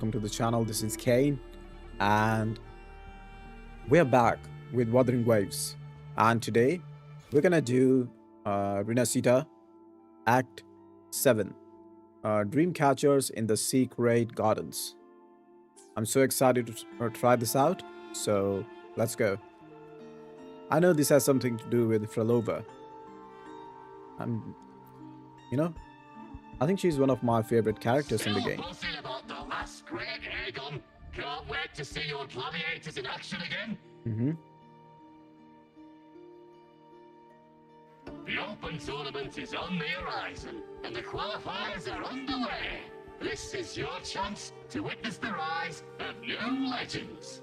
welcome to the channel. This is Kain, and we're back with Wuthering Waves. And today we're gonna do Rinascita Act 7, DreamCatchers in the Secret Gardens. I'm so excited to try this out, so let's go. I know this has something to do with Phrolova. I think she's one of my favorite characters in the game. Can't wait to see your gladiators in action again. The Open Tournament is on the horizon, and the qualifiers are underway. This is your chance to witness the rise of new legends.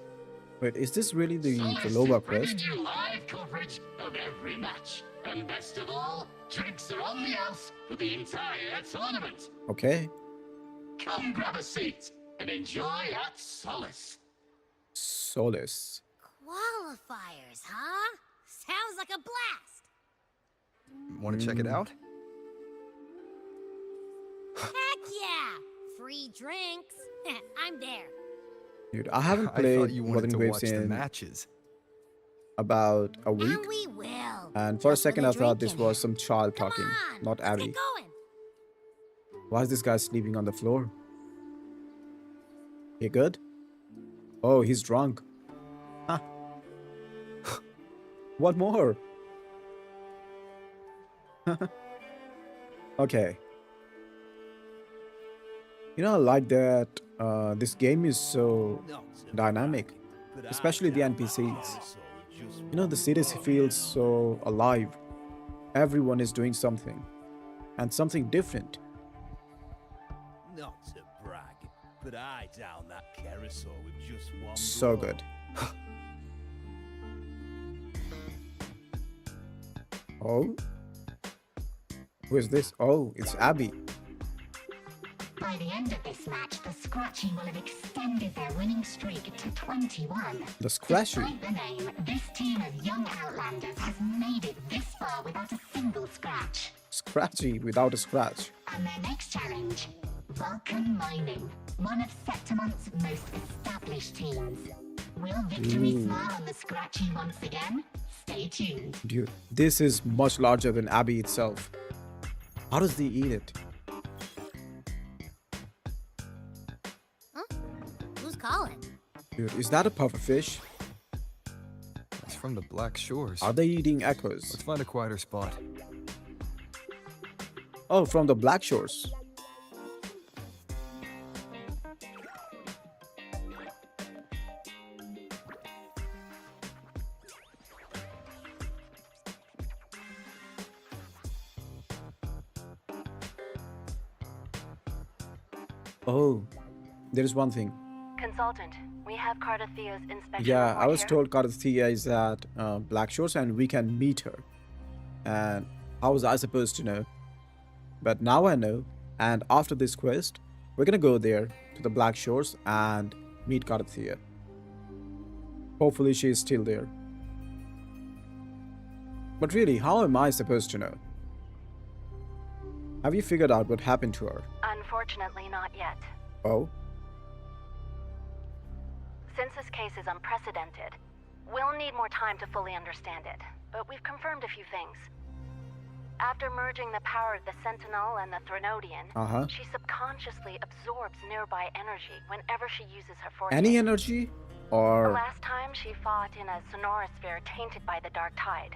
Wait, is this really the Solis Phrolova is bringing quest? you live coverage of every match, and best of all, drinks are on the house for the entire tournament. Okay. Come grab a seat and enjoy at Solis. Solis. Qualifiers, huh? Sounds like a blast! Want to check it out? Heck yeah! Free drinks. I'm there. Dude, I haven't I played thought you wanted Wuthering to Waves watch the in matches. about a week. And we will. And for a Just with second I thought this drink in was hand. some child Come talking, on, not let's Abby. get going. Why is this guy sleeping on the floor? You good? Oh, he's drunk. Huh. What more? Okay. You know, I like that this game is so dynamic, especially the NPCs. You know, the cities feels so alive. Everyone is doing something, and something different. Not to brag, but I down that carousel with just one So blow. good. Oh? Who is this? Oh, it's Abby. By the end of this match, the Scratchy will have extended their winning streak to 21. The Scratchy. Despite the name, this team of young Outlanders has made it this far without a single scratch. Scratchy without a scratch. And their next challenge, Vulcan Mining, one of Septimont's most established teams. Will victory Ooh. smile on the Scratchy once again? Stay tuned. Dude, this is much larger than Abby itself. How does he eat it? Who's calling? Dude, is that a pufferfish? It's from the Black Shores. Are they eating echoes? Let's find a quieter spot. Oh, from the Black Shores. Oh, there is one thing. Consultant, we have Cardathia's inspection Yeah, report I was here. told Cardathia is at Black Shores and we can meet her. And how was I supposed to know? But now I know. And after this quest, we're gonna go there to the Black Shores and meet Cardathia. Hopefully she is still there. But really, how am I supposed to know? Have you figured out what happened to her? Unfortunately, not yet. Oh? Since this case is unprecedented, we'll need more time to fully understand it. But we've confirmed a few things. After merging the power of the Sentinel and the Threnodian, she subconsciously absorbs nearby energy whenever she uses her forte. Any energy? The Or... last time she fought in a sonorosphere tainted by the DarkTide.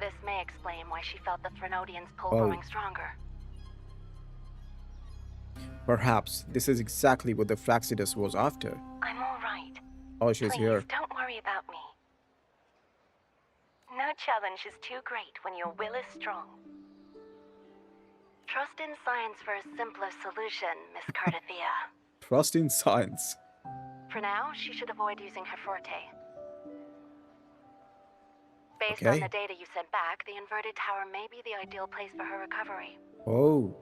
This may explain why she felt the Threnodian's pull Oh. growing stronger. Perhaps this is exactly what the Fractsidus was after. I'm all right. Oh, she's Please, here. don't worry about me. No challenge is too great when your will is strong. Trust in science for a simpler solution, Miss Cardathia. Trust in science. For now, she should avoid using her forte. Based on Okay. the data you sent back, the inverted tower may be the ideal place for her recovery. Oh.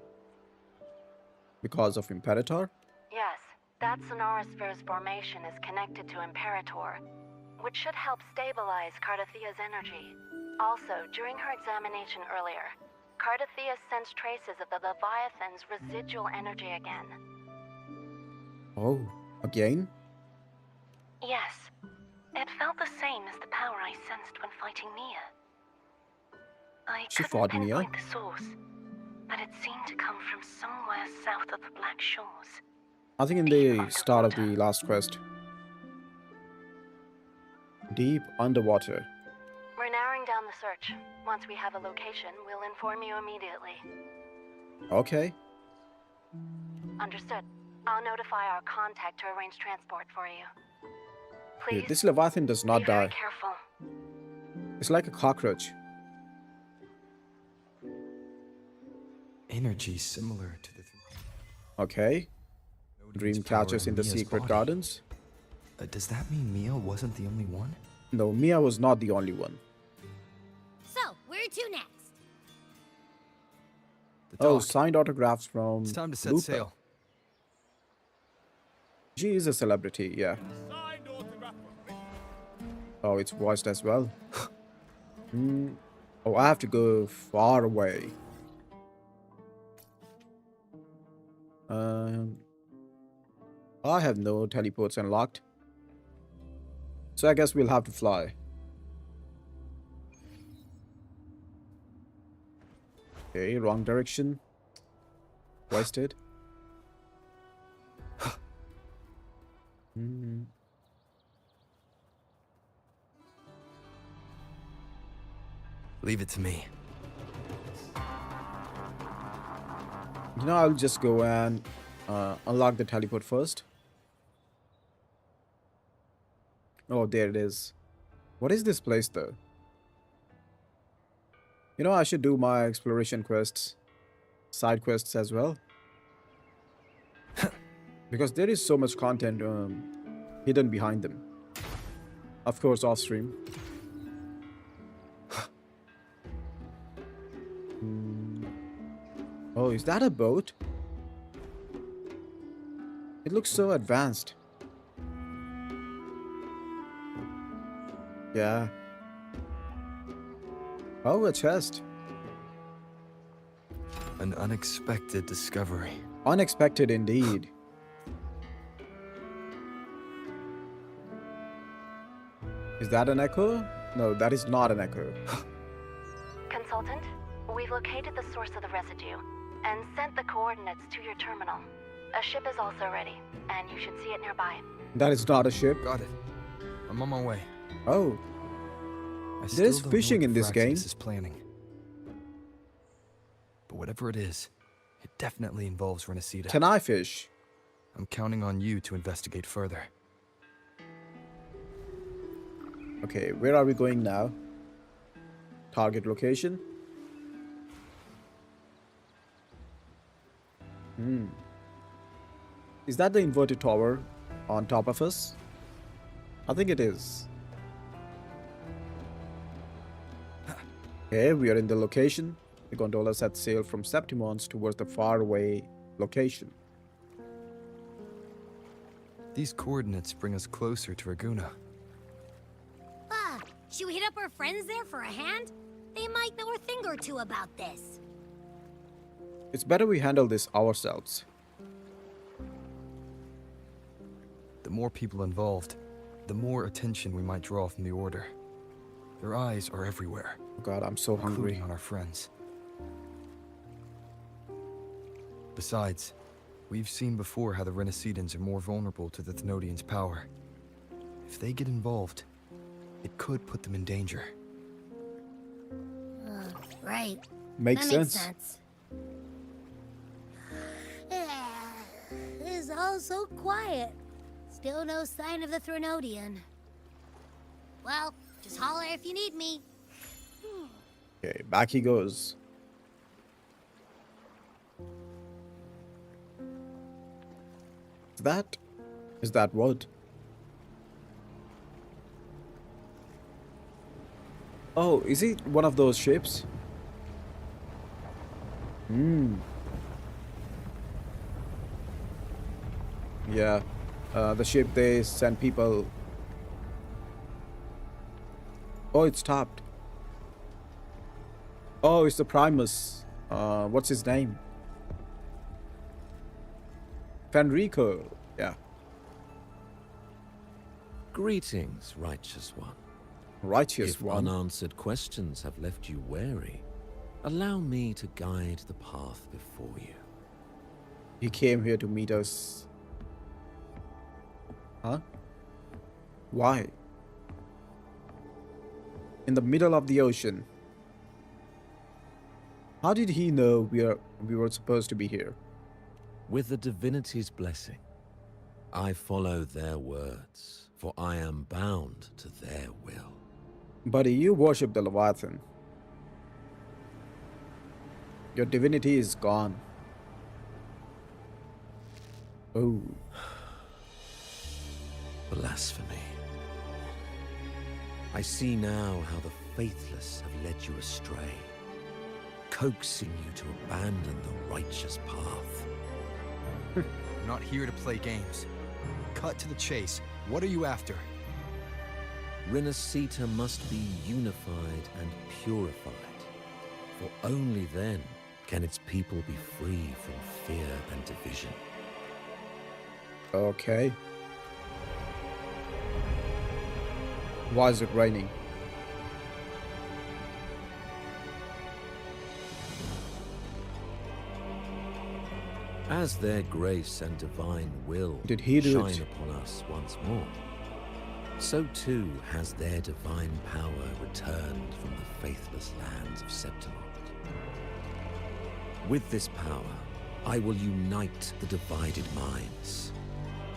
Because of Imperator? Yes, that sonorosphere's formation is connected to Imperator, which should help stabilize Cardathia's energy. Also, during her examination earlier, Cardathia sensed traces of the Leviathan's residual energy again. Oh. Again? Yes. It felt the same as the power I sensed when fighting Mia. I She couldn't fought Mia? pinpoint the source, but it seemed to come from somewhere south of the Black Shores. I think in the start of the last quest. Deep underwater. We're narrowing down the search. Once we have a location, we'll inform you immediately. Okay. Understood. I'll notify our contact to arrange transport for you. Please, Dude, this Leviathan does not be very die. careful. It's like a cockroach. Energy similar to the Okay. Odin's DreamCatchers power in the Mia's secret body. gardens. Does that mean Mia wasn't the only one? No, Mia was not the only one. So, where to next? The Oh, dock. signed autographs from It's time to set Lupa. sail. She is a celebrity, yeah. Signed autograph from me. Oh, it's voiced as well. Oh, I have to go far away. I have no teleports unlocked. So I guess we'll have to fly. Okay, wrong direction. Wasted. Leave it to me. You know, I'll just go and unlock the teleport first. Oh, there it is. What is this place, though? You know, I should do my exploration quests, side quests as well. Because there is so much content hidden behind them. Of course, off stream. Oh, is that a boat? It looks so advanced. Yeah. Oh, a chest. An unexpected discovery. Unexpected indeed. Is that an echo? No, that is not an echo. Consultant, we've located the source of the residue and sent the coordinates to your terminal. A ship is also ready, and you should see it nearby. That is not a ship. Got it. I'm on my way. Oh, I There's still don't know fishing what in this game. Fractsidus is planning. But whatever it is, it definitely involves Rinascita. can I fish? I'm counting on you to investigate further. Okay, where are we going now? Target location. Is that the inverted tower on top of us? I think it is. Okay, we are in the location. The gondola set sail from Septimont towards the faraway location. These coordinates bring us closer to Raguna. Ah, should we hit up our friends there for a hand? They might know a thing or two about this. It's better we handle this ourselves. The more people involved, the more attention we might draw from the Order. Their eyes are everywhere, Oh God, I'm so hungry. including on our friends. Besides, we've seen before how the Rinascitans are more vulnerable to the Thenodians' power. If they get involved, it could put them in danger. Right. Makes That sense. makes sense. It's all so quiet. Still no sign of the Thenodian. Well, just holler if you need me. Okay, back he goes. Is that what? Oh, is it one of those ships? Yeah, the ship they send people. Oh, it's stopped. Oh, it's the Primus. What's his name? Fenrico. Yeah. Greetings, righteous one. Righteous If one. unanswered questions have left you wary, allow me to guide the path before you. He came here to meet us. Huh? Why? In the middle of the ocean. How did he know we were supposed to be here? With the divinity's blessing, I follow their words, for I am bound to their will. Buddy, you worship the Leviathan. Your divinity is gone. Oh. Blasphemy. I see now how the faithless have led you astray, coaxing you to abandon the righteous path. I'm not here to play games. Cut to the chase. What are you after? Rinascita must be unified and purified, for only then can its people be free from fear and division. Okay. Why is it raining? As their grace and divine will Did he do shine it? upon us once more, so too has their divine power returned from the faithless lands of Septimont. With this power, I will unite the divided minds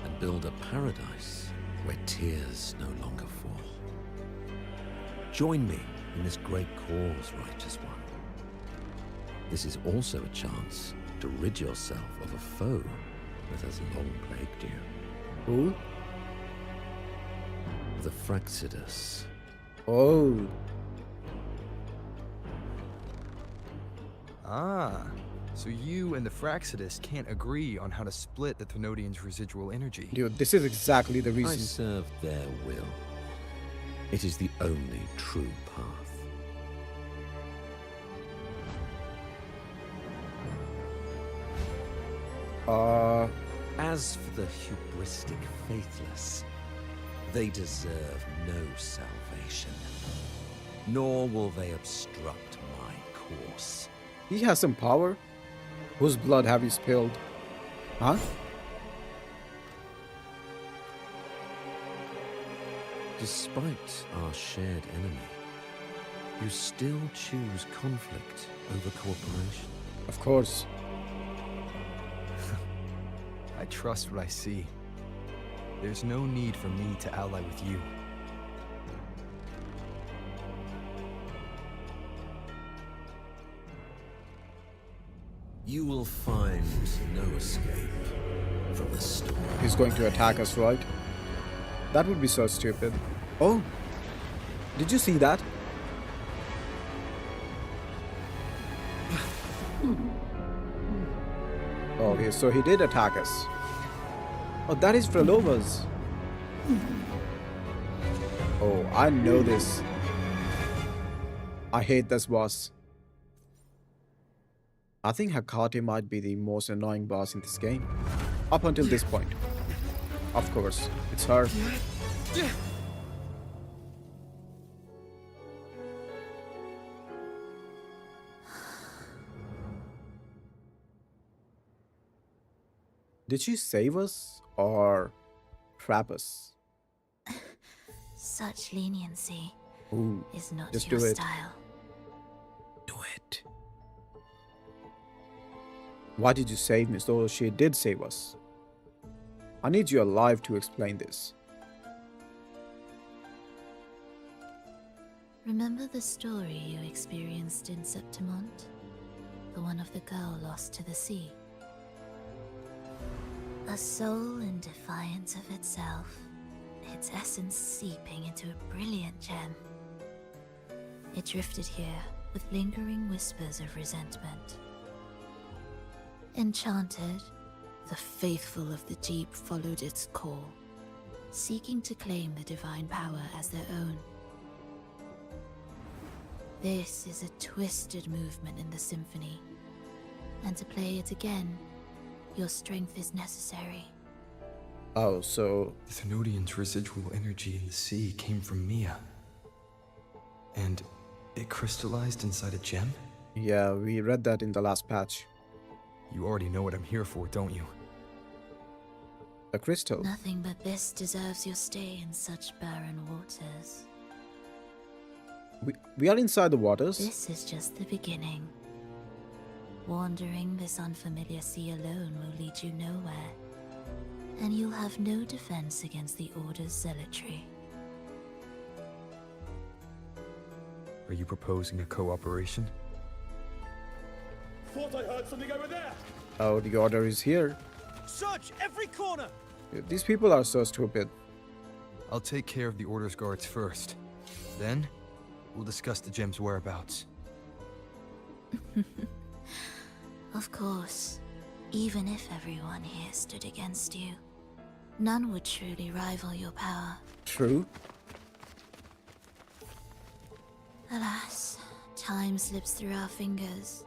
and build a paradise where tears no longer fall. Join me in this great cause, righteous one. This is also a chance to rid yourself of a foe that has long plagued you. Who? The Fractsidus. Oh. Ah, so you and the Fractsidus can't agree on how to split the Thenodian's residual energy. Dude, this is exactly the I reason. serve their will. It is the only true path. As for the hubristic faithless, they deserve no salvation, nor will they obstruct my course. He has some power. Whose blood have you spilled? Huh? Despite our shared enemy, you still choose conflict over cooperation. Of course. I trust what I see. There's no need for me to ally with you. You will find no escape from the storm. He's going to attack us, right? That would be so stupid. Oh. Did you see that? Okay, so he did attack us. Oh, that is Phrolova's. Oh, I know this. I hate this boss. I think Hecate might be the most annoying boss in this game. Up until this point. Of course, it's her. Did she save us or trap us? Such leniency Ooh, is not just your do it. style. Do it. Why did you save me? So she did save us. I need you alive to explain this. Remember the story you experienced in Septimont? The one of the girl lost to the sea? A soul in defiance of itself, its essence seeping into a brilliant gem. It drifted here with lingering whispers of resentment. Enchanted, the faithful of the deep followed its call, seeking to claim the divine power as their own. This is a twisted movement in the symphony, and to play it again, your strength is necessary. Oh, so... The Thenodian's residual energy in the sea came from Mia. And it crystallized inside a gem? Yeah, we read that in the last patch. You already know what I'm here for, don't you? A crystal? Nothing but this deserves your stay in such barren waters. We are inside the waters? This is just the beginning. Wandering this unfamiliar sea alone will lead you nowhere. And you'll have no defense against the Order's zealotry. Are you proposing a cooperation? Thought I heard something over there. Oh, the Order is here. Search every corner. These people are so stupid. I'll take care of the Order's guards first. Then, we'll discuss the gem's whereabouts. Of course, even if everyone here stood against you, none would truly rival your power. True. Alas, time slips through our fingers.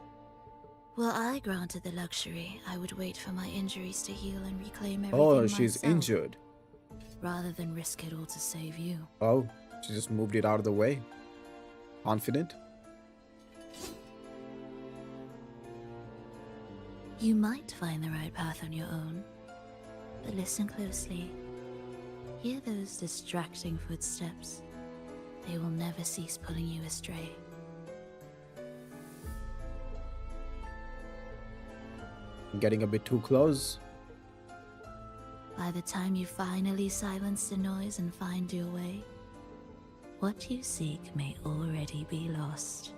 Were I granted the luxury, I would wait for my injuries to heal and reclaim everything Oh, she's myself, injured. rather than risk it all to save you. Oh, she just moved it out of the way. Confident? You might find the right path on your own, but listen closely. Hear those distracting footsteps. They will never cease pulling you astray. Getting a bit too close. By the time you finally silence the noise and find your way, what you seek may already be lost.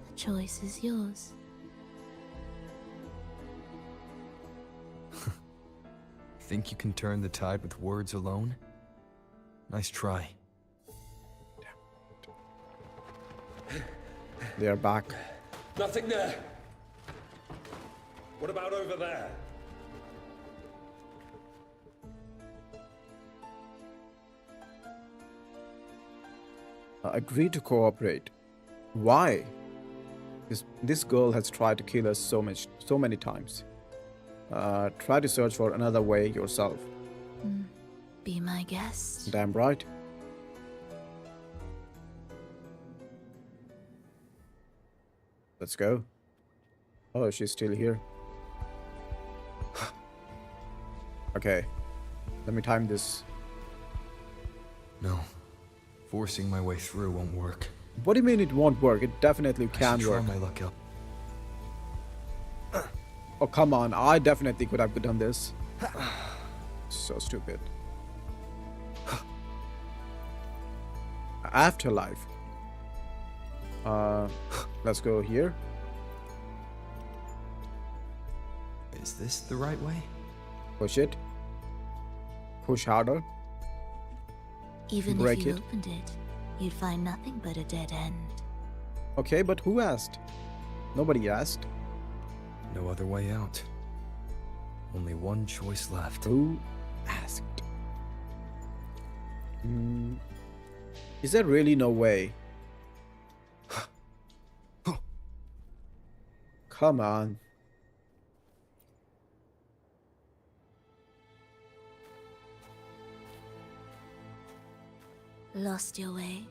The choice is yours. Think you can turn the tide with words alone? Nice try. They are back. Nothing there. What about over there? Agree to cooperate. Why? This girl has tried to kill us so many times. Try to search for another way yourself. Be my guest. Damn right. Let's go. Oh, she's still here. Okay. Let me time this. No. Forcing my way through won't work. What do you mean it won't work? It definitely I can should try work. my luck out. Oh, come on. I definitely could have done this. So stupid. Afterlife. Let's go here. Is this the right way? Push it. Push harder. Even Break if you it. opened it, you'd find nothing but a dead end. Okay, but who asked? Nobody asked. No other way out. Only one choice left. Who asked? Is there really no way? Come on. Lost your way?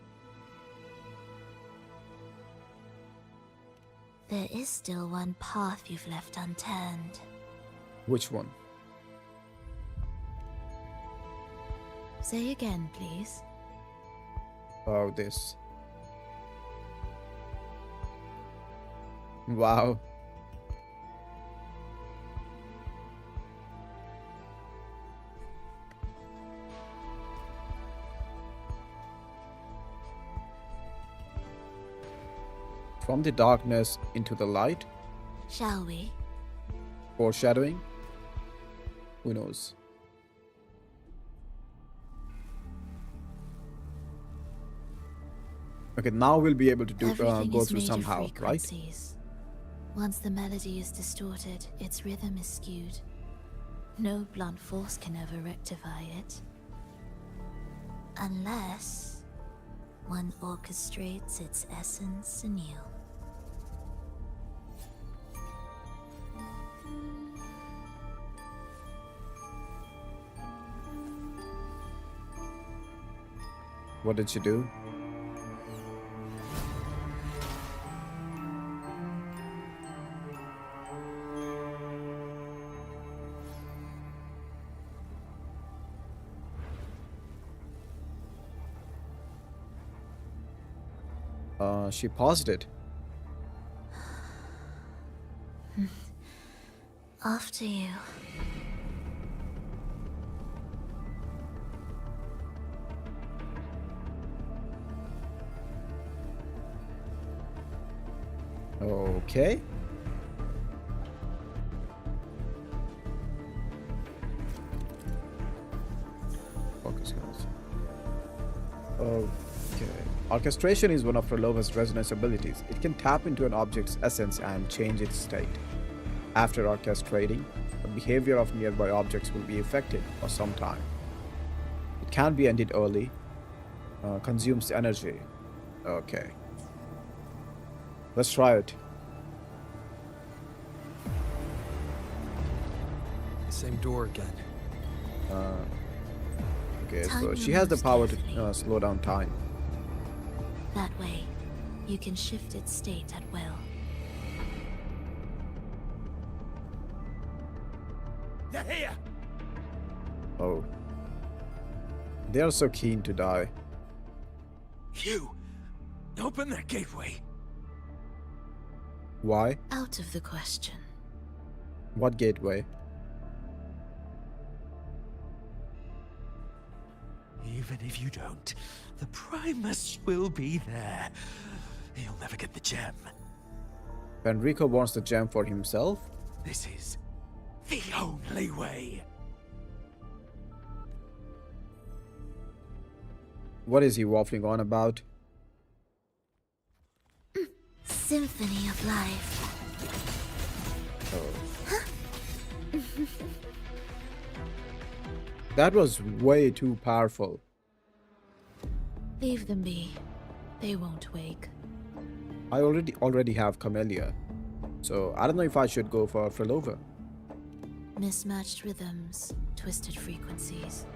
There is still one path you've left unturned. Which one? Say again, please. Oh, this. Wow. From the darkness into the light? Shall we? Foreshadowing? Who knows? Okay, now we'll be able to do Everything go is through made of somehow, right? frequencies. Once the melody is distorted, its rhythm is skewed. No blunt force can ever rectify it. Unless one orchestrates its essence anew. What did she do? She paused it. After you. Okay. Focus, guys. Okay. Orchestration is one of Phrolova's resonance abilities. It can tap into an object's essence and change its state. After orchestrating, the behavior of nearby objects will be affected for some time. It can be ended early, consumes energy. Okay. Let's try it. The same door again. Okay, so Time she has the moves power to carefully. slow down time. That way, you can shift its state at will. They're here! Oh. They are so keen to die. You! Open that gateway! Why? Out of the question. What gateway? Even if you don't, the Primus will be there. He'll never get the gem. Enrico wants the gem for himself? This is the only way. What is he waffling on about? Symphony of Life. Oh. That was way too powerful. Leave them be. They won't wake. I already have Camellia. So I don't know if I should go for Phrolova. Mismatched rhythms, twisted frequencies.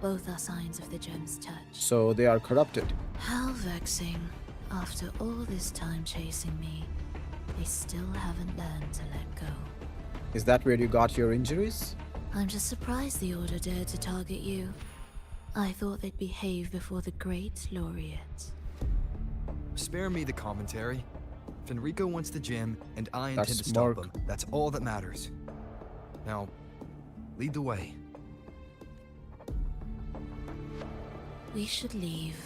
Both are signs of the gem's touch. So they are corrupted. How vexing. After all this time chasing me, they still haven't learned to let go. Is that where you got your injuries? I'm just surprised the Order dared to target you. I thought they'd behave before the great laureate. Spare me the commentary. If Enrico wants the gem, and I That's intend to stop smart. him, that's all that matters. Now, lead the way. We should leave.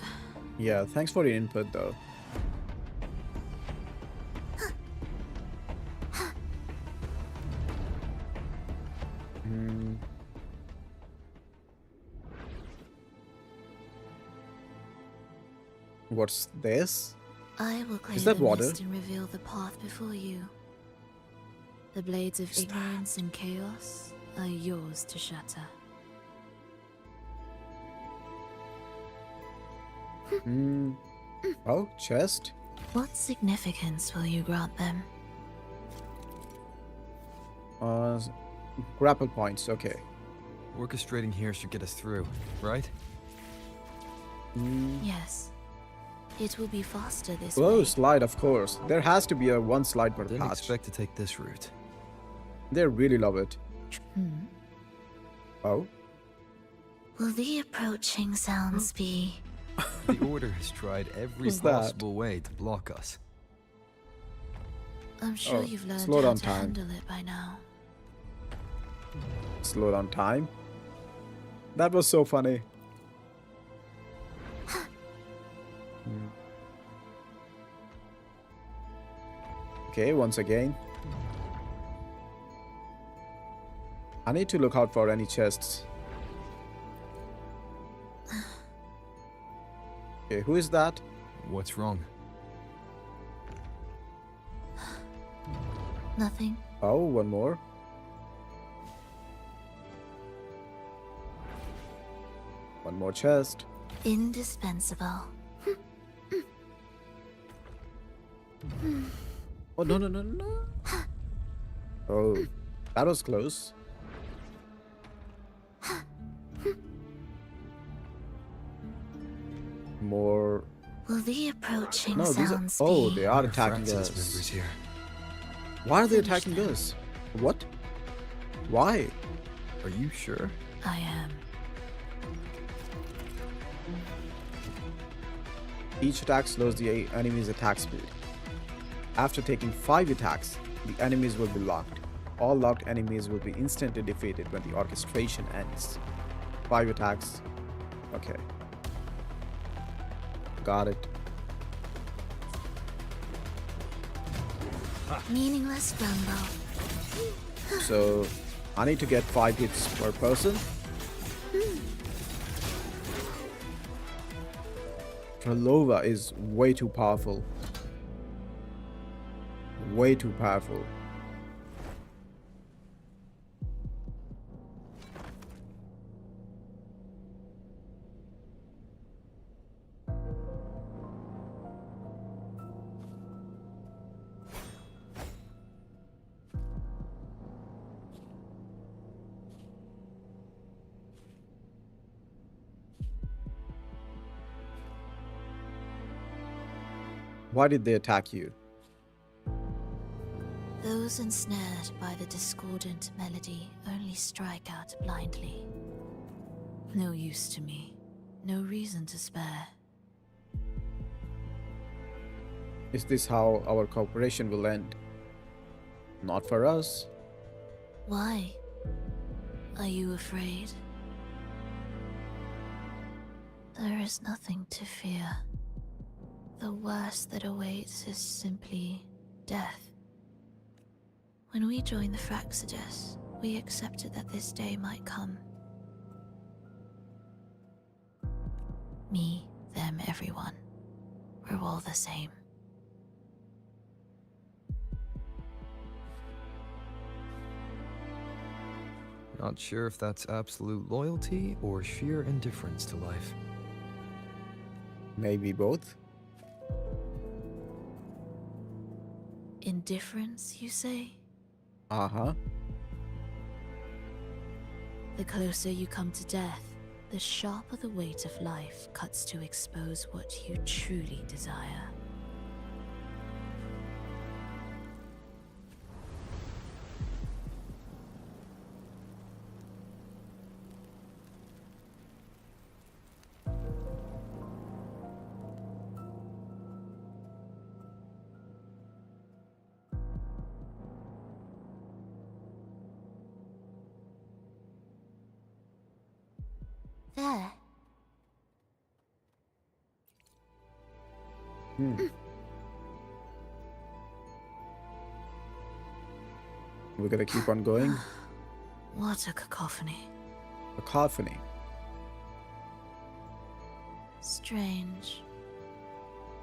Yeah, thanks for your input though. Hmm. What's this? I will clear Is that the water? mist and reveal the path before you. The blades of ignorance and chaos are yours to shatter. Hmm. Oh, chest. What significance will you grant them? S- grapple points. Okay. Orchestrating here should get us through, right? Hmm. Yes. It will be faster this Oh, way. slide, of course. There has to be a one slide per Didn't patch. expect to take this route. They really love it. Hmm. Oh. Will the approaching sounds be... The Order has tried every Who's that? possible way to block us. I'm sure Oh, you've learned slow how down to time. handle it by now. Slow down time. That was so funny. Hmm. Okay, once again. I need to look out for any chests. Okay, who is that? What's wrong? Nothing. Oh, one more. One more chest. Indispensable. Oh, no, no, no, no. Oh, that was close. the approaching No, these are. sounds Oh, be? they are There attacking Fractsidus us. members here. Why are they Finish attacking them. us? What? Why? Are you sure? I am. Each attack slows the enemy's attack speed. After taking 5 attacks, the enemies will be locked. All locked enemies will be instantly defeated when the orchestration ends. 5 attacks. Okay. Got it. Meaningless rumble. So, I need to get 5 hits per person. Phrolova is way too powerful. Way too powerful. Why did they attack you? Those ensnared by the discordant melody only strike out blindly. No use to me. No reason to spare. Is this how our cooperation will end? Not for us. Why? Are you afraid? There is nothing to fear. The worst that awaits is simply death. When we joined the Fractsidus, we accepted that this day might come. Me, them, everyone. We're all the same. Not sure if that's absolute loyalty or sheer indifference to life. Maybe both. Indifference, you say? Uh-huh. The closer you come to death, the sharper the weight of life cuts to expose what you truly desire. There. We're gonna keep on going. What a cacophony. A cacophony. Strange.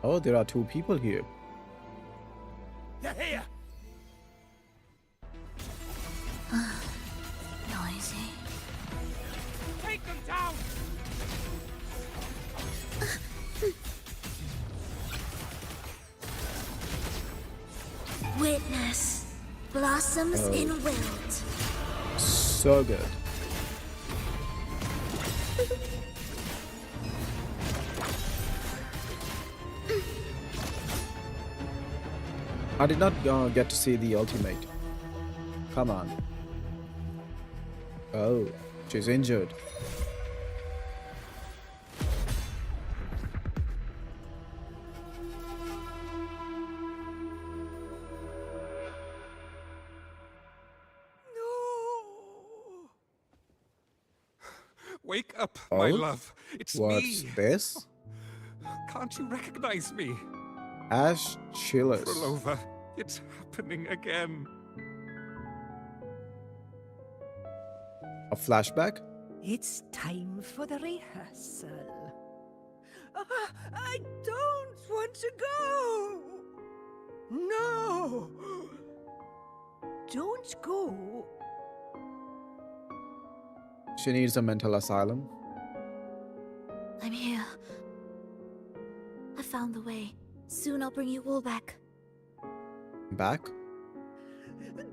Oh, there are 2 people here. They're here! Noisy. Take them down! Witness. Blossoms in wilt. So good. I did not get to see the ultimate. Come on. Oh, she's injured. No! Wake up, my Oh? love. It's What's me. this? Can't you recognize me? Ash Chillers. Phrolova, it's happening again. A flashback? It's time for the rehearsal. I don't want to go. No. Don't go. She needs a mental asylum. I'm here. I found the way. Soon I'll bring you all back. Back?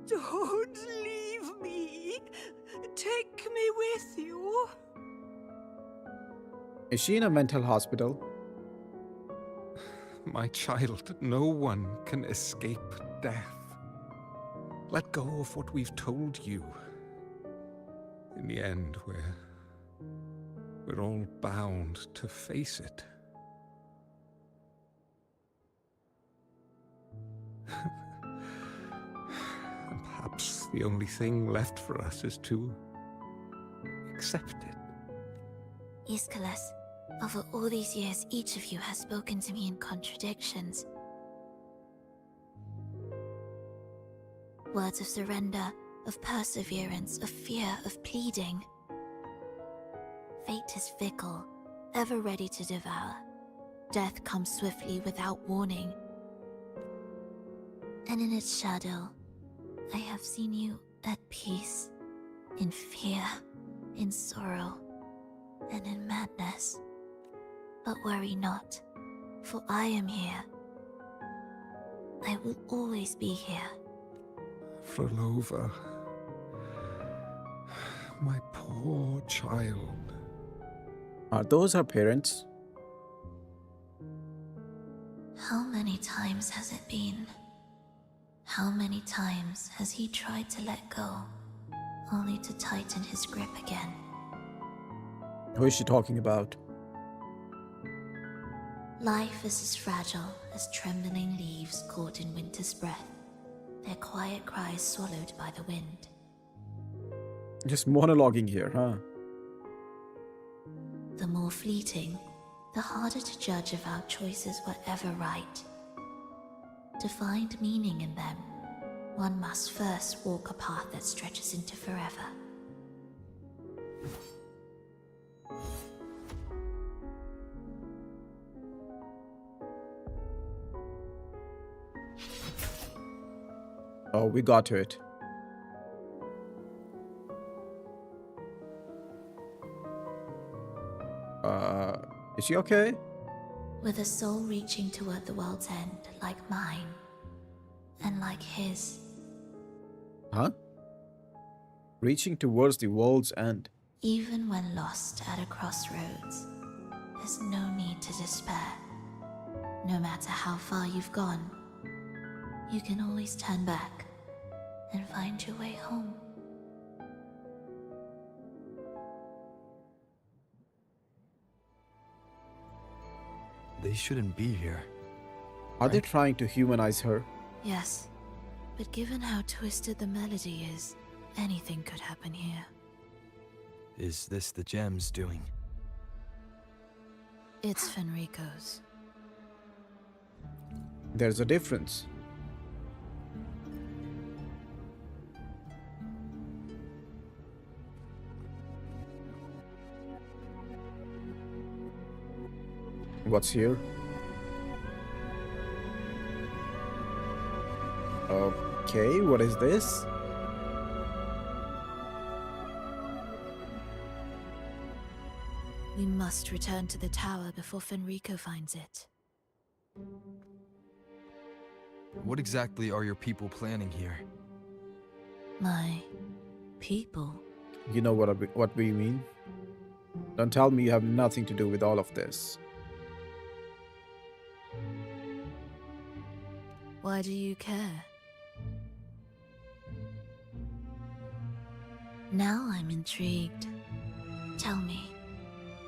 Don't leave me. Take me with you. Is she in a mental hospital? My child, no one can escape death. Let go of what we've told you. In the end, we're all bound to face it. And perhaps the only thing left for us is to accept it. Iskalas, over all these years, each of you has spoken to me in contradictions. Words of surrender, of perseverance, of fear, of pleading. Fate is fickle, ever ready to devour. Death comes swiftly without warning. And in its shadow, I have seen you at peace, in fear, in sorrow, and in madness. But worry not, for I am here. I will always be here. Phrolova, my poor child. Are those her parents? How many times has it been? How many times has he tried to let go, only to tighten his grip again? Who is she talking about? Life is as fragile as trembling leaves caught in winter's breath, their quiet cries swallowed by the wind. Just monologuing here, huh? The more fleeting, the harder to judge if our choices were ever right. To find meaning in them, one must first walk a path that stretches into forever. Oh, we got to it. Is she okay? With a soul reaching toward the world's end, like mine, and like his. Huh? Reaching towards the world's end. Even when lost at a crossroads, there's no need to despair. No matter how far you've gone, you can always turn back and find your way home. They shouldn't be here. Are they trying to humanize her? Yes, but given how twisted the melody is, anything could happen here. Is this the gem's doing? It's Fenrico's. There's a difference. What's here? Okay, what is this? We must return to the tower before Fenrico finds it. What exactly are your people planning here? My people? You know what we mean? Don't tell me you have nothing to do with all of this. Why do you care? Now I'm intrigued. Tell me,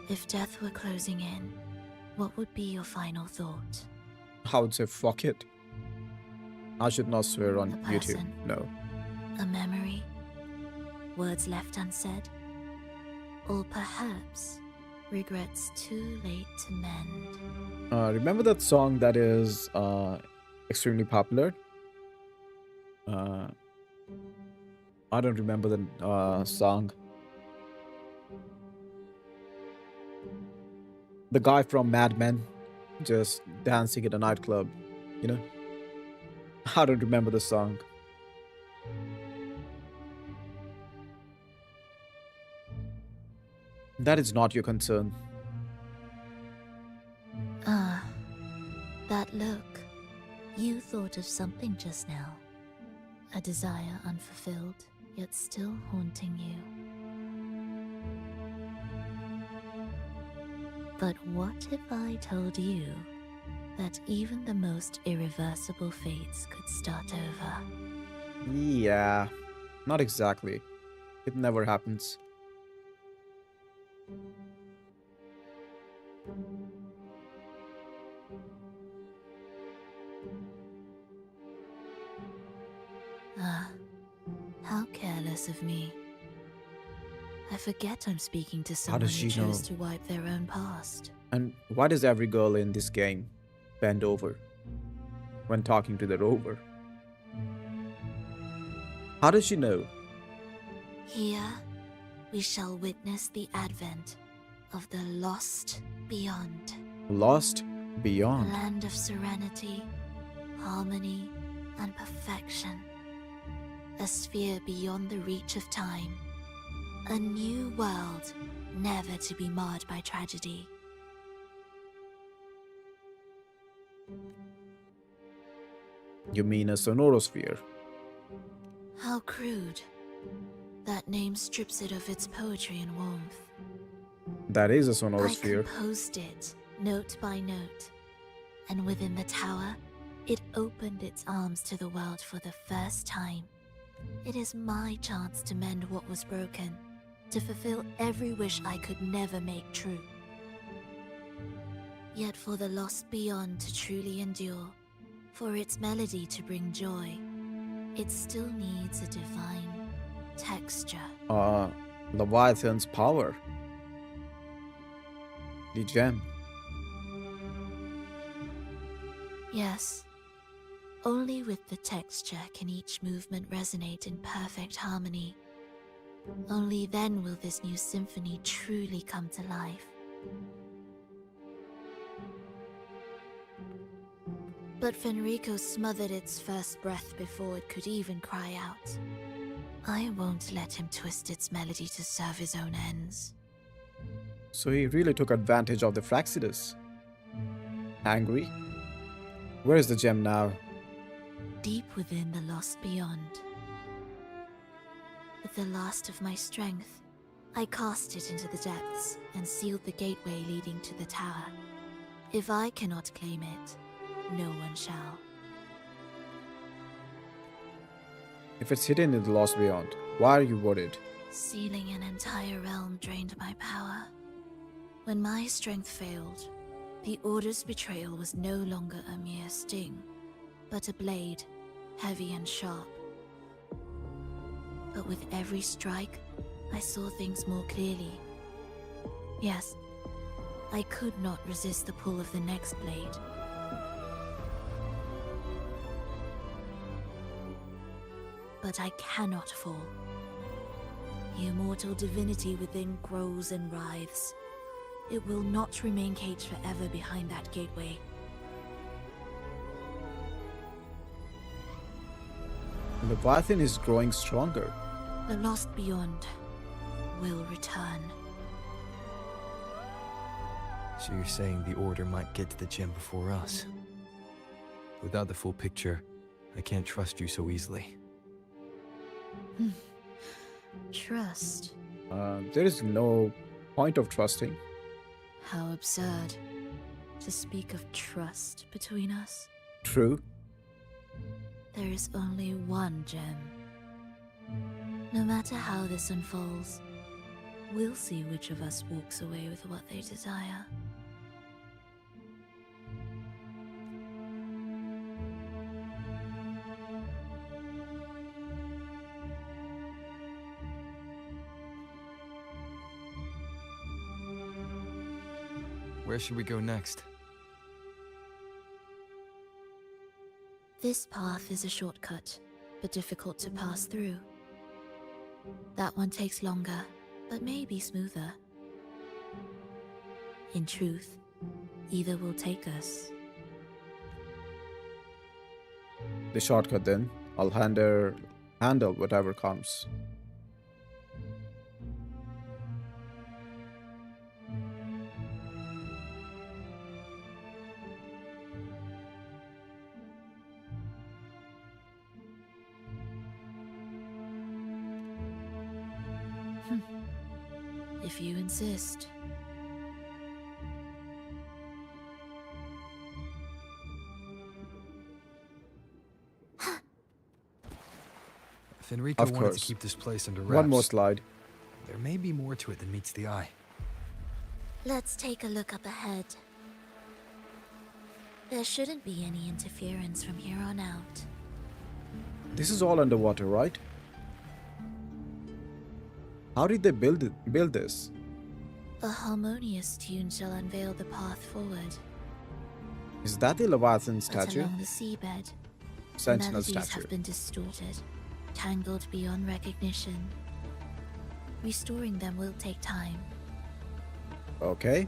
if death were closing in, what would be your final thought? I would say fuck it. I should not swear on A YouTube. person? No. A memory? Words left unsaid? Or perhaps regrets too late to mend? Remember that song that is extremely popular? I don't remember the song. The guy from Mad Men just dancing at a nightclub, you know? I don't remember the song. That is not your concern. Ah, that look. You thought of something just now. A desire unfulfilled, yet still haunting you. But what if I told you that even the most irreversible fates could start over. Yeah, not exactly. It never happens. Ah, how careless of me. I forget I'm speaking to someone does who she know? chose to wipe their own past. And why does every girl in this game bend over when talking to the rover? How does she know? Here, we shall witness the advent of the lost beyond. Lost A beyond. land of serenity, harmony, and perfection. A sphere beyond the reach of time. A new world, never to be marred by tragedy. You mean a sonorosphere? How crude. That name strips it of its poetry and warmth. That is a I sonorosphere. composed it, note by note. And within the tower, it opened its arms to the world for the first time. It is my chance to mend what was broken, to fulfill every wish I could never make true. Yet for the lost beyond to truly endure, for its melody to bring joy, it still needs a divine texture. Leviathan's power. The gem. Yes, only with the texture can each movement resonate in perfect harmony. Only then will this new symphony truly come to life. But Fenrico smothered its first breath before it could even cry out. I won't let him twist its melody to serve his own ends. So he really took advantage of the Fractsidus. Angry? Where is the gem now? Deep within the lost beyond. With the last of my strength, I cast it into the depths and sealed the gateway leading to the tower. If I cannot claim it, no one shall. If it's hidden in the lost beyond, why are you worried? Sealing an entire realm drained my power. When my strength failed, the Order's betrayal was no longer a mere sting, but a blade, heavy and sharp. But with every strike, I saw things more clearly. Yes, I could not resist the pull of the next blade. But I cannot fall. The immortal divinity within grows and writhes. It will not remain caged forever behind that gateway. Leviathan is growing stronger. The lost beyond will return. So you're saying the Order might get to the gem before us? Without the full picture, I can't trust you so easily. Trust? There is no point of trusting. How absurd to speak of trust between us. True. There is only one gem. No matter how this unfolds, we'll see which of us walks away with what they desire. Where should we go next? This path is a shortcut, but difficult to pass through. That one takes longer, but may be smoother. In truth, either will take us. The shortcut then. I'll handle whatever comes. If you insist. Fenrico Of wanted course. to keep this place under wraps. One more slide. There may be more to it than meets the eye. Let's take a look up ahead. There shouldn't be any interference from here on out. This is all underwater, right? How did they build this? A harmonious tune shall unveil the path forward. Is that the Leviathan But statue? along the seabed, the Sentinel melodies statue. have been distorted, tangled beyond recognition. Restoring them will take time. Okay.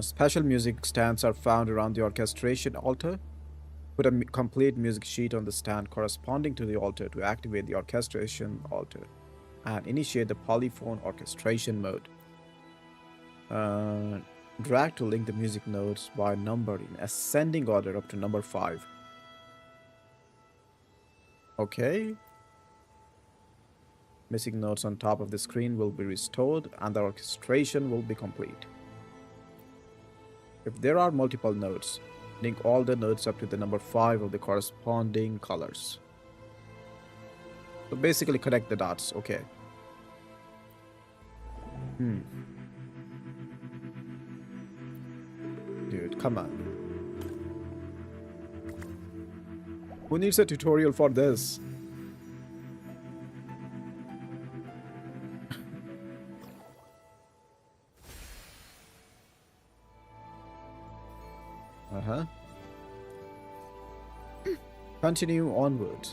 Special music stands are found around the orchestration altar. Put a complete music sheet on the stand corresponding to the altar to activate the orchestration altar and initiate the polyphone orchestration mode. Drag to link the music notes by number in ascending order up to number 5. Okay. Missing notes on top of the screen will be restored and the orchestration will be complete. If there are multiple notes, link all the notes up to the number 5 of the corresponding colors. So basically connect the dots, okay. Dude, come on. Who needs a tutorial for this? Continue onward.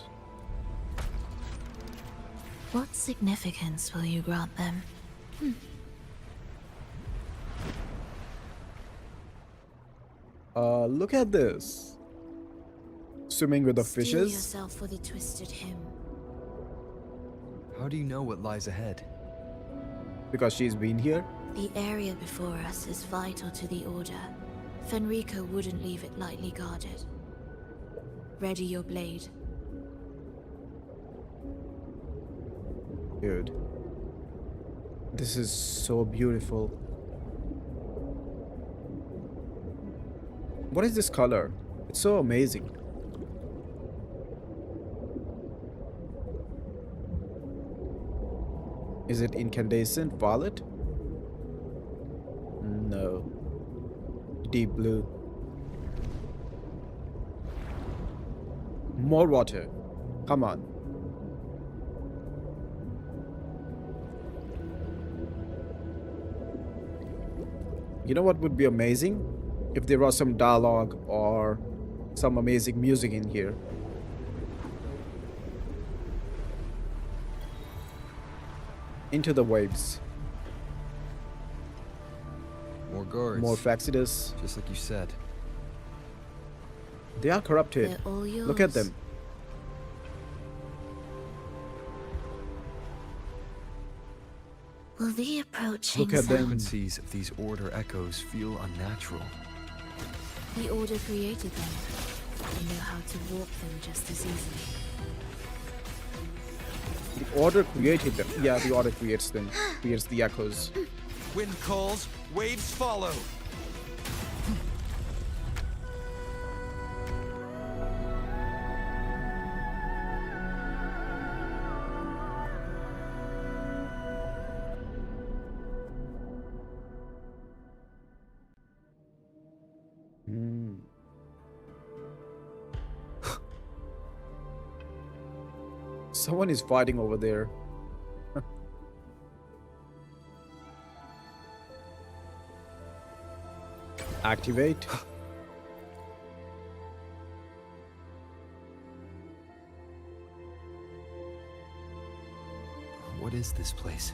What significance will you grant them? Look at this. Swimming with the Steel fishes. yourself for the twisted hymn. How do you know what lies ahead? Because she's been here. The area before us is vital to the Order. Fenrico wouldn't leave it lightly guarded. Ready your blade. Dude. This is so beautiful. What is this color? It's so amazing. Is it incandescent violet? No. Deep blue. More water. Come on. You know what would be amazing? If there was some dialogue or some amazing music in here. Into the waves. More guards. More Fractsidus. Just like you said. They are corrupted. They're all yours. Look at them. Will the approaching Look at them. Frequencies of these Order echoes feel unnatural. The Order created them. They know how to warp them just as easily. The Order created them. Yeah, the Order creates them. Creates the echoes. Wind calls, waves follow. Someone is fighting over there. Activate. What is this place?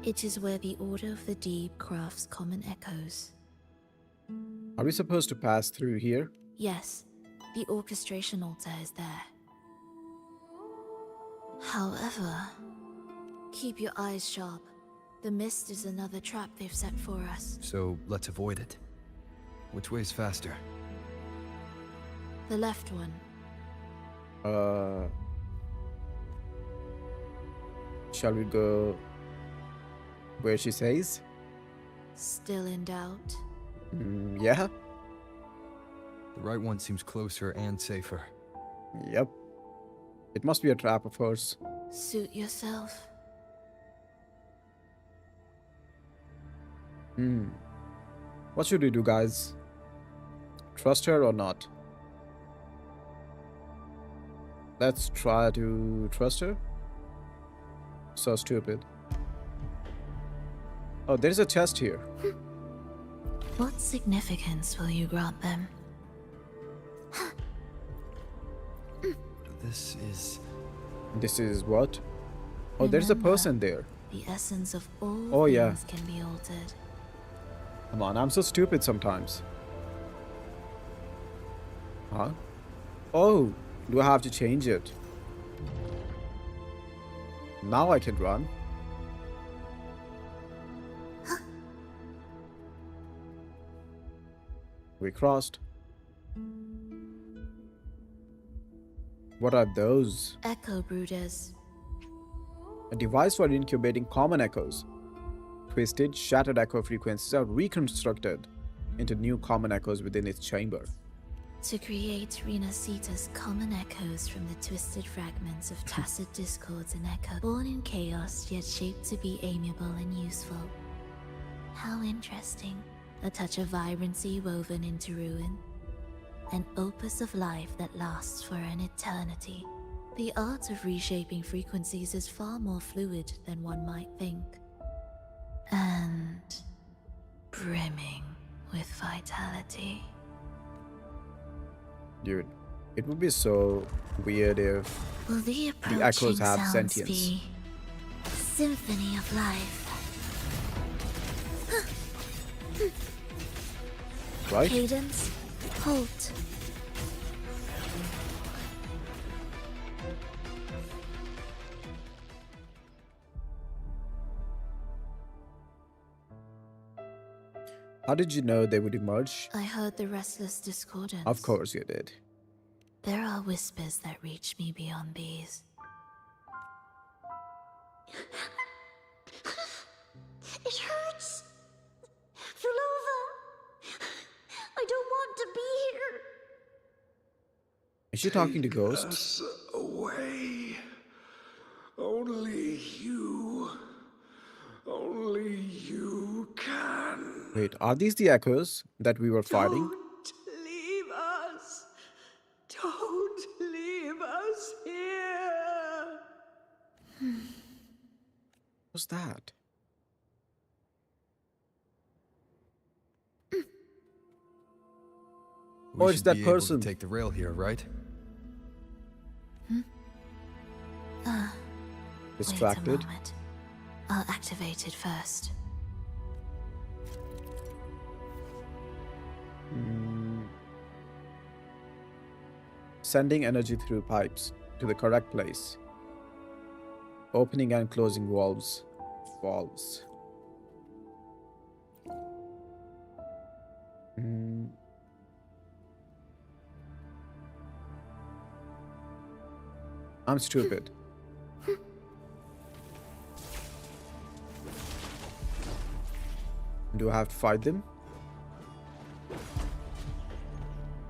It is where the Order of the Deep crafts common echoes. Are we supposed to pass through here? Yes, the orchestration altar is there. However, keep your eyes sharp. The mist is another trap they've set for us. So let's avoid it. Which way is faster? The left one. Shall we go where she says? Still in doubt? Yeah. The right one seems closer and safer. Yep. It must be a trap of hers. Suit yourself. What should we do, guys? Trust her or not? Let's try to trust her. So stupid. Oh, there's a chest here. What significance will you grant them? This is what? Oh, there's a person there. The essence of all Oh, yeah. things can be altered. Come on, I'm so stupid sometimes. Huh? Oh, do I have to change it? Now I can run. We crossed. What are those? Echo brooders. A device for incubating common echoes. Twisted, shattered echo frequencies are reconstructed into new common echoes within its chamber. To create Rinascita's common echoes from the twisted fragments of tacit discords and echo, born in chaos yet shaped to be amiable and useful. How interesting. A touch of vibrancy woven into ruin. An opus of life that lasts for an eternity. The art of reshaping frequencies is far more fluid than one might think. And brimming with vitality. Dude, it would be so weird if Will the echoes have sounds sentience. Be symphony of life. Right? Cadence, halt. How did you know they would emerge? I heard the restless discordance. Of course you did. There are whispers that reach me beyond these. It hurts! Phrolova! I don't want to be here! Is she talking to ghosts? Us away. Only you can. Wait, are these the echoes that we were fighting? Don't leave us. Don't leave us here. What's that? We Oh, it's should that be able person. to take the rail here, right? Distracted. Wait a moment. I'll activate it first. Sending energy through pipes to the correct place. Opening and closing valves. I'm stupid. Do I have to fight them?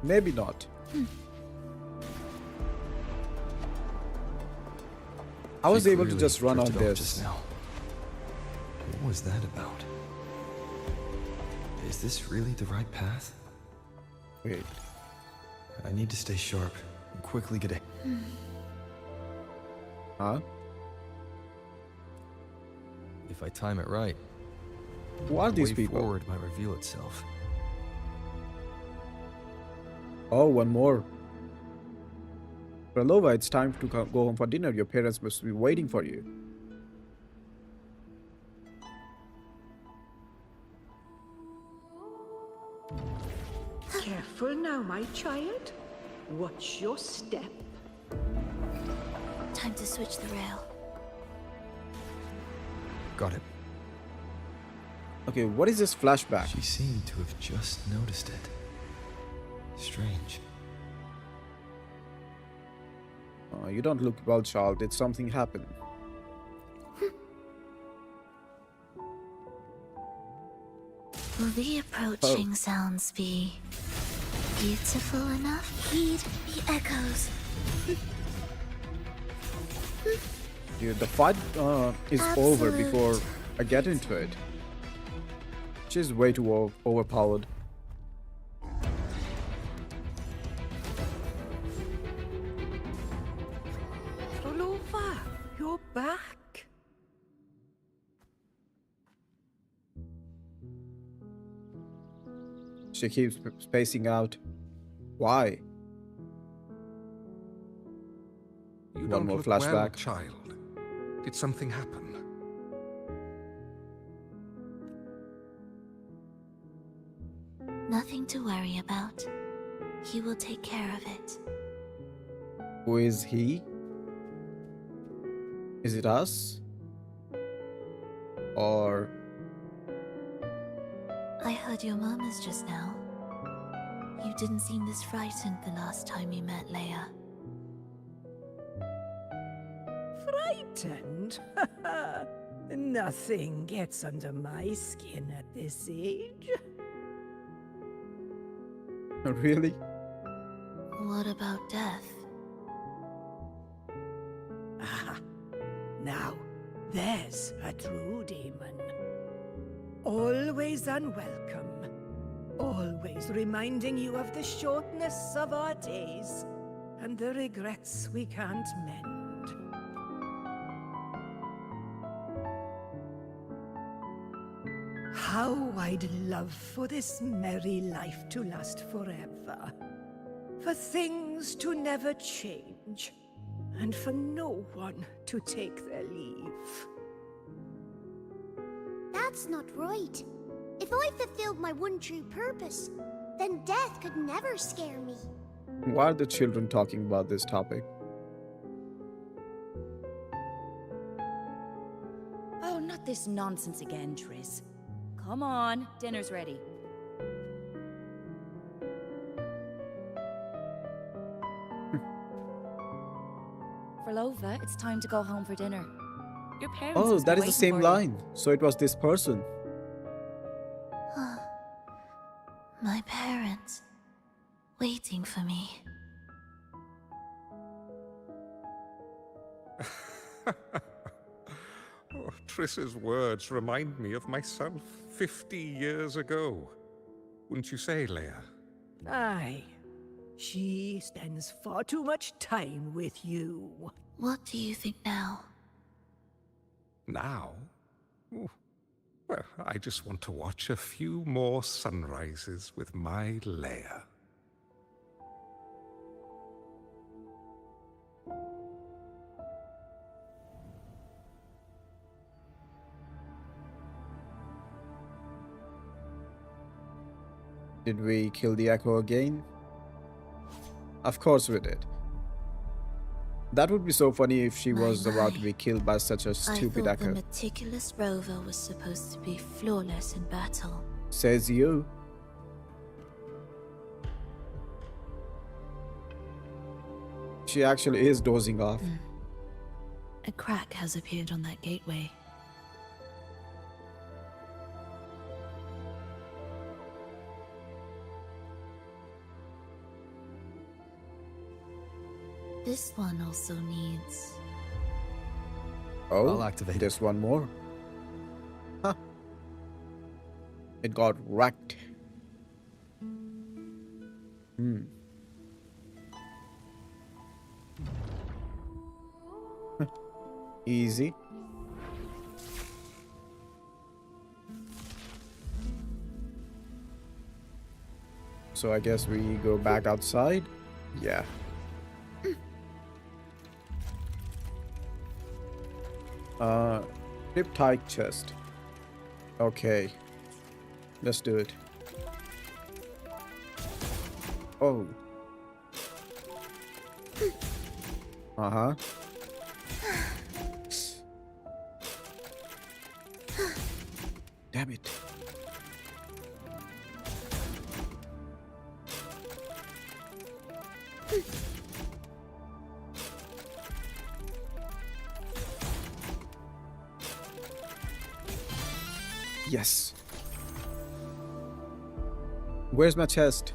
Maybe not. I was She able to clearly just run on drifted off this. just now. What was that about? Is this really the right path? Wait. I need to stay sharp and quickly get a... Huh? If I time it right, Who are the these way people? forward might reveal itself. Oh, one more. Phrolova, it's time to go home for dinner. Your parents must be waiting for you. Careful now, my child. Watch your step. Time to switch the rail. Got it. Okay, what is this flashback? She seemed to have just noticed it. Strange. You don't look well, child. Did something happen? Will the approaching sounds be beautiful enough? Heed the echoes. Dude, the fight is over before Absolute. I get into it. She's way too overpowered. Phrolova, you're back. She keeps spacing out. Why? You One don't more look well, flashback. child. Did something happen? Nothing to worry about. He will take care of it. Who is he? Is it us? Or... I heard your murmurs just now. You didn't seem this frightened the last time you met Leia. Frightened? Nothing gets under my skin at this age. Really? What about death? Ah, now, there's a true demon. Always unwelcome. Always reminding you of the shortness of our days and the regrets we can't mend. How I'd love for this merry life to last forever. For things to never change. And for no one to take their leave. That's not right. If I fulfilled my one true purpose, then death could never scare me. Why are the children talking about this topic? Oh, not this nonsense again, Triss. Come on, dinner's ready. Phrolova, it's time to go home for dinner. Your parents Oh, must be that is the waiting same for you. line. So it was this person. My parents, waiting for me. Oh, Triss's words remind me of myself 50 years ago. Wouldn't you say, Leia? Aye. She spends far too much time with you. What do you think now? Now? Ooh. Well, I just want to watch a few more sunrises with my Leia. Did we kill the Echo again? Of course we did. That would be so funny if she was about to be killed by such a stupid I thought the Echo. meticulous rover was supposed to be flawless in battle. Says you. She actually is dozing off. A crack has appeared on that gateway. This one also needs... Oh, I'll activate there's one more. Huh. It got wrecked. Easy. So I guess we go back outside? Yeah. Cryptide chest. Okay. Let's do it. Oh. Uh-huh. Damn it. Yes. Where's my chest?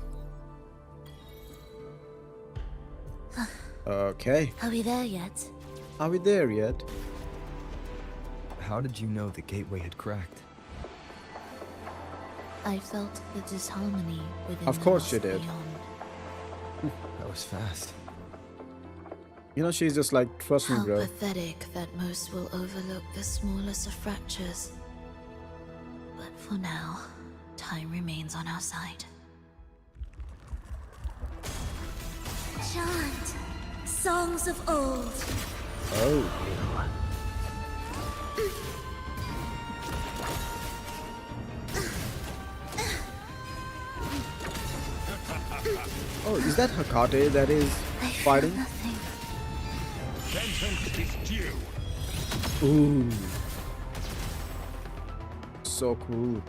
Okay. Are we there yet? Are we there yet? How did you know the gateway had cracked? I felt the disharmony within Of the course you mist did. beyond. That was fast. You know, she's just like, trust me, How bro. pathetic that most will overlook the smallest of fractures. But for now, time remains on our side. Chant songs of old. Oh. Oh, is that Hakate that is fighting? Nothing. Vengeance is due. Ooh. So cool.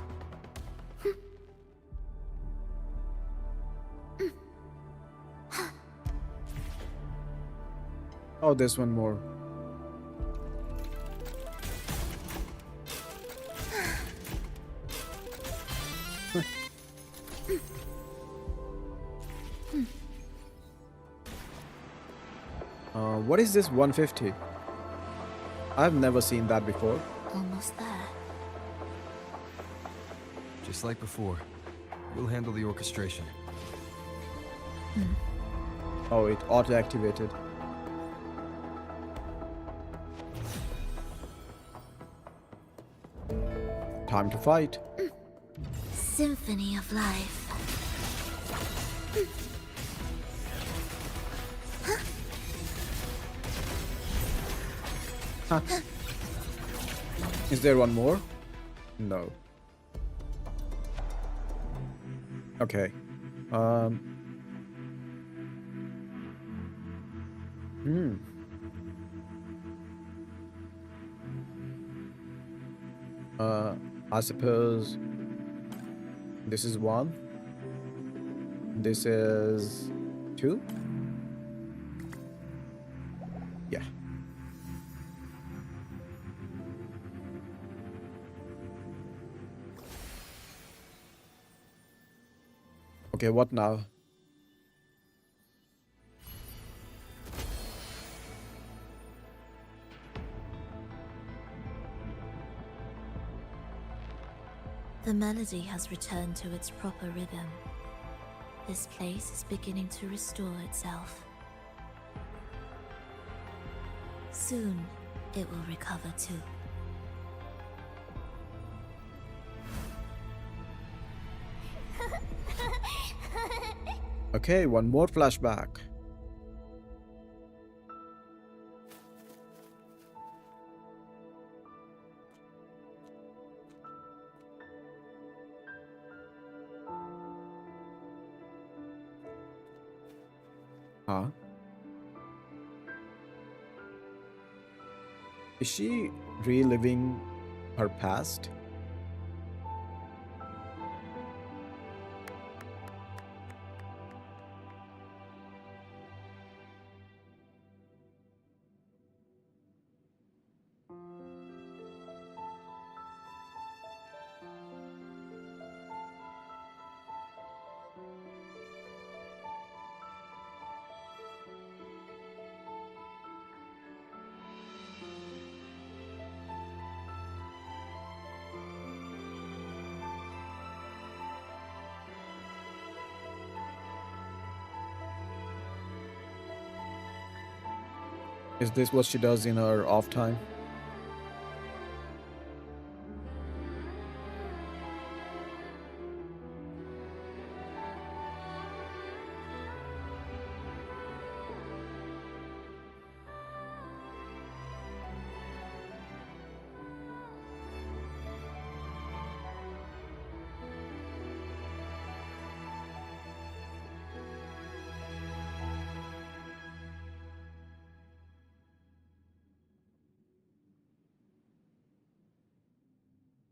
Oh, there's one more. What is this 150? I've never seen that before. Almost there. Just like before, we'll handle the orchestration. Oh, it auto-activated. Time to fight. Symphony of Life. Huh. Is there one more? No. Okay. I suppose this is 1. This is 2. Yeah. Okay, what now? The melody has returned to its proper rhythm. This place is beginning to restore itself. Soon, it will recover too. Okay, one more flashback. Huh? Is she reliving her past? Is this what she does in her off time?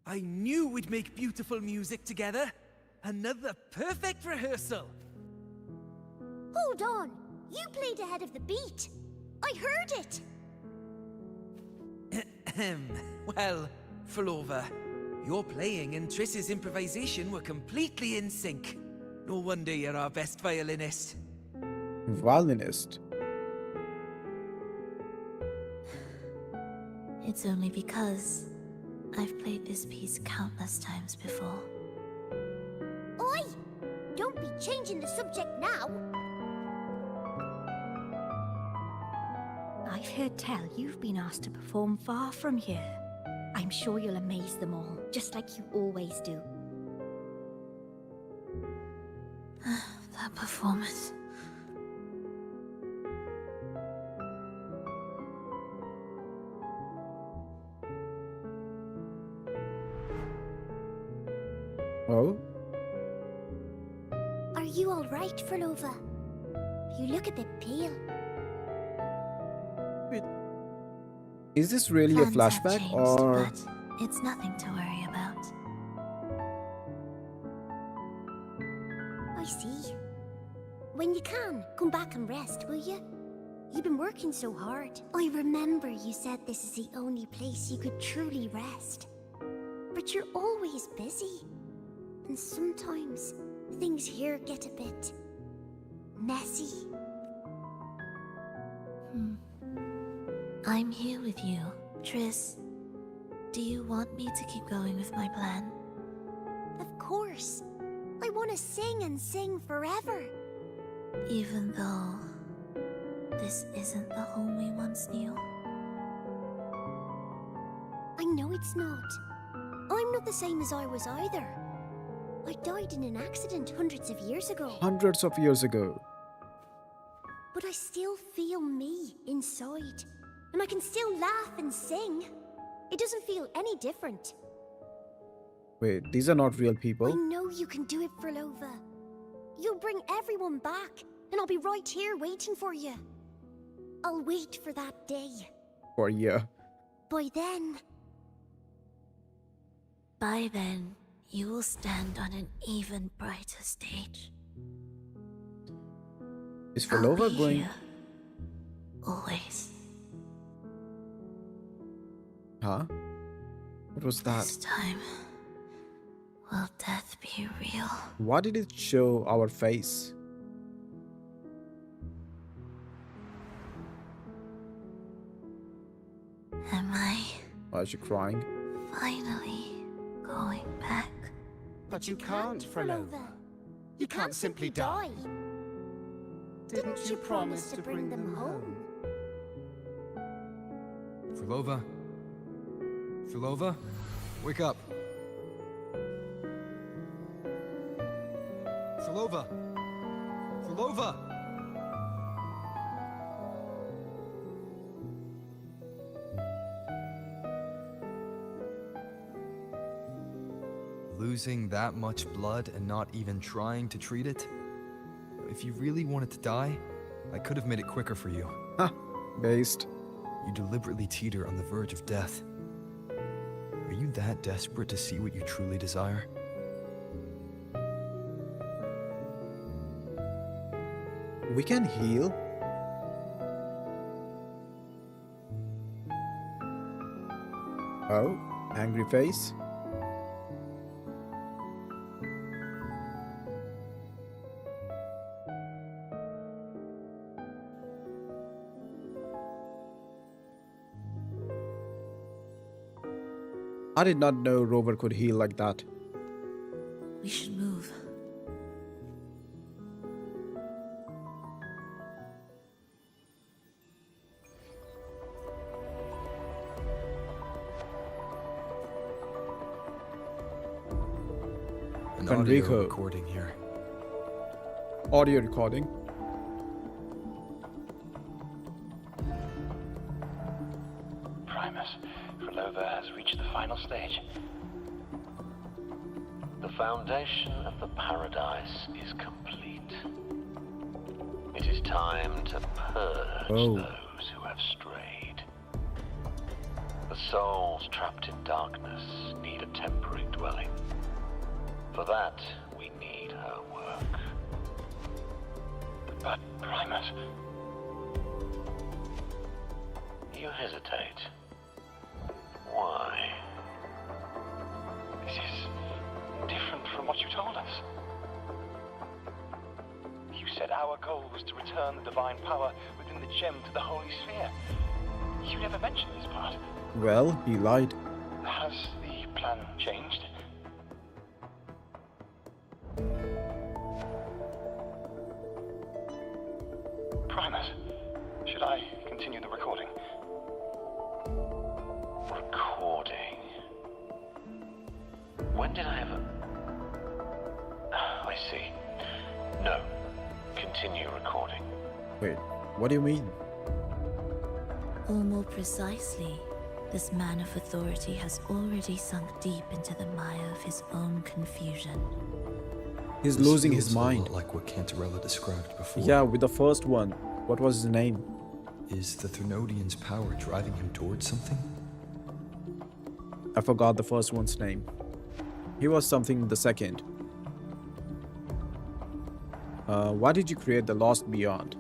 I knew we'd make beautiful music together. Another perfect rehearsal. Hold on. You played ahead of the beat. I heard it. Well, Phrolova, your playing and Triss's improvisation were completely in sync. No wonder you're our best violinist. Violinist? It's only because I've played this piece countless times before. Oi! Don't be changing the subject now! I've heard tell you've been asked to perform far from here. I'm sure you'll amaze them all, just like you always do. That performance. Oh? Are you alright, Phrolova? You look a bit pale. Wait. Is this really a Plans have flashback changed, or... but it's nothing to worry about. I see. When you can, come back and rest, will you? You've been working so hard. I remember you said this is the only place you could truly rest. But you're always busy. And sometimes things here get a bit messy. I'm here with you, Triss. Do you want me to keep going with my plan? Of course. I want to sing and sing forever. Even though this isn't the home we once knew. I know it's not. I'm not the same as I was either. I died in an accident hundreds of years ago. Hundreds of years ago. But I still feel me inside. And I can still laugh and sing. It doesn't feel any different. Wait, these are not real I people? know you can do it, Phrolova. You'll bring everyone back, and I'll be right here waiting for you. I'll wait for that day. For a year. By then... By then, you will stand on an even brighter stage. Is I'll Phrolova be going... here. Always. Huh? What was that? This time, will death be real? Why did it show our face? Am I Why is she crying? finally going back? But you can't, Phrolova. You can't simply die. Didn't you promise to bring them home? Phrolova? Phrolova? Wake up! Phrolova! Phrolova! Losing that much blood and not even trying to treat it? If you really wanted to die, I could have made it quicker for you. Huh. Based. You deliberately teeter on the verge of death. Are you that desperate to see what you truly desire? We can heal? Oh, angry face? I did not know Rover could heal like that. We should move. An Enrico. audio recording here. Audio recording. Primus, Phrolova has reached the final stage. The foundation of the paradise is complete. It is time to purge those who have strayed. The souls trapped in darkness need a temporary dwelling. For that, we need her work. But, Primus... You hesitate. Why? This is different from what you told us. You said our goal was to return the divine power within the gem to the Holy Sphere. You never mentioned this part. Well, he lied. Has the plan changed? Primus, should I continue the recording? Recording? When did I ever... I see. No. Continue recording. Wait, what do you mean? Or more precisely, this man of authority has already sunk deep into the mire of his own confusion. He's This losing feels his a lot mind. like what Cantarella described before. Yeah, with the first one. What was his name? Is the Thrunodian's power driving him towards something? I forgot the first one's name. He was something the second. Why did you create the Lost Beyond?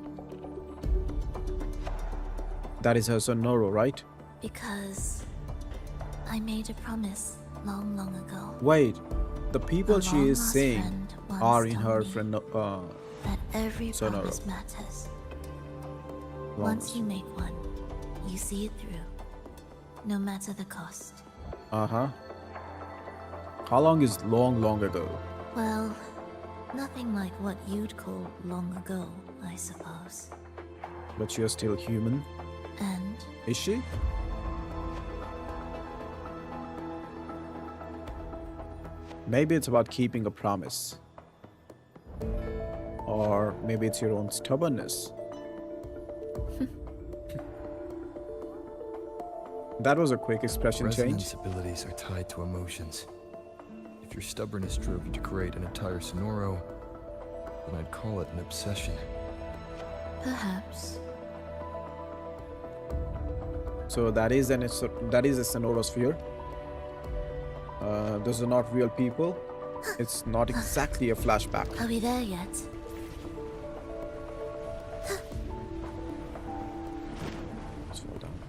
That is her Sonoro, right? Because I made a promise long, long ago. Wait, the people A she is long-lost saying friend once are in told her me friend that every Sonoro. promise matters. Long Once you make one, you see it through, no matter the cost. Uh-huh. How long is long, long ago? Well, nothing like what you'd call long ago, I suppose. But you're still human. And Is she? Maybe it's about keeping a promise. Or maybe it's your own stubbornness. That was a quick expression Resonance change. abilities are tied to emotions. If your stubbornness drove you to create an entire Sonoro, then I'd call it an obsession. perhaps. So that is a Sonorosphere. Those are not real people. It's not exactly a flashback. Are we there yet? Slow down.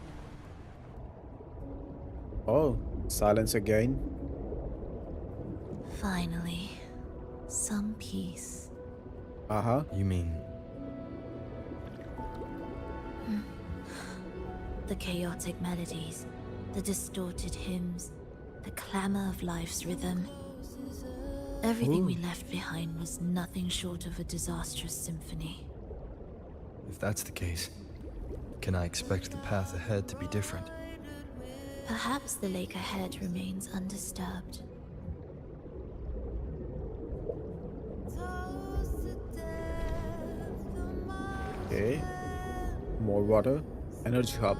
Oh, silence again. Finally, some peace. Uh-huh. You mean The chaotic melodies, the distorted hymns, the clamor of life's rhythm. Everything we left behind was nothing short of a disastrous symphony. if that's the case, can I expect the path ahead to be different? Perhaps the lake ahead remains undisturbed. Okay. More water. Energy hub.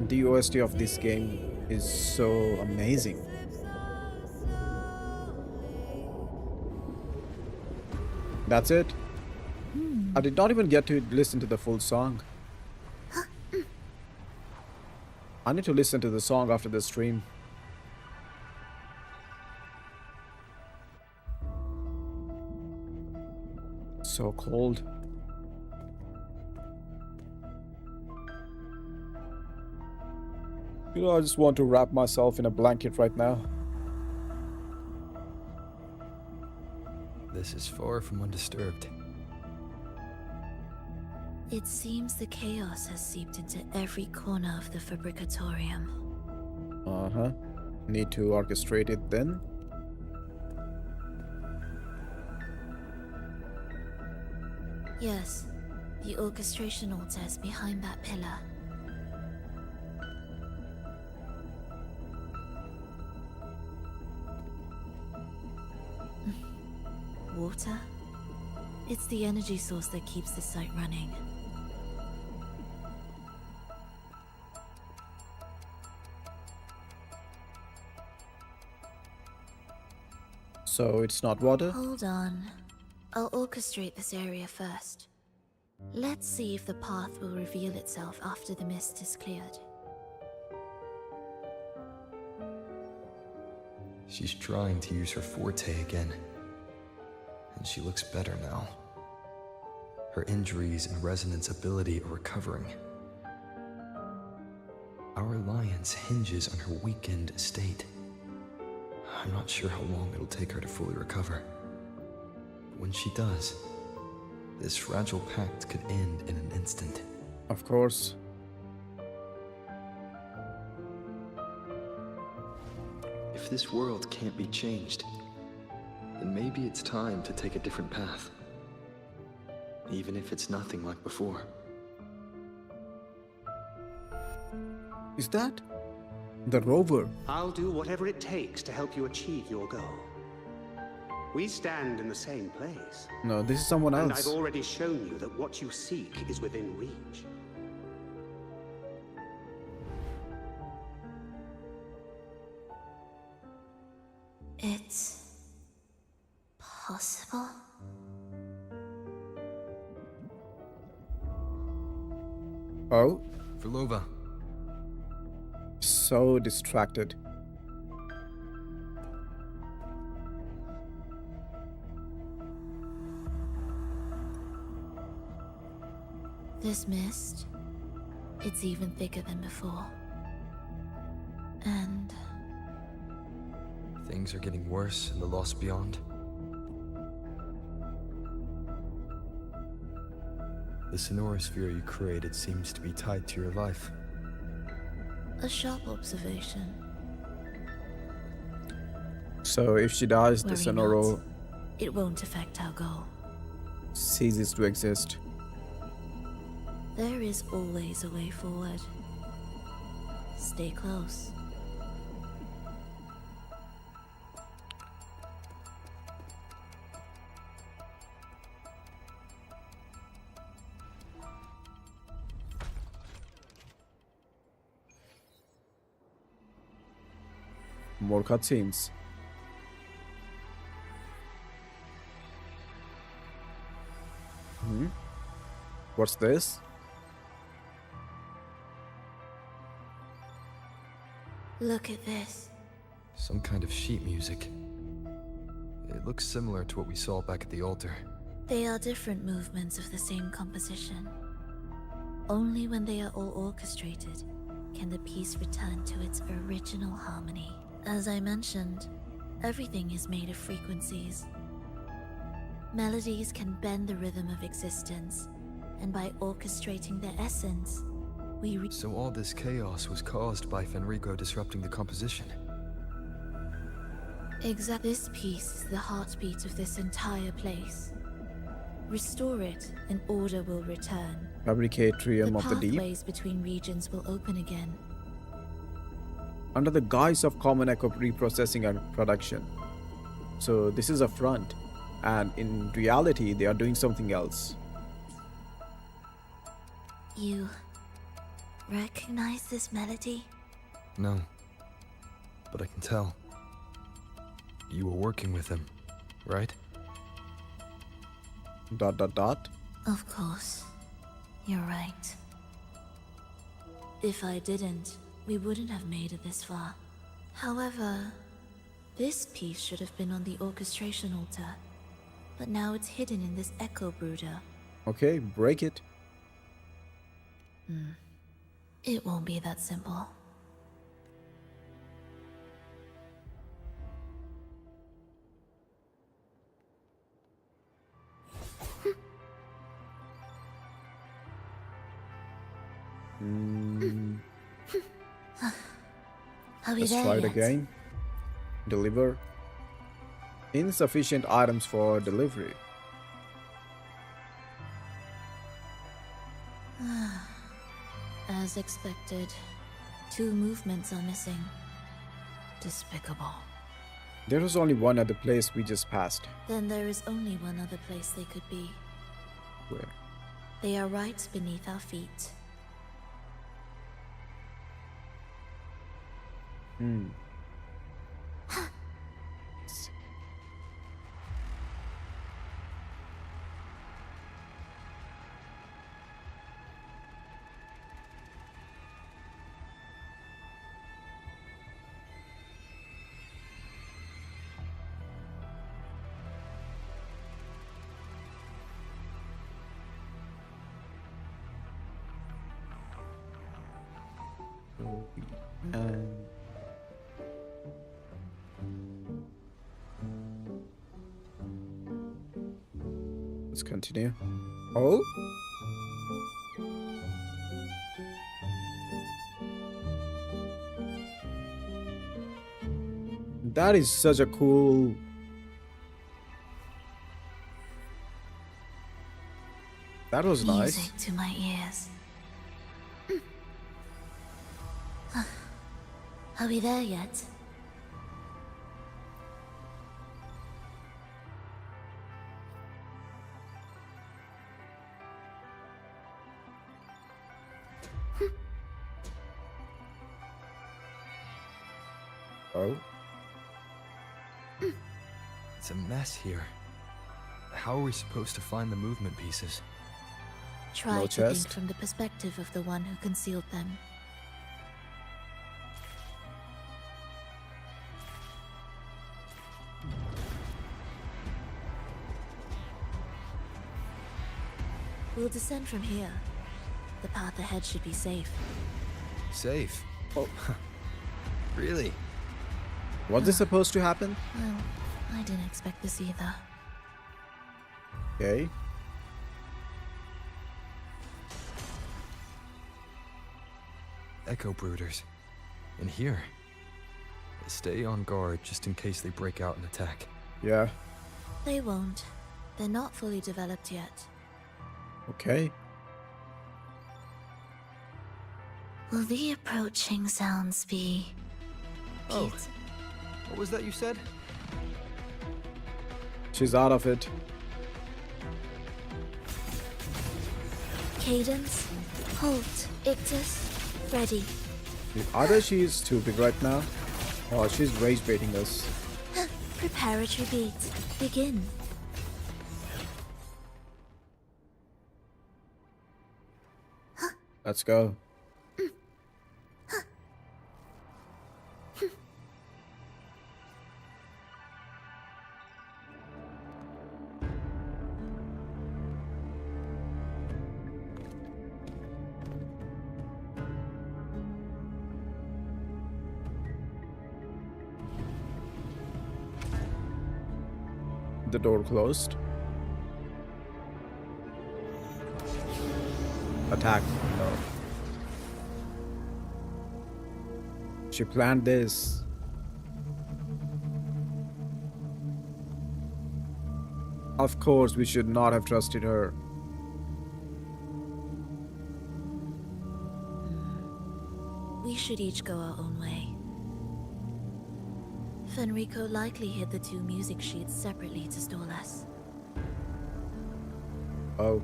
The OST of this game is so amazing. That's it. I did not even get to listen to the full song. I need to listen to the song after the stream. So cold. You know, I just want to wrap myself in a blanket right now. This is far from undisturbed. It seems the chaos has seeped into every corner of the Fabricatorium. Uh-huh. Need to orchestrate it then? Yes, the orchestration altar is behind that pillar. Water? It's the energy source that keeps the site running. So it's not water? Hold on. I'll orchestrate this area first. Let's see if the path will reveal itself after the mist is cleared. She's trying to use her forte again. And she looks better now. Her injuries and resonance ability are recovering. Our alliance hinges on her weakened state. I'm not sure how long it'll take her to fully recover. But when she does, this fragile pact could end in an instant. Of course. If this world can't be changed, then maybe it's time to take a different path. Even if it's nothing like before. Is that the rover? I'll do whatever it takes to help you achieve your goal. We stand in the same place. No, this is someone And else. I've already shown you that what you seek is within reach. It's possible? Oh? Phrolova. So distracted. This mist, it's even thicker than before. And Things are getting worse in the Lost Beyond. The sonorosphere you created seems to be tied to your life. a sharp observation. So if she dies, the Worry Sonoro not. It won't affect our goal. ceases to exist. There is always a way forward. Stay close. More cutscenes. What's this? Look at this. Some kind of sheet music. It looks similar to what we saw back at the altar. They are different movements of the same composition. Only when they are all orchestrated can the piece return to its original harmony. As I mentioned, everything is made of frequencies. Melodies can bend the rhythm of existence, and by orchestrating their essence, we So all this chaos was caused by Fenrico disrupting the composition. This piece is the heartbeat of this entire place. Restore it, and order will return. Fabricatrium The of the Deep. pathways between regions will open again. Under the guise of common echo reprocessing and production. So this is a front, and in reality they are doing something else. You recognize this melody? No. But I can tell. You were working with him, right? ... Of course. You're right. If I didn't, we wouldn't have made it this far. However, this piece should have been on the orchestration altar, but now it's hidden in this echo brooder. Okay, break it. It won't be that simple. Are we Let's there try it yet? again. Deliver. Insufficient items for delivery. As expected, 2 movements are missing. Despicable. There was only one other place we just passed. Then there is only one other place they could be. Where? They are right beneath our feet. Let's continue. Oh? That is such a cool... That was nice. Music to my ears. Are we there yet? Oh? It's a mess here. How are we supposed to find the movement pieces? Try to think from the perspective of the one who concealed them. We'll descend from here. The path ahead should be safe. Safe? Oh. Really? Was this supposed to happen? Well, I didn't expect this either. Okay. Echo brooders. In here. Stay on guard just in case they break out and attack. Yeah. They won't. They're not fully developed yet. Okay. Will the approaching sounds be... Oh. What was that you said? She's out of it. Cadence, halt, ictus, ready. Either she's too big right now, or she's rage baiting us. Preparatory beat, begin. Let's go. The door closed. Attack. No. She planned this. Of course, we should not have trusted her. We should each go our own way. Fenrico likely hid the two music sheets separately to stall us. Oh.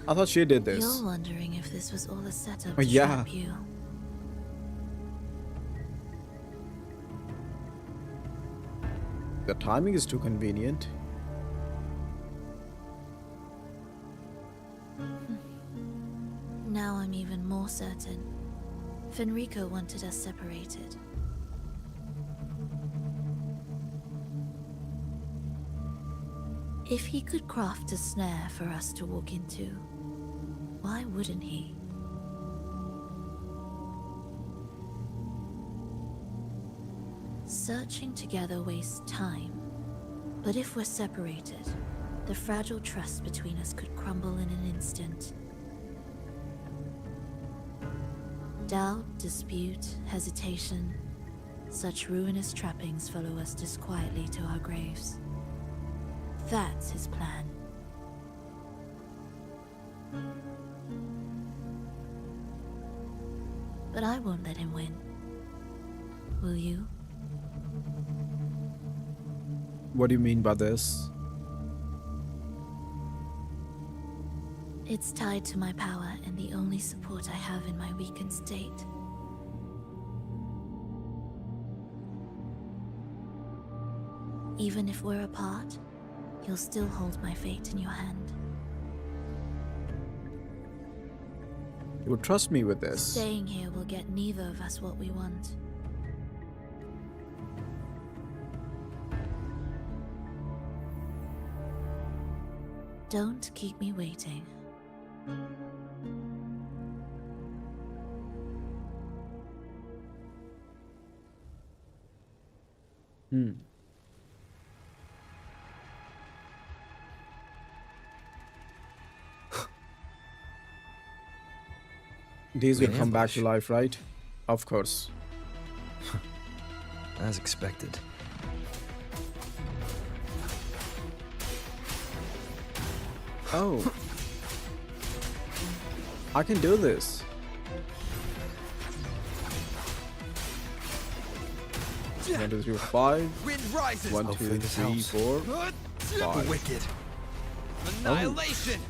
I thought she did this. You're wondering if this was all a setup Oh, to yeah. trap you. The timing is too convenient. Now I'm even more certain. Fenrico wanted us separated. If he could craft a snare for us to walk into, why wouldn't he? Searching together wastes time, but if we're separated, the fragile trust between us could crumble in an instant. Doubt, dispute, hesitation, such ruinous trappings follow us disquietly to our graves. That's his plan. But I won't let him win. Will you? What do you mean by this? It's tied to my power and the only support I have in my weakened state. Even if we're apart, you'll still hold my fate in your hand. You would trust me with this. Staying here will get neither of us what we want. Don't keep me waiting. These will come back to life, right? Of course. As expected. Oh. I can do this. One, two, three, 5. Wind rises. 1, 2, 3, 4, 5. Wicked. Annihilation.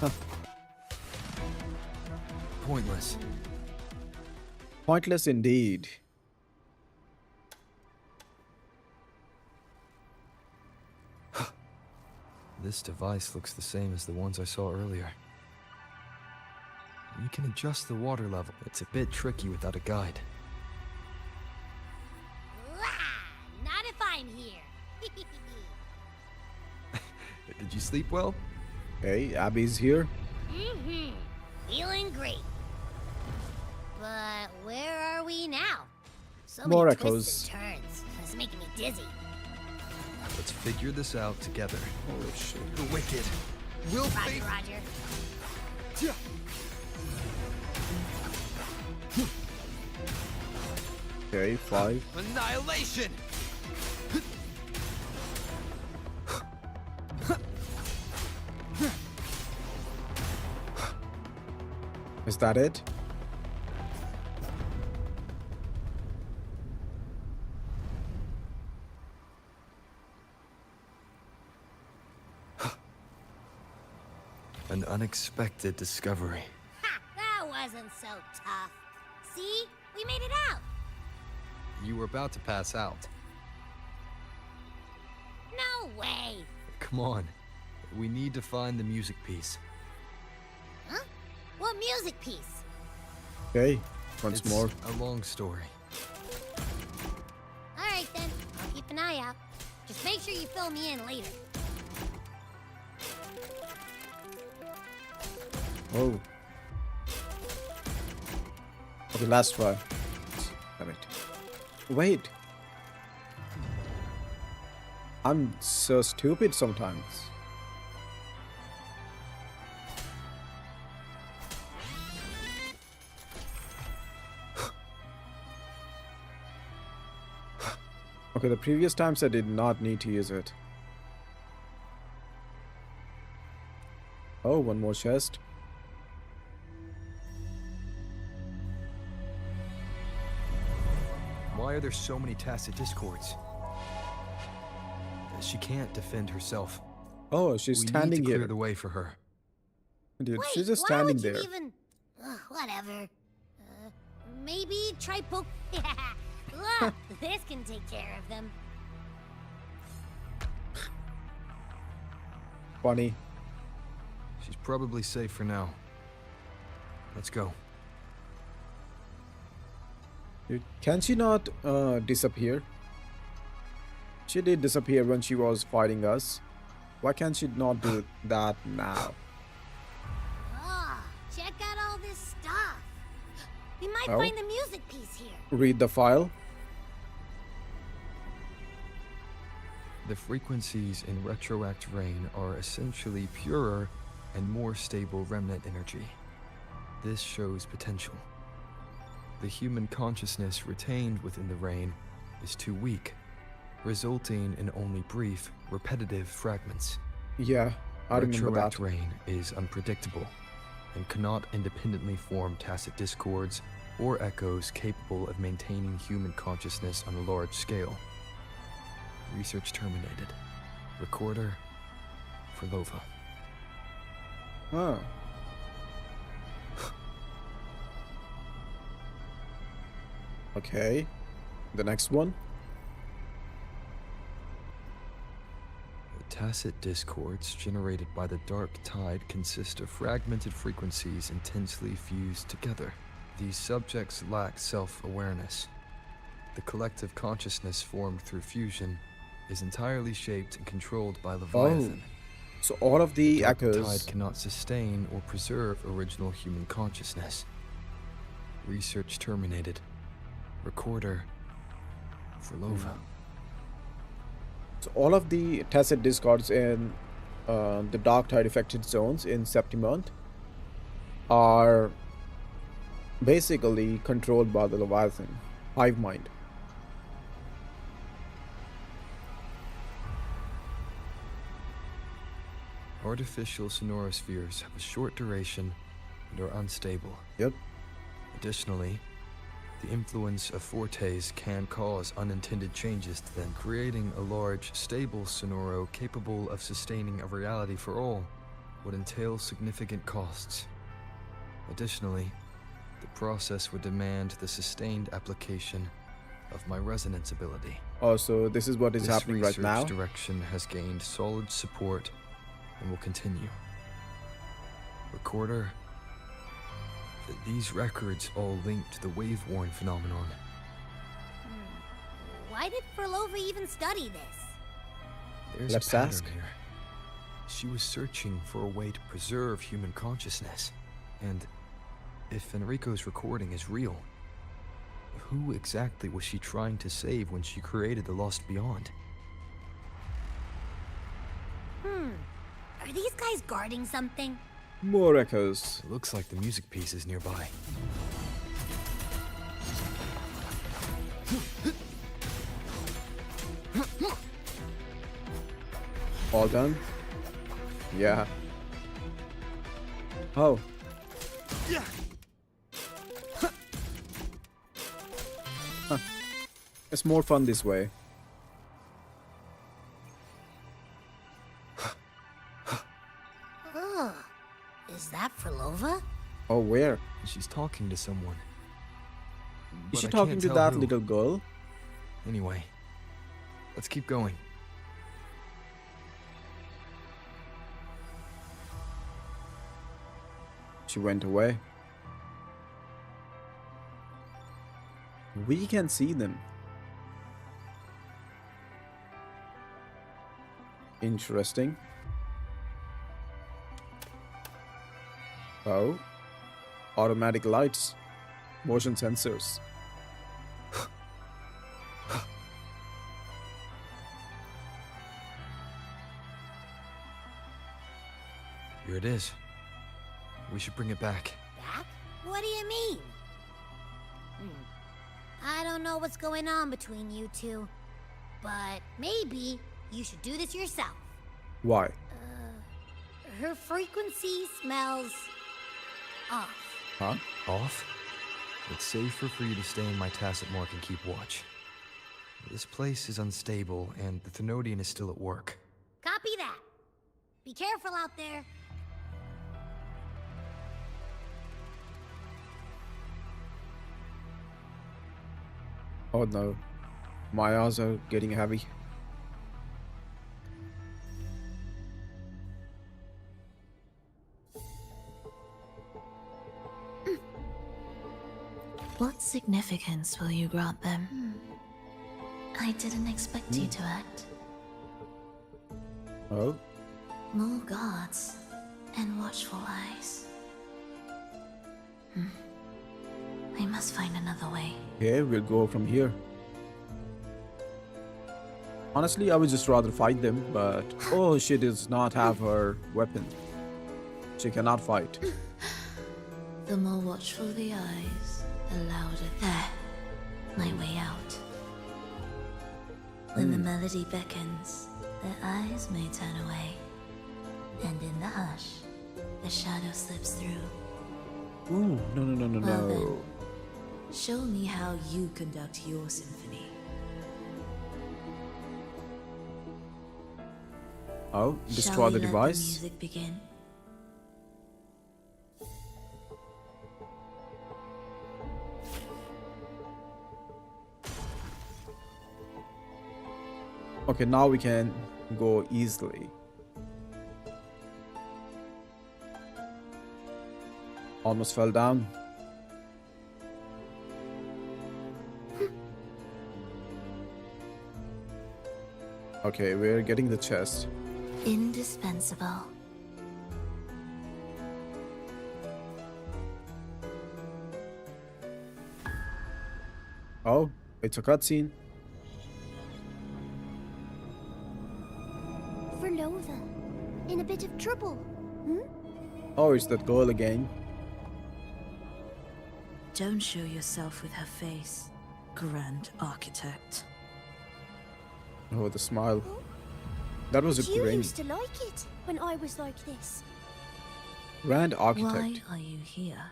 Huh. Pointless. Pointless indeed. This device looks the same as the ones I saw earlier. You can adjust the water level. It's a bit tricky without a guide. Not if I'm here. Did you sleep well? Hey, Abby's here. Mm-hmm. Feeling great. But where are we now? So More many echoes. twists and turns. It's making me dizzy. Let's figure this out together. Holy shit. The wicked. Will Roger, Roger. Okay, 5. Annihilation. Is that it? An unexpected discovery. Ha! That wasn't so tough. See? We made it out. You were about to pass out. No way. Come on. We need to find the music piece. Huh? What music piece? Okay, once It's more. a long story. All right then. I'll keep an eye out. Just make sure you fill me in later. Oh. Okay, last try. Damn it. Wait. I'm so stupid sometimes. Okay, the previous times I did not need to use it. Oh, one more chest. Why are there so many tacit discords? She can't defend herself. Oh, she's We standing need to clear here. the way for her. Dude, Wait, she's just why standing would you there. even... whatever. Maybe try poke... Look, this can take care of them. Funny. She's probably safe for now. Let's go. Dude, can she not disappear? She did disappear when she was fighting us. Why can't she not do that now? Ah, check out all this stuff. We might Oh. find the music piece here. Read the file. The frequencies in Retroact Rain are essentially purer and more stable remnant energy. This shows potential. The human consciousness retained within the rain is too weak, resulting in only brief, repetitive fragments. Yeah, I remember that. Retroact Rain is unpredictable and cannot independently form tacit discords or echoes capable of maintaining human consciousness on a large scale. Research terminated. Recorder, Phrolova. Huh. Okay. The next one. The tacit discords generated by the DarkTide consist of fragmented frequencies intensely fused together. These subjects lack self-awareness. The collective consciousness formed through fusion is entirely shaped and controlled by Leviathan. So all of the echoes. DarkTide cannot sustain or preserve original human consciousness. Research terminated. Recorder, Phrolova. So all of the tacit discards in the DarkTide affected zones in Septimont are basically controlled by the Leviathan, hive mind. Artificial sonorospheres have a short duration and are unstable. Yep. Additionally, the influence of fortes can cause unintended changes to them, creating a large, stable sonoro capable of sustaining a reality for all would entail significant costs. Additionally, the process would demand the sustained application of my resonance ability. Oh, so this is what is happening right now? This research direction has gained solid support and will continue. Recorder, these records all link to the wave-worn phenomenon. Why did Phrolova even study this? There's Let's a pattern ask. here. She was searching for a way to preserve human consciousness. And if Enrico's recording is real, who exactly was she trying to save when she created the Lost Beyond? Are these guys guarding something? More echoes. It looks like the music piece is nearby. All done? Yeah. Oh. Huh. It's more fun this way. Is that Phrolova? Oh, where? She's talking to someone. Is But she I talking can't to tell that who. little girl? Anyway, let's keep going. She went away. We can see them. Interesting. Oh. Automatic lights. Motion sensors. Here it is. We should bring it back. Back? What do you mean? I don't know what's going on between you two, but maybe you should do this yourself. Why? Her frequency smells off. Huh? Off? It's safer for you to stay in my tacit mark and keep watch. This place is unstable, and the Thenodian is still at work. Copy that. Be careful out there. Oh no. My eyes are getting heavy. What significance will you grant them? I didn't expect you to act. Oh? More guards and watchful eyes. I must find another way. Okay, we'll go from here. Honestly, I would just rather fight them, but... Oh, she does not have her weapon. She cannot fight. The more watchful the eyes, the louder. There. My way out. When the melody beckons, their eyes may turn away. And in the hush, the shadow slips through. Ooh, no. Well then, show me how you conduct your symphony. Oh, destroy Shall we the let device? The music begin? Okay, now we can go easily. Almost fell down. Okay, we're getting the chest. Indispensable. Oh, it's a cutscene. trouble? Hmm? Oh, it's that girl again. Don't show yourself with her face, Grand Architect. Oh, the smile. That was a You great used to like it when I was like this. Grand Architect. Why are you here?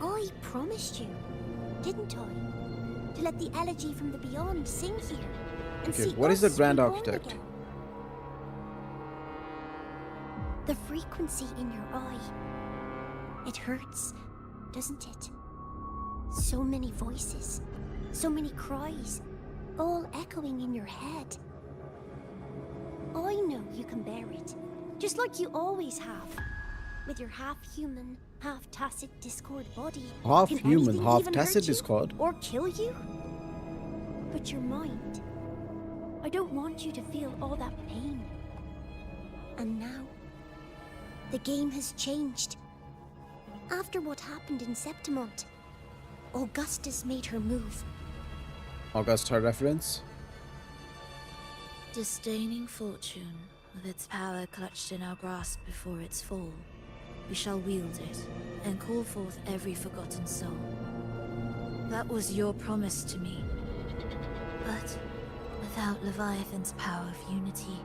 I promised you, didn't I? To let the elegy from the beyond sing here. And Okay, see what is the us Grand reborn Architect? again. The frequency in your eye. It hurts, doesn't it? So many voices, so many cries, all echoing in your head. I know you can bear it, just like you always have. With your half-human, half-tacit Discord body. Half Can human, anything half even tacit hurt you Discord? or kill you? But your mind, I don't want you to feel all that pain. And now, the game has changed. After what happened in Septimont, Augustus made her move. Augusta reference? Disdaining fortune, with its power clutched in our grasp before its fall, we shall wield it and call forth every forgotten soul. That was your promise to me. But without Leviathan's power of unity,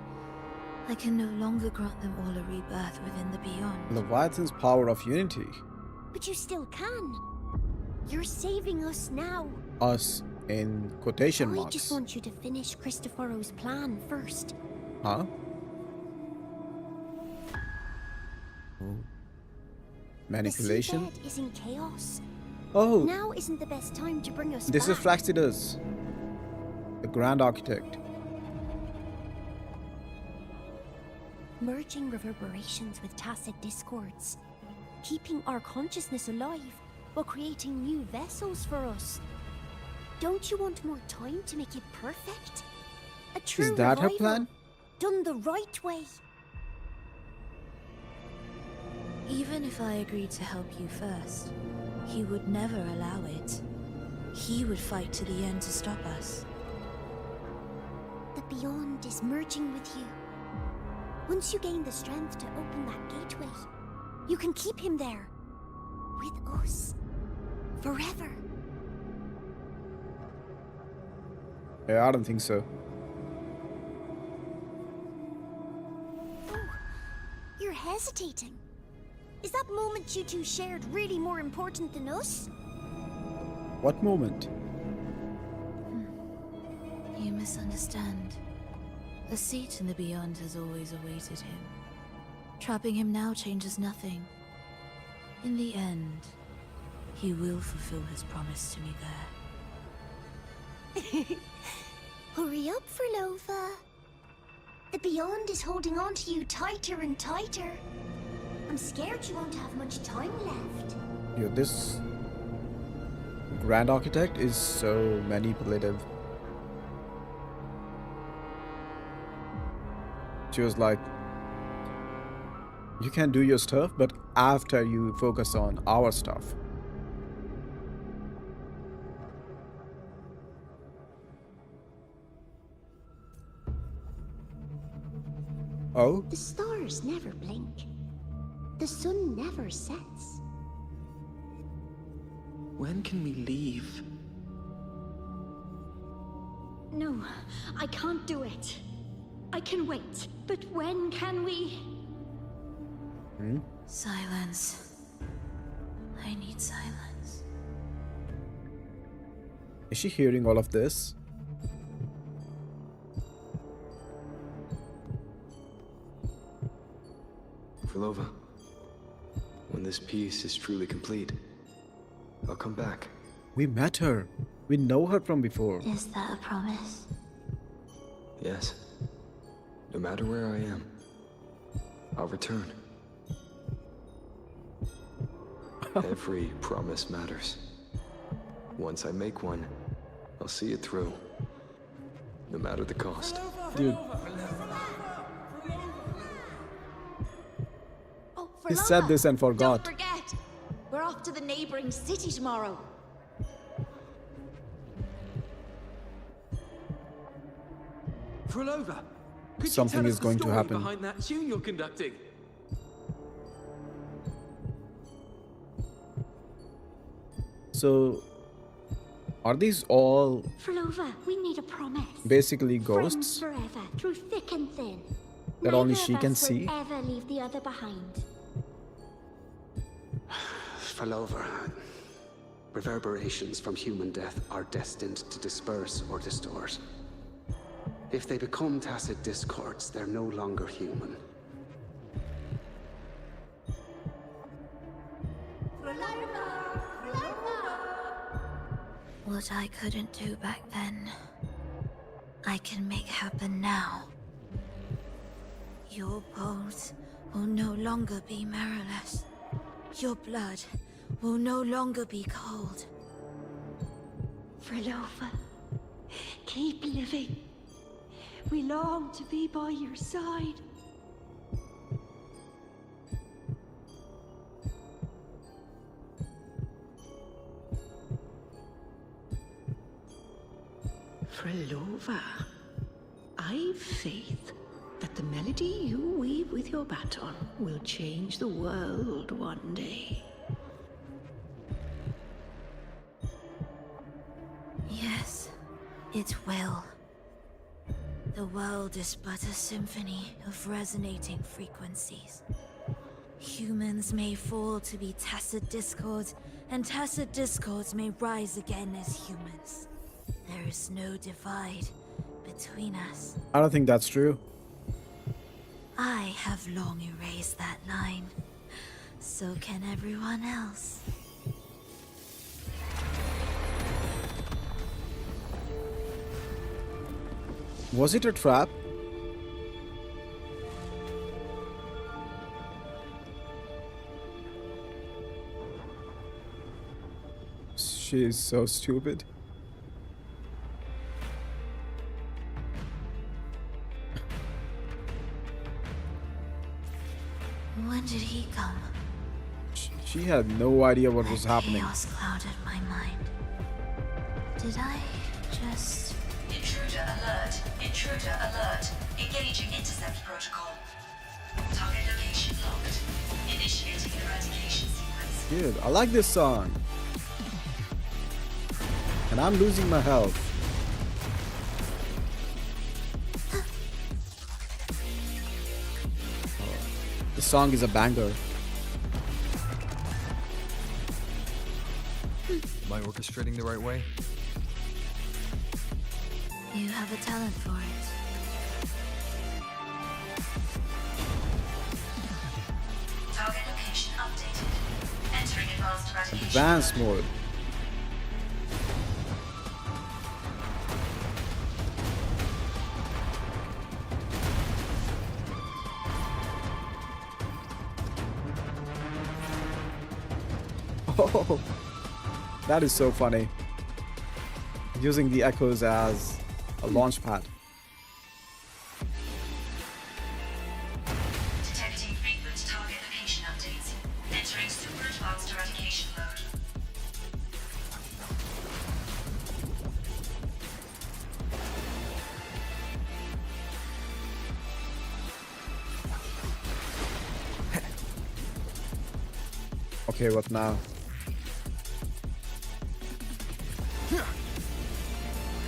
I can no longer grant them all a rebirth within the beyond. Leviathan's power of unity. But you still can. You're saving us now. Us in quotation I marks. just want you to finish Cristoforo's plan first. Huh? Oh. Manipulation? The seabed is in chaos. Oh. Now isn't the best time to bring us This back. is Fractsidus, the Grand Architect. Merging reverberations with tacit discords. Keeping our consciousness alive while creating new vessels for us. Don't you want more time to make it perfect? A true Is that her revival, plan? done the right way. Even if I agreed to help you first, he would never allow it. He would fight to the end to stop us. The beyond is merging with you. Once you gain the strength to open that gateway, you can keep him there. With us. Forever. Yeah, I don't think so. Oh, you're hesitating. Is that moment you two shared really more important than us? What moment? You misunderstand. A seat in the beyond has always awaited him. Trapping him now changes nothing. In the end, he will fulfill his promise to me there. Hurry up, Phrolova. The beyond is holding on to you tighter and tighter. I'm scared you won't have much time left. Yo, this Grand Architect is so manipulative. She was like, you can do your stuff, but after you focus on our stuff. Oh? The stars never blink. The sun never sets. When can we leave? No, I can't do it. I can wait, but when can we? Silence. I need silence. Is she hearing all of this? Phrolova, when this piece is truly complete, I'll come back. We met her. We know her from before. Is that a promise? Yes. No matter where I am, I'll return. Every promise matters. Once I make one, I'll see it through. No matter the cost. Dude. Oh, He said this and forgot. Don't forget, we're off to the neighboring city tomorrow. Phrolova, could something you tell is us the going to story happen. behind that tune you're conducting? So, are these all Phrolova, we need a promise. basically ghosts Friends forever, through thick and thin. that only Neither she of can us will see? ever leave the other behind. Phrolova, reverberations from human death are destined to disperse or distort. If they become tacit discords, they're no longer human. What I couldn't do back then, I can make happen now. Your bones will no longer be marrowless. Your blood will no longer be cold. Phrolova, keep living. We long to be by your side. Phrolova, I've faith that the melody you weave with your baton will change the world one day. Yes, it will. The world is but a symphony of resonating frequencies. Humans may fall to be tacit discords, and tacit discords may rise again as humans. There is no divide between us. I don't think that's true. I have long erased that line. So can everyone else. Was it a trap? She is so stupid. When did he come? She had no idea what was happening. Chaos clouded my mind. Did I just... Intruder alert. Intruder alert. Engaging intercept protocol. Target location locked. Initiating eradication sequence. Dude, I like this song. And I'm losing my health. The song is a banger. Am I orchestrating the right way? You have a talent for it. Target location updated. Entering advanced eradication. Advanced mode. Oh, that is so funny. Using the echoes as a launch pad. Detecting frequent target location updates. Entering super advanced eradication mode. Okay, what now?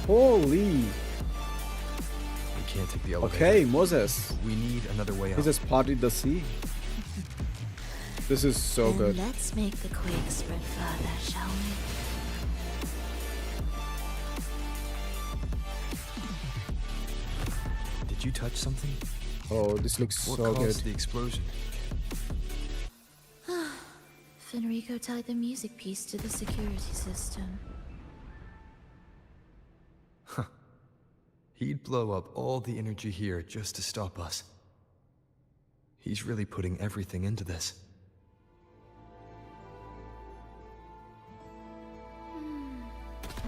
Holy. We can't take the elevator. Okay, Moses. We need another way out. He just parted the sea. This is so Then good. let's make the quake spread further, shall we? Did you touch something? Oh, this looks What so caused good. the explosion? Fenrico tied the music piece to the security system. He'd blow up all the energy here just to stop us. He's really putting everything into this.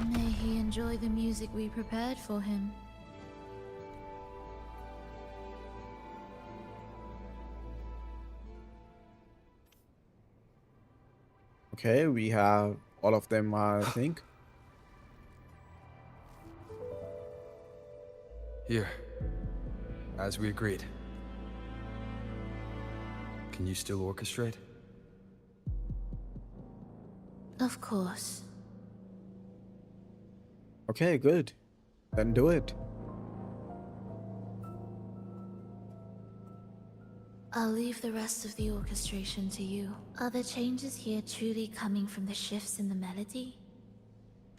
May he enjoy the music we prepared for him. Okay, we have all of them, I think. Here, As we agreed. Can you still orchestrate? Of course. Okay, good. Then do it. I'll leave the rest of the orchestration to you. Are the changes here truly coming from the shifts in the melody?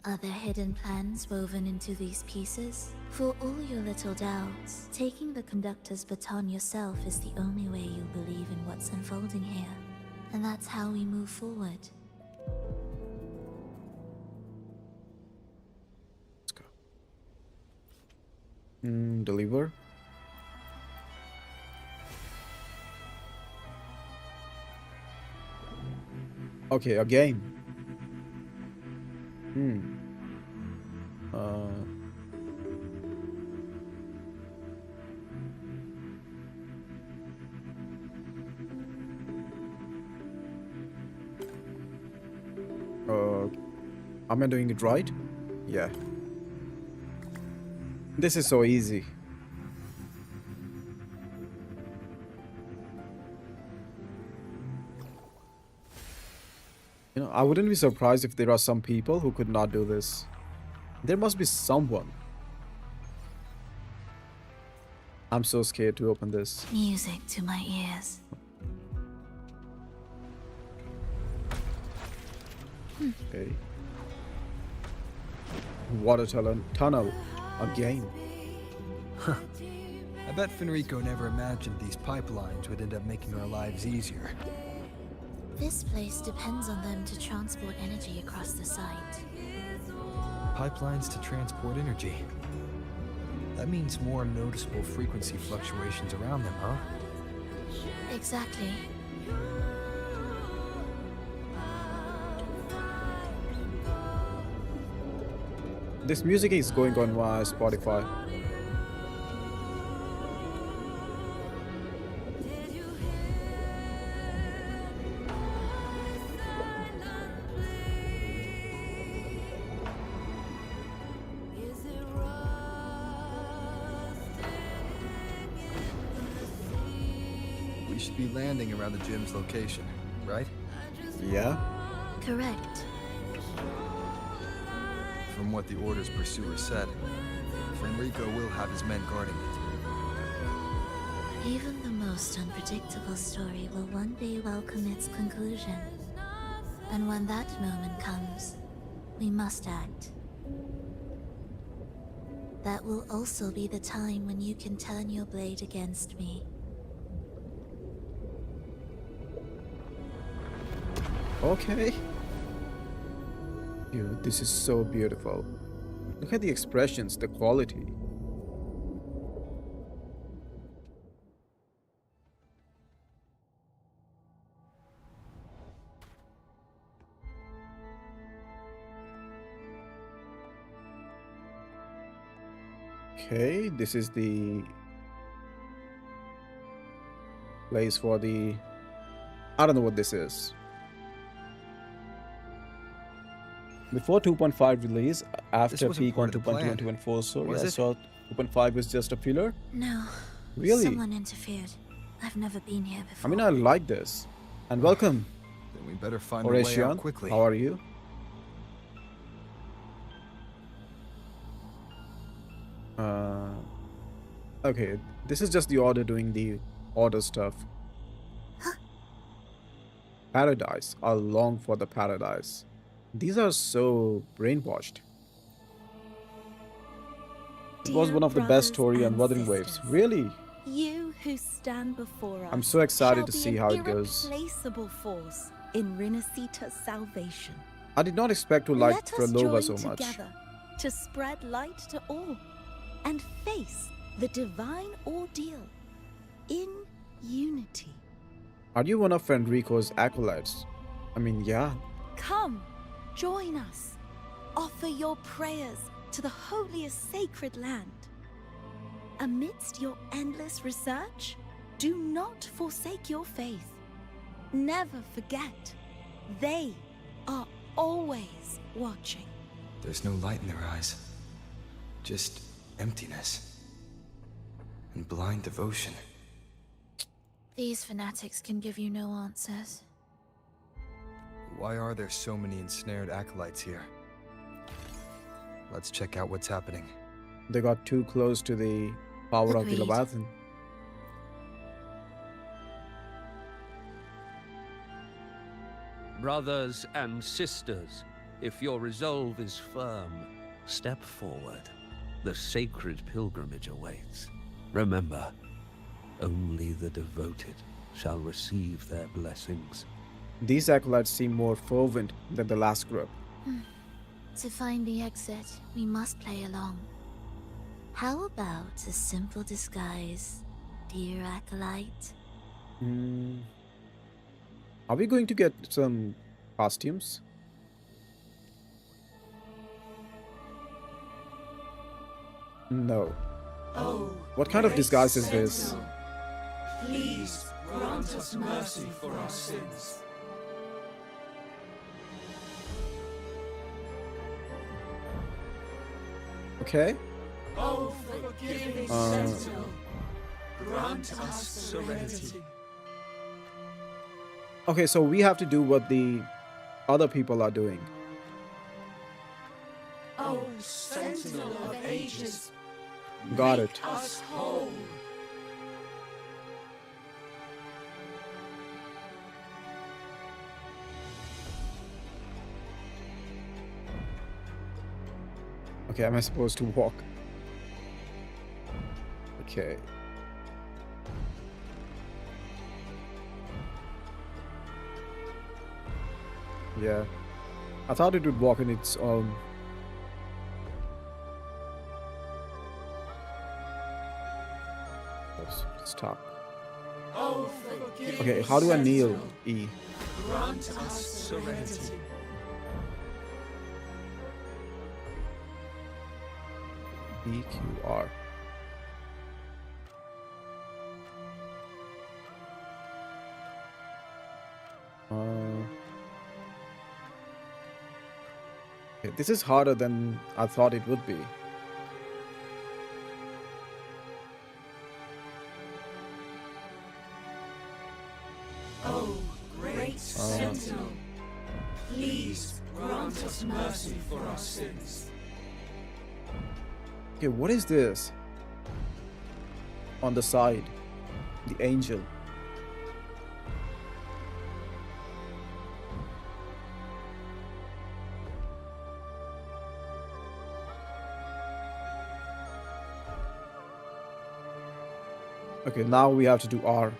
Are there hidden plans woven into these pieces? For all your little doubts, taking the conductor's baton yourself is the only way you'll believe in what's unfolding here. And that's how we move forward. Let's go. Deliver. Okay, again. Am I doing it right? Yeah. This is so easy. You know, I wouldn't be surprised if there are some people who could not do this. There must be someone. I'm so scared to open this. Music to my ears. Okay. Water tunnel again. Huh. I bet Fenrico never imagined these pipelines would end up making our lives easier. This place depends on them to transport energy across the site. Pipelines to transport energy. That means more noticeable frequency fluctuations around them, huh? Exactly. This music is going on my Spotify. We should be landing around the gym's location, right? Yeah. Correct. From what the Order's pursuer said, Fenrico will have his men guarding it. Even the most unpredictable story will one day welcome its conclusion. And when that moment comes, we must act. That will also be the time when you can turn your blade against me. Okay. Dude, this is so beautiful. Look at the expressions, the quality. Okay, this is the place for the... I don't know what this is. Before 2.5 release, after peak on 2.2 and 2.4, sorry, I saw 2.5 was just a filler. No. Really? Someone interfered. I've never been here before. I mean, I like this. And welcome. Then we better find a way out quickly. How are you? Okay, this is just the Order doing the Order stuff. Huh? Paradise. I long for the paradise. These are so brainwashed. It was one of the best story on Wuthering Waves. Really? You who stand before us. I'm so excited to see how it goes. Irreplaceable force in Rinascita's salvation. I did not expect to like Phrolova so much. Together to spread light to all and face the divine ordeal in unity. Are you one of Fenrico's acolytes? I mean, yeah. Come. Join us. Offer your prayers to the holiest sacred land. Amidst your endless research, do not forsake your faith. Never forget, they are always watching. There's no light in their eyes. Just emptiness. and blind devotion. These fanatics can give you no answers. Why are there so many ensnared acolytes here? Let's check out what's happening. They got too close to the power of the Agreed. Leviathan. Brothers and sisters, if your resolve is firm, step forward. The sacred pilgrimage awaits. Remember, only the devoted shall receive their blessings. These acolytes seem more fervent than the last group. To find the exit, we must play along. How about a simple disguise, dear acolyte? Are we going to get some costumes? No. Oh, What kind of disguise is this? please grant us mercy for our sins. Okay. Oh, forgiving Sentinel, grant us serenity. Okay, so we have to do what the other people are doing. Oh, Sentinel of ages, Got make it. us whole. Okay, am I supposed to walk? Okay. Yeah. I thought it would walk on its own. Let's stop. Oh, forgiving Okay, how do I kneel? Sentinel, E. grant us serenity. EQR. Okay, this is harder than I thought it would be. Oh, great Sentinel, please grant us mercy for our sins. Okay, what is this? On the side, the angel. Okay, now we have to do R.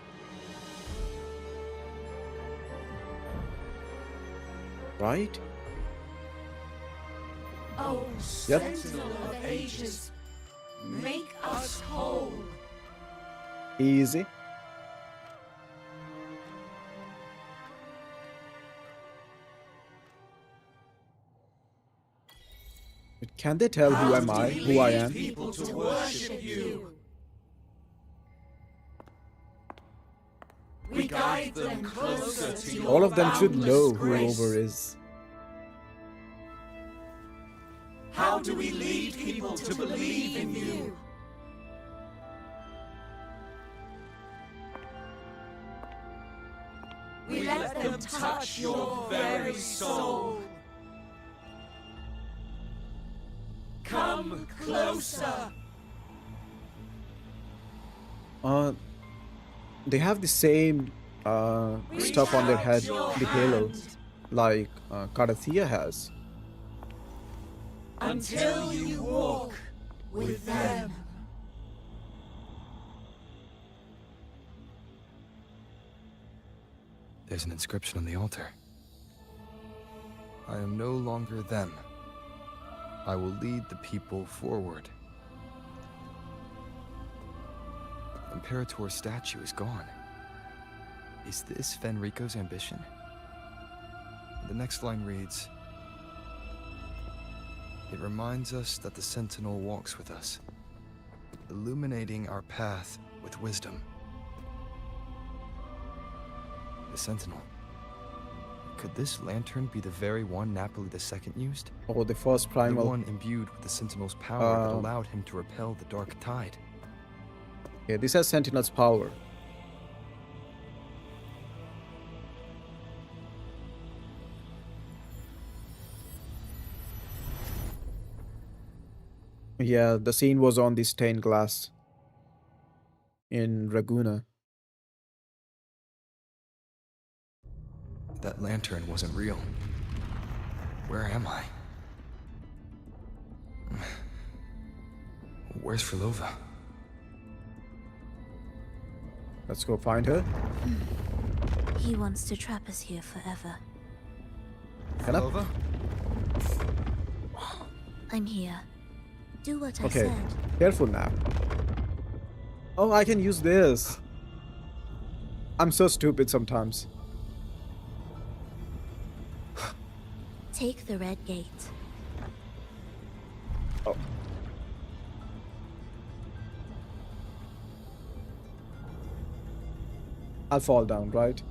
Right? Oh, Yep. Sentinel of ages, make us whole. Easy. But can they tell who am I? Who I am? People to worship you. We guide them closer to your All of them should boundless know who grace. Over is. How do we lead people to believe in you? We let them touch your very soul. Come closer. They have the same stuff on their head, the halo, like Carathea has. Until you walk with them. There's an inscription on the altar. I am no longer them. I will lead the people forward. Imperator's statue is gone. Is this Fenrico's ambition? The next line reads, "It reminds us that the Sentinel walks with us, illuminating our path with wisdom." The Sentinel. Could this lantern be the very one Napoli II used? Oh, the first primal. The one imbued with the Sentinel's power that allowed him to repel the Dark Tide. Okay, this has Sentinel's power. Yeah, the scene was on the stained glass in Raguna. That lantern wasn't real. Where am I? Where's Phrolova? Let's go find her. He wants to trap us here forever. Phrolova? I'm here. Do what I Okay, said. careful now. Oh, I can use this. I'm so stupid sometimes. Take the red gate. Oh. I'll fall down, right?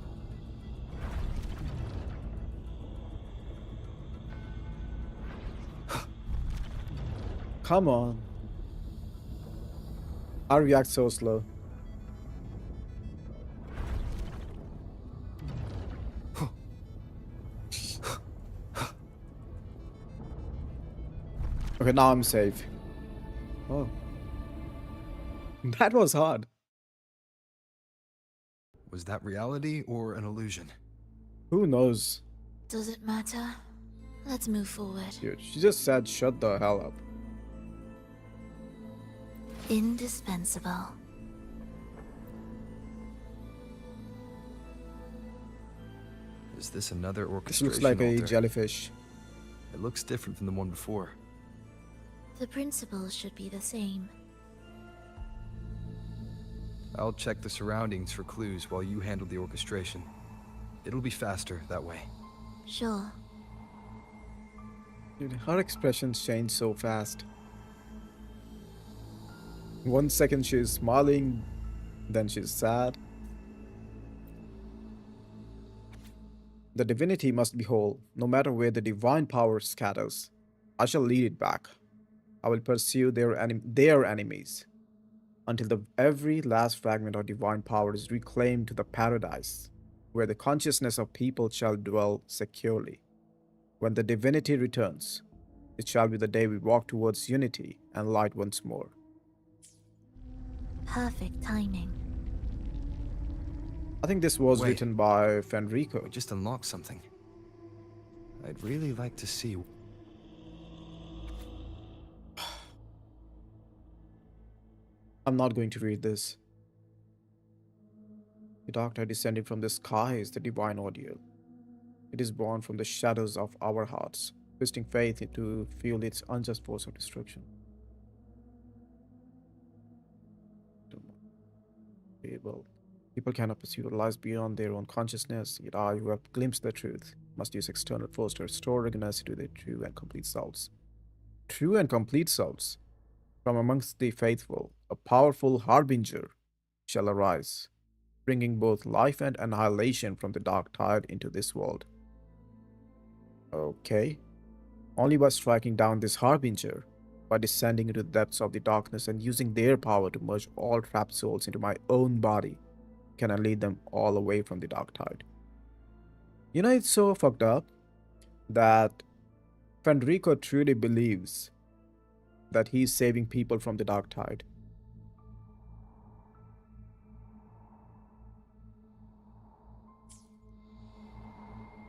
Come on. I react so slow. Okay, now I'm safe. Oh. That was hard. Was that reality or an illusion? Who knows? Does it matter? Let's move forward. Dude, she just said shut the hell up. Indispensable. Is this another This orchestration looks like a altar? jellyfish. It looks different from the one before. The principles should be the same. I'll check the surroundings for clues while you handle the orchestration. It'll be faster that way. Sure. Dude, her expressions change so fast. 1 second she's smiling, then she's sad. The divinity must be whole, no matter where the divine power scatters. I shall lead it back. I will pursue their enemies, until every last fragment of divine power is reclaimed to the paradise, where the consciousness of people shall dwell securely. When the divinity returns, it shall be the day we walk towards unity and light once more. Perfect timing. I think this was Wait. written by Fenrico. We just unlocked something. I'd really like to see. I'm not going to read this. The DarkTide descending from the sky is the divine ordeal. It is born from the shadows of our hearts, twisting faith to fuel its unjust force of destruction. People cannot pursue the lies beyond their own consciousness, yet I, who have glimpsed the truth, must use external force to restore Rinascita to their true and complete selves. True and complete selves? From amongst the faithful, a powerful harbinger shall arise, bringing both life and annihilation from the DarkTide into this world. Okay. Only by striking down this harbinger, by descending into the depths of the darkness and using their power to merge all trapped souls into my own body, can I lead them all away from the DarkTide. You know, it's so fucked up that Fenrico truly believes that he's saving people from the DarkTide.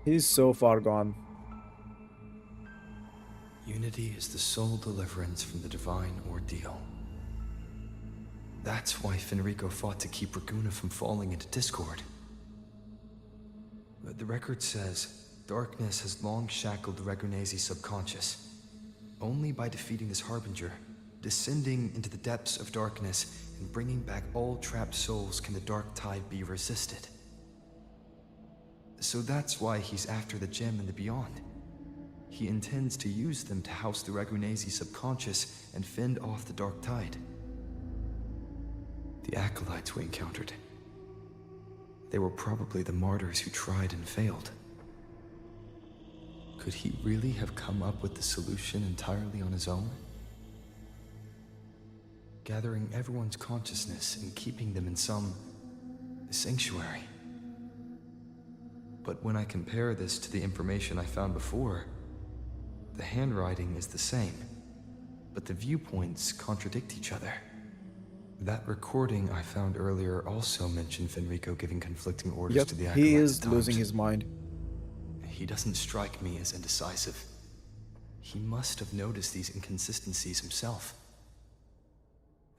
He's so far gone. Unity is the sole deliverance from the divine ordeal. That's why Fenrico fought to keep Raguna from falling into discord. But the record says darkness has long shackled the Ragunese's subconscious. Only by defeating this harbinger, descending into the depths of darkness, and bringing back all trapped souls can the DarkTide be resisted. So that's why he's after the gem and the beyond. He intends to use them to house the Ragunese's subconscious and fend off the DarkTide. The acolytes we encountered, they were probably the martyrs who tried and failed. Could he really have come up with the solution entirely on his own? gathering everyone's consciousness and keeping them in some sanctuary. But when I compare this to the information I found before, the handwriting is the same, but the viewpoints contradict each other. That recording I found earlier also mentioned Fenrico giving conflicting orders to the acolytes. He is losing his mind. He doesn't strike me as indecisive. He must have noticed these inconsistencies himself.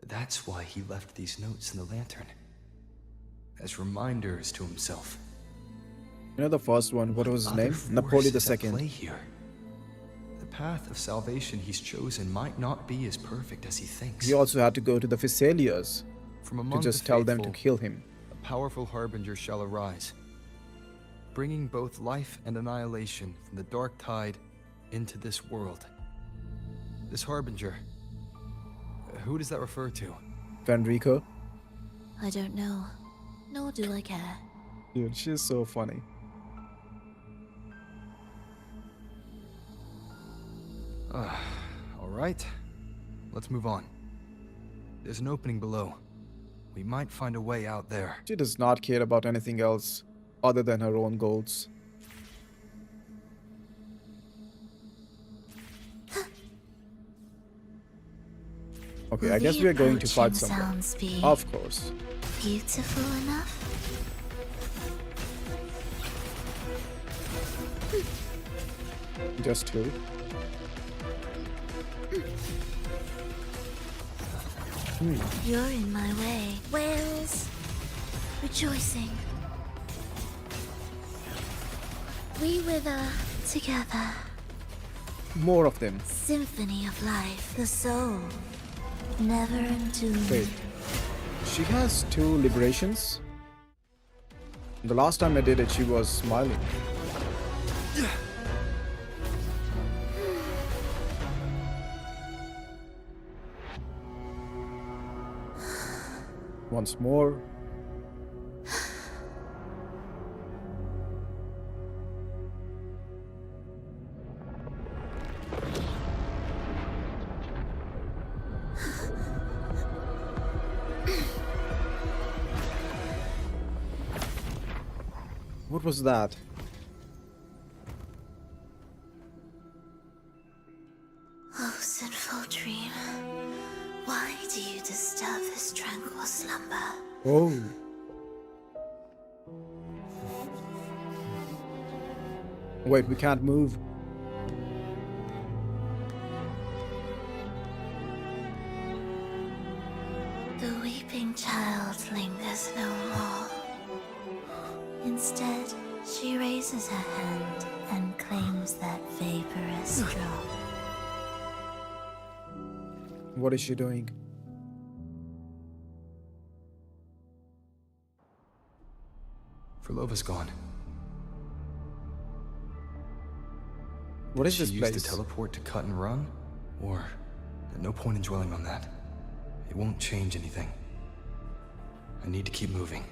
That's why he left these notes in the lantern, as reminders to himself. You know the first one, what was his name? Napoleon II. Here. The path of salvation he's chosen might not be as perfect as he thinks. He also had to go to the Physaelians to just tell them to kill him. A powerful harbinger shall arise, bringing both life and annihilation from the DarkTide into this world. This harbinger, who does that refer to? Fenrico? I don't know, nor do I care. Dude, she's so funny. All right, let's move on. There's an opening below. We might find a way out there. She does not care about anything else other than her own goals. Okay, I guess we are going to fight someone. Of course. Beautiful enough? Just two. You're in my way. Whales rejoicing. We wither together. More of them. Symphony of life, the soul, never entombed. Wait, she has two liberations? The last time I did it, she was smiling. Once more. What was that? Oh, sinful dream. Why do you disturb this tranquil slumber? Oh. Wait, we can't move. The weeping child lingers no more. Instead, she raises her hand and claims that vaporous drop. What is she doing? Frolova's gone. What is this place? She used to teleport to cut and run? Or no point in dwelling on that. It won't change anything. I need to keep moving.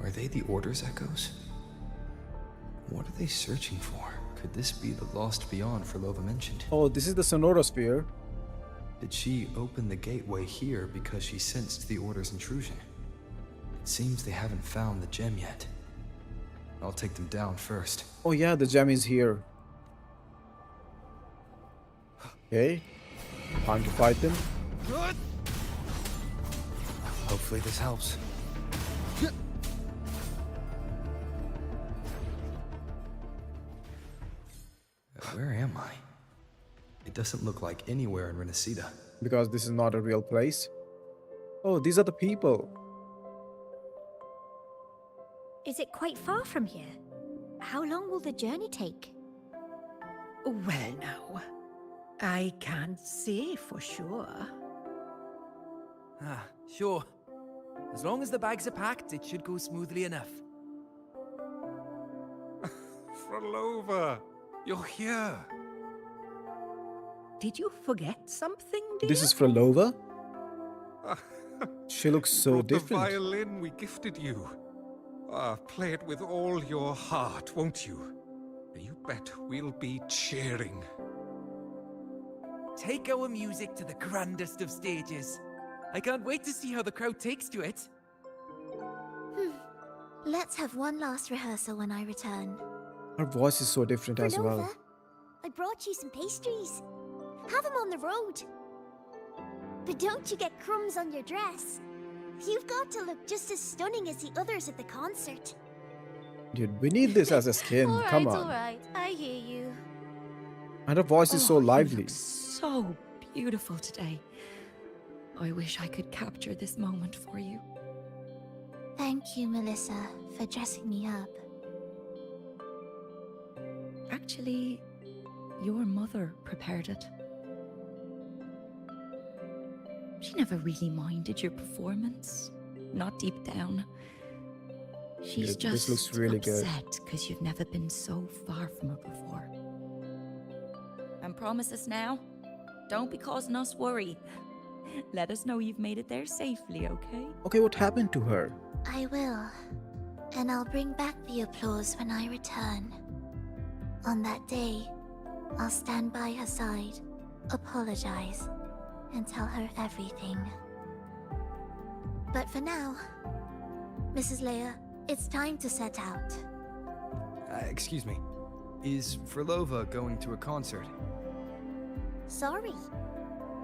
Are they the Order's echoes? What are they searching for? Could this be the lost beyond Frolova mentioned? Oh, this is the Sonorosphere. Did she open the gateway here because she sensed the Order's intrusion? It seems they haven't found the gem yet. I'll take them down first. Oh yeah, the gem is here. Okay, time to fight them. Hopefully this helps. Where am I? It doesn't look like anywhere in Rinascita. Because this is not a real place. Oh, these are the people. Is it quite far from here? How long will the journey take? Well now, I can't say for sure. Sure. As long as the bags are packed, it should go smoothly enough. Phrolova, you're here. Did you forget something, dear? This is Phrolova? She looks so the different. The violin we gifted you. Play it with all your heart, won't you? You bet we'll be cheering. take our music to the grandest of stages. I can't wait to see how the crowd takes to it. Let's have one last rehearsal when I return. Her voice is so different as well. Phrolova, I brought you some pastries. Have them on the road. But don't you get crumbs on your dress. You've got to look just as stunning as the others at the concert. Dude, we need this as a skin. Come on. Alright, I hear you. And her voice is so lively. You look so beautiful today. I wish I could capture this moment for you. Thank you, Melissa, for dressing me up. Actually, your mother prepared it. She never really minded your performance, not deep down. She's Dude, this just looks really good. upset because you've never been so far from her before. And promise us now, don't be causing us worry. Let us know you've made it there safely, okay? Okay, what happened to her? I will. And I'll bring back the applause when I return. On that day, I'll stand by her side, apologize, and tell her everything. But for now, Mrs. Leia, it's time to set out. Excuse me. Is Phrolova going to a concert? Sorry.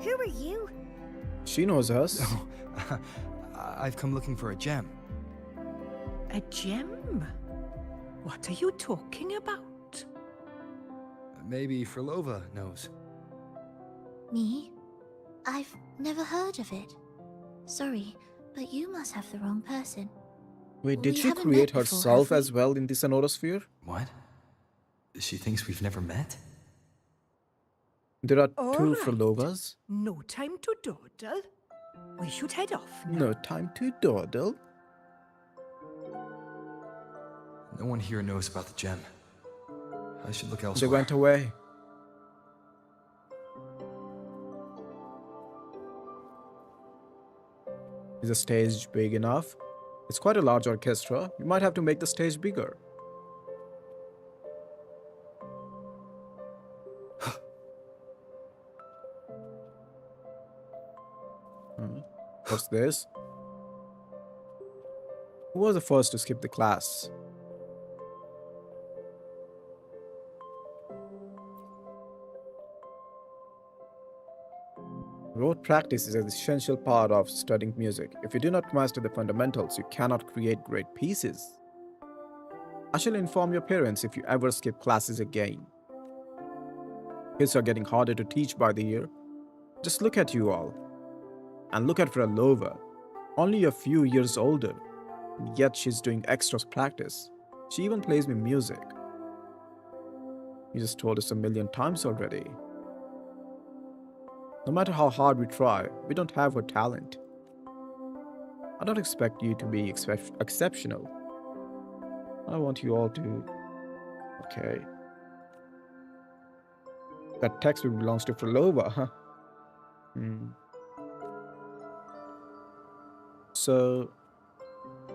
Who are you? She knows us. Oh, I've come looking for a gem. A gem? What are you talking about? Maybe Phrolova knows. Me? I've never heard of it. Sorry, but you must have the wrong person. Wait, did We she haven't create met before, herself have we? as well in the Sonorosphere? What? She thinks we've never met? There are All two right. Phrolovas. No time to dawdle. We should head off now. No time to dawdle. No one here knows about the gem. I should look They elsewhere. went away. Is the stage big enough? It's quite a large orchestra. You might have to make the stage bigger. What's this? Who was the first to skip the class? Rote practice is an essential part of studying music. If you do not master the fundamentals, you cannot create great pieces. I shall inform your parents if you ever skip classes again. Kids are getting harder to teach by the year. Just look at you all. And look at Phrolova. Only a few years older. Yet she's doing extra practice. She even plays me music. You just told us a million times already. No matter how hard we try, we don't have her talent. I don't expect you to be exceptional. I want you all to... Okay. That textbook belongs to Phrolova, huh? So,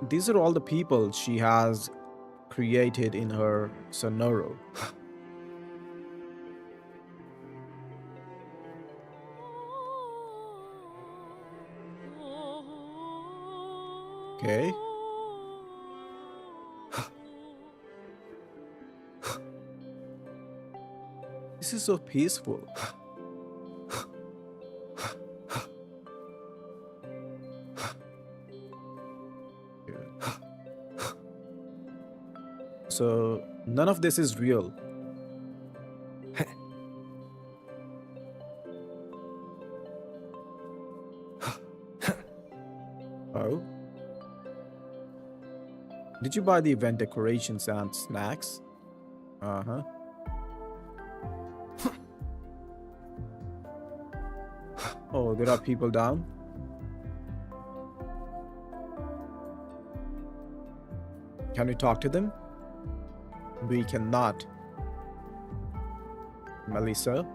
these are all the people she has created in her Sonoro. Okay. This is so peaceful. So, none of this is real. Oh? Did you buy the event decorations and snacks? Uh-huh. Oh, there are people down? Can we talk to them? We cannot. Melissa?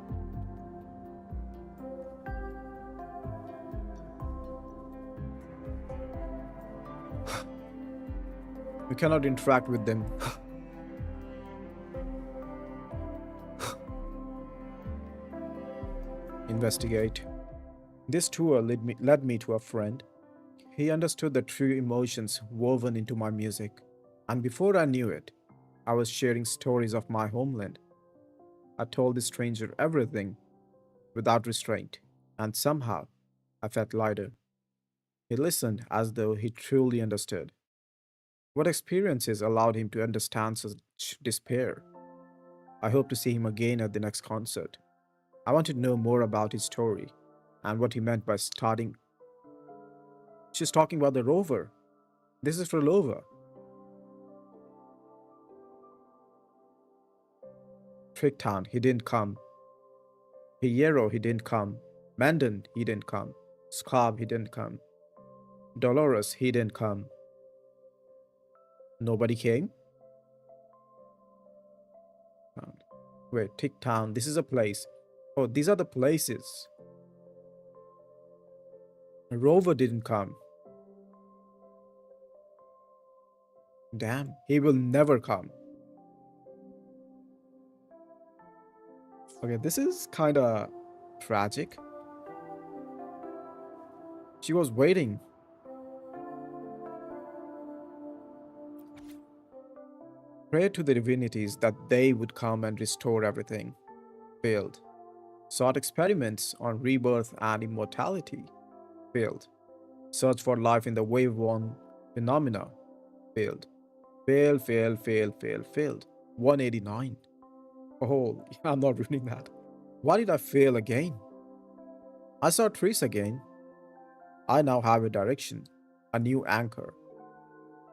We cannot interact with them. In investigate. This tour led me to a friend. He understood the true emotions woven into my music, and before I knew it, I was sharing stories of my homeland. I told the stranger everything without restraint, and somehow I felt lighter. He listened as though he truly understood. What experiences allowed him to understand such despair? I hope to see him again at the next concert. I want to know more about his story and what he meant by starting. She's talking about the rover. This is Phrolova. Tricktown, he didn't come. Hierro, he didn't come. Mandan, he didn't come. Scarb, he didn't come. Dolores, he didn't come. Nobody came? Wait, Ticktown, this is a place. Oh, these are the places. Rover didn't come. Damn, he will never come. Okay, this is kind of tragic. She was waiting. Pray to the divinities that they would come and restore everything. Failed. Sought experiments on rebirth and immortality. Failed. Search for life in the wave one phenomena. Failed. Failed. 189. Oh, I'm not reading that. Why did I fail again? I saw trees again. I now have a direction, a new anchor.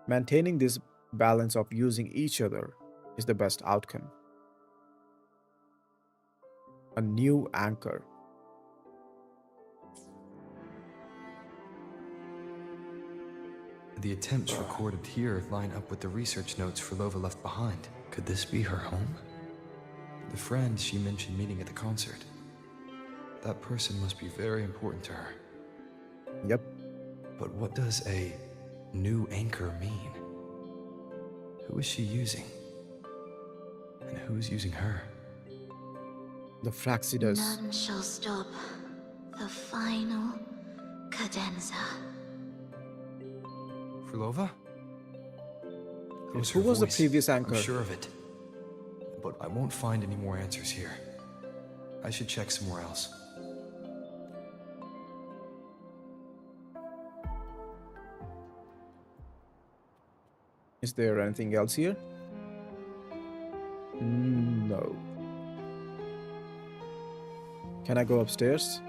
Maintaining this balance of using each other is the best outcome. A new anchor. The attempts recorded here line up with the research notes Phrolova left behind. Could this be her home? The friend she mentioned meeting at the concert. That person must be very important to her. Yep. But what does a new anchor mean? Who is she using? And who's using her? The Fractsidus. None shall stop the final cadenza. Phrolova? Who was the previous anchor? I'm sure of it. But I won't find any more answers here. I should check somewhere else. Is there anything else here? No. Can I go upstairs?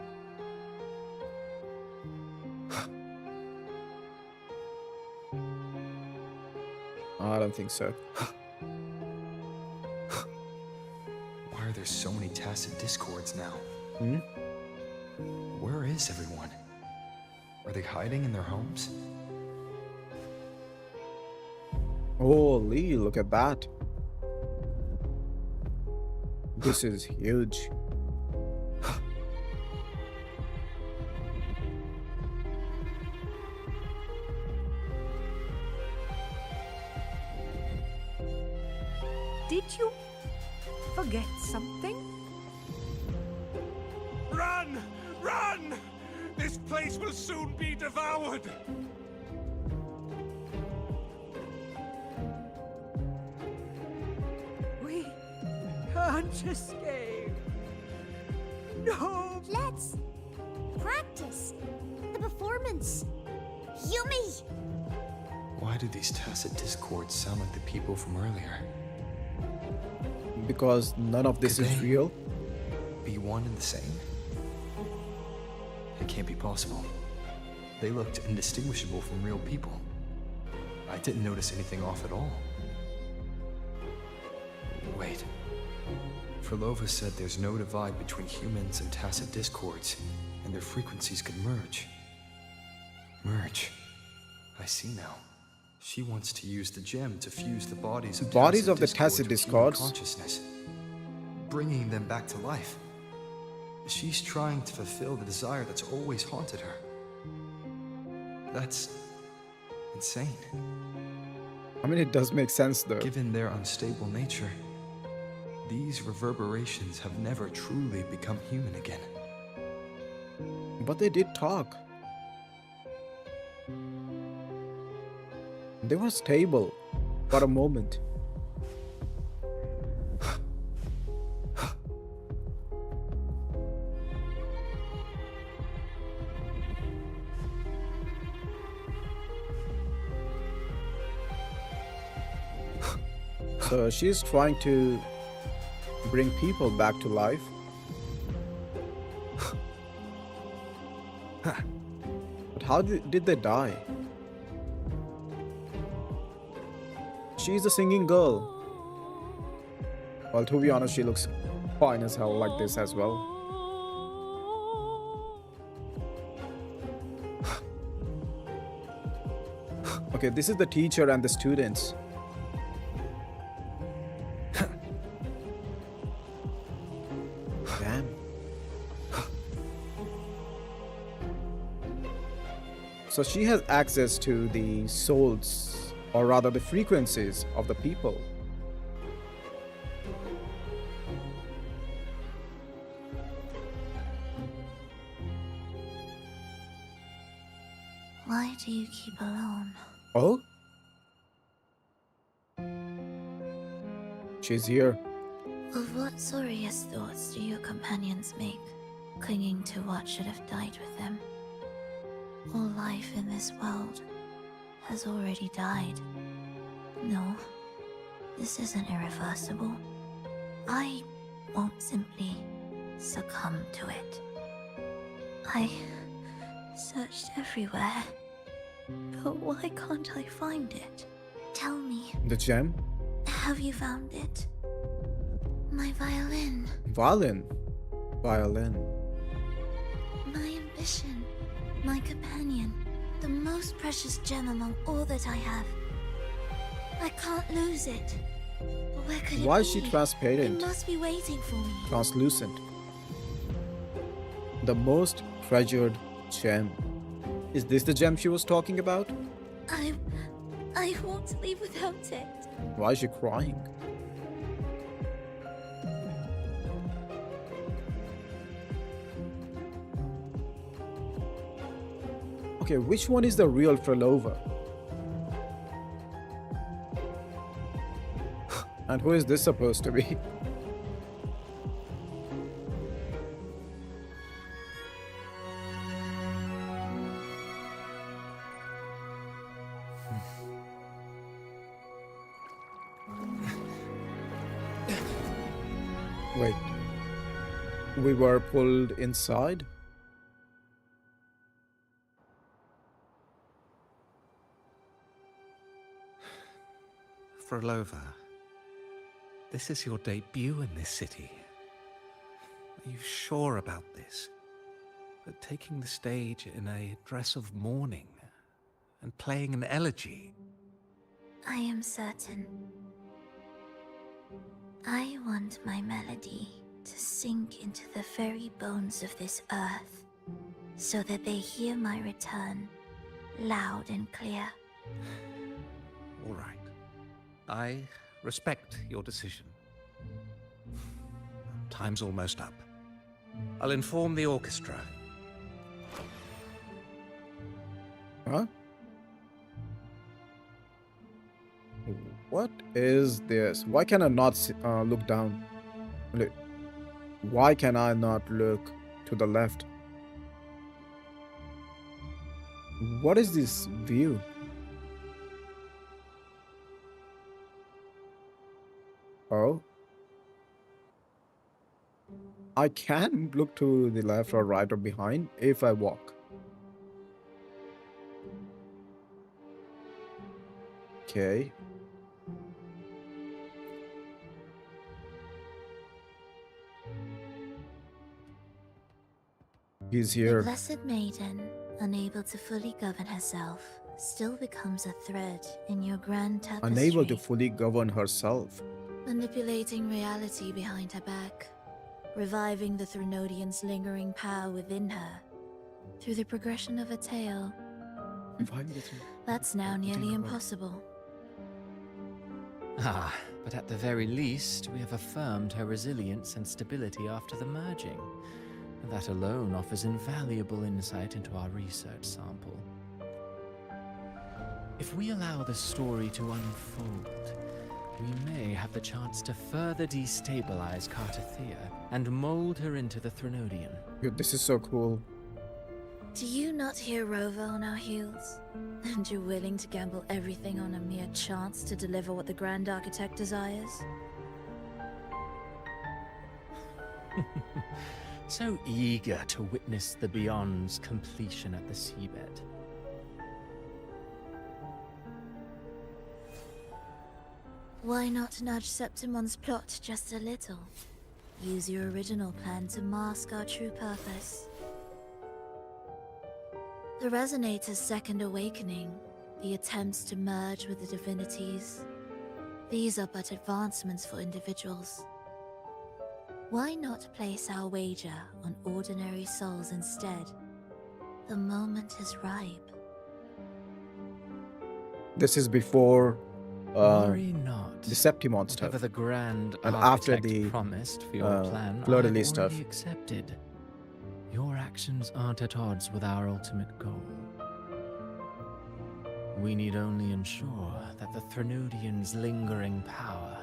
I don't think so. Why are there so many tacit discords now? Hmm? Where is everyone? Are they hiding in their homes? Holy, look at that. This is huge. Did you forget something? Run! Run! This place will soon be devoured! We can't escape. No! Let's practice the performance. Yummy! Why do these tacit discords sound like the people from earlier? Because none of this is real. Be one and the same? It can't be possible. They looked indistinguishable from real people. I didn't notice anything off at all. Wait. Phrolova said there's no divide between humans and tacit discords, and their frequencies could merge. Merge. I see now. She wants to use the gem to fuse the bodies of the tacit discords consciousness, bringing them back to life. She's trying to fulfill the desire that's always haunted her. That's insane. I mean, it does make sense though. Given their unstable nature, these reverberations have never truly become human again. But they did talk. They were stable for a moment. So she's trying to bring people back to life. But how did they die? She's a singing girl. Well, to be honest, she looks fine as hell like this as well. Okay, this is the teacher and the students. Damn. So she has access to the souls, or rather the frequencies of the people. Why do you keep alone? Oh? She's here. Of what sorriest thoughts do your companions make, clinging to what should have died with them? All life in this world has already died. No, this isn't irreversible. I won't simply succumb to it. I searched everywhere, but why can't I find it? Tell me. The gem? Have you found it? My violin. Violin. Violin. My ambition. My companion. The most precious gem among all that I have. I can't lose it. But where could it be? Why is she transparent? It must be waiting for me. Translucent. The most treasured gem. Is this the gem she was talking about? I won't leave without it. Why is she crying? Okay, which one is the real Phrolova? And who is this supposed to be? Wait. We were pulled inside? Phrolova, this is your debut in this city. Are you sure about this? But taking the stage in a dress of mourning and playing an elegy? I am certain. I want my melody to sink into the very bones of this earth, so that they hear my return, loud and clear. All right. I respect your decision. Time's almost up. I'll inform the orchestra. Huh? What is this? Why can I not look down? Look. Why can I not look to the left? What is this view? Oh. I can look to the left or right or behind if I walk. Okay. He's here. The Blessed Maiden, unable to fully govern herself, still becomes a thread in your grand tapestry. Unable to fully govern herself. Manipulating reality behind her back, reviving the Threnodian's lingering power within her, through the progression of a tale. That's now nearly impossible. Ah, but at the very least, we have affirmed her resilience and stability after the merging. That alone offers invaluable insight into our research sample. If we allow the story to unfold, we may have the chance to further destabilize Cartathea and mold her into the Threnodian. Dude, this is so cool. Do you not hear Rover on our heels? And you're willing to gamble everything on a mere chance to deliver what the Grand Architect desires? So eager to witness the Beyond's completion at the seabed. Why not nudge Septimont's plot just a little? Use your original plan to mask our true purpose. The Resonator's second awakening, the attempts to merge with the divinities, these are but advancements for individuals. Why not place our wager on ordinary souls instead? The moment is ripe. This is before Worry not. the Septimont stuff. Whatever the Grand And after Architect the promised for your plan, Fleur-de-Lis I've already stuff. accepted. Your actions aren't at odds with our ultimate goal. We need only ensure that the Threnodian's lingering power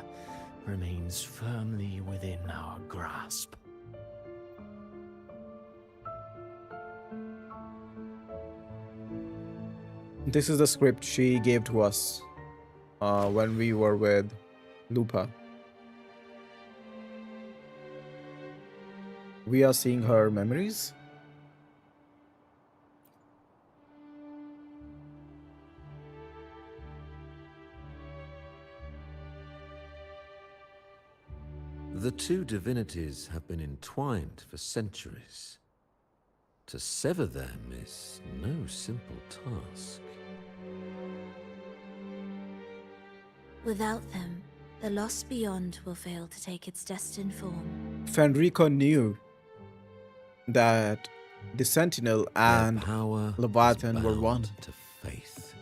remains firmly within our grasp. This is the script she gave to us when we were with Lupa. We are seeing her memories. The two divinities have been entwined for centuries. To sever them is no simple task. Without them, the lost beyond will fail to take its destined form. Fenrico knew that the Sentinel and Leviathan were one. To faith.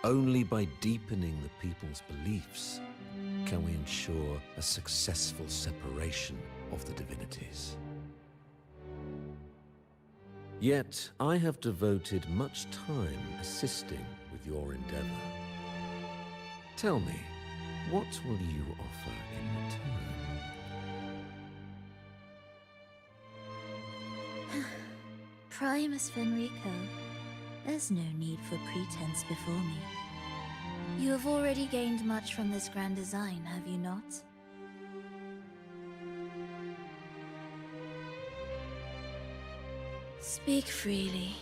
Only by deepening the people's beliefs can we ensure a successful separation of the divinities. Yet, I have devoted much time assisting with your endeavor. Tell me, what will you offer in return? Primus Fenrico, there's no need for pretense before me. You have already gained much from this grand design, have you not? Speak freely.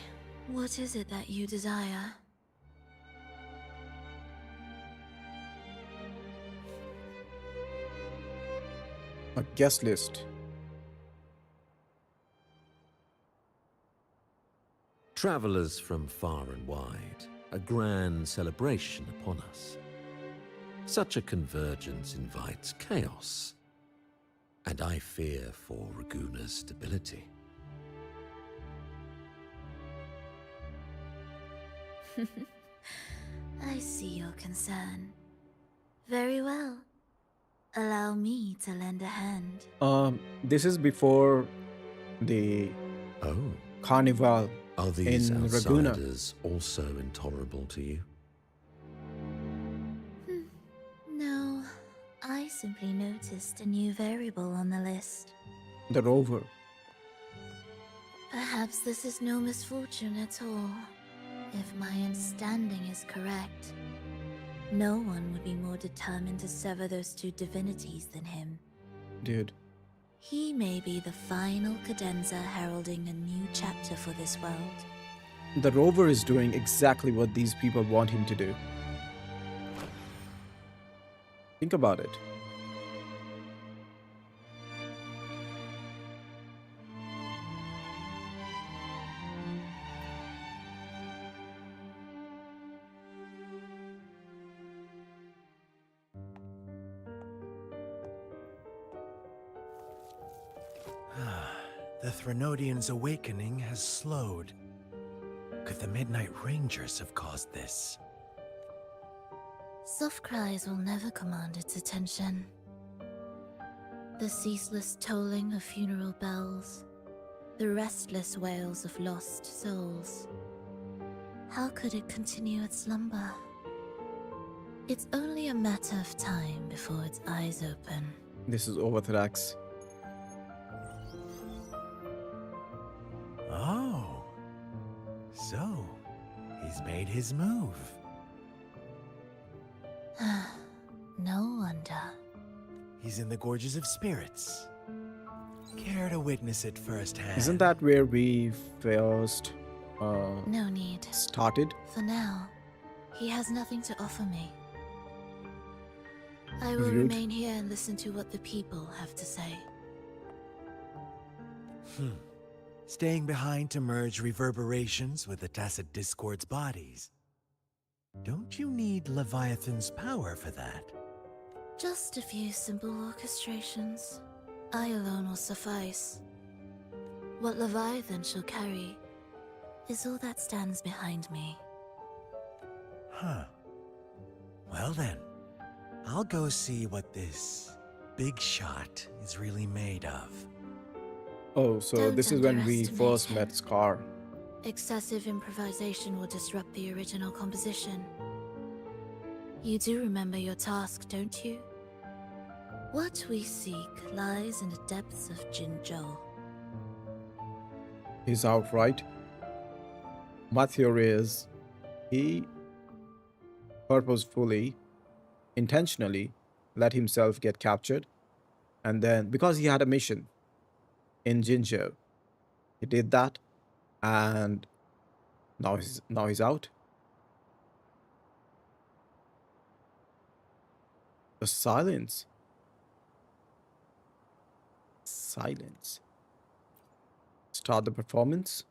What is it that you desire? A guest list. Travelers from far and wide, a grand celebration upon us. Such a convergence invites chaos, and I fear for Raguna's stability. I see your concern. Very well. Allow me to lend a hand. This is before the carnival Are these in Raguna. outsiders also intolerable to you? No, I simply noticed a new variable on the list. The rover. Perhaps this is no misfortune at all. If my understanding is correct, no one would be more determined to sever those two divinities than him. Dude. He may be the final cadenza heralding a new chapter for this world. The rover is doing exactly what these people want him to do. Think about it. The Threnodian's awakening has slowed. Could the Midnight Rangers have caused this? Soft cries will never command its attention. The ceaseless tolling of funeral bells, the restless wails of lost souls. How could it continue its slumber? It's only a matter of time before its eyes open. This is Overthrax. Oh. So, he's made his move. No wonder. He's in the Gorges of Spirits. Care to witness it firsthand? Isn't that where we first No need. started? For now, he has nothing to offer me. I will Rude. remain here and listen to what the people have to say. Staying behind to merge reverberations with the Tacit Discord's bodies. Don't you need Leviathan's power for that? Just a few simple orchestrations. I alone will suffice. What Leviathan shall carry is all that stands behind me. Huh. Well then, I'll go see what this big shot is really made of. Oh, so Don't this is when we underestimate first him. met Scar. Excessive improvisation will disrupt the original composition. You do remember your task, don't you? What we seek lies in the depths of Jinzhou. He's outright. My theory is he purposefully, intentionally let himself get captured, and then because he had a mission in Jinzhou, he did that, and now he's out. The silence. Silence. Start the performance.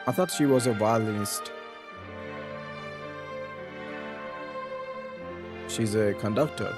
I thought she was a violinist. She's a conductor.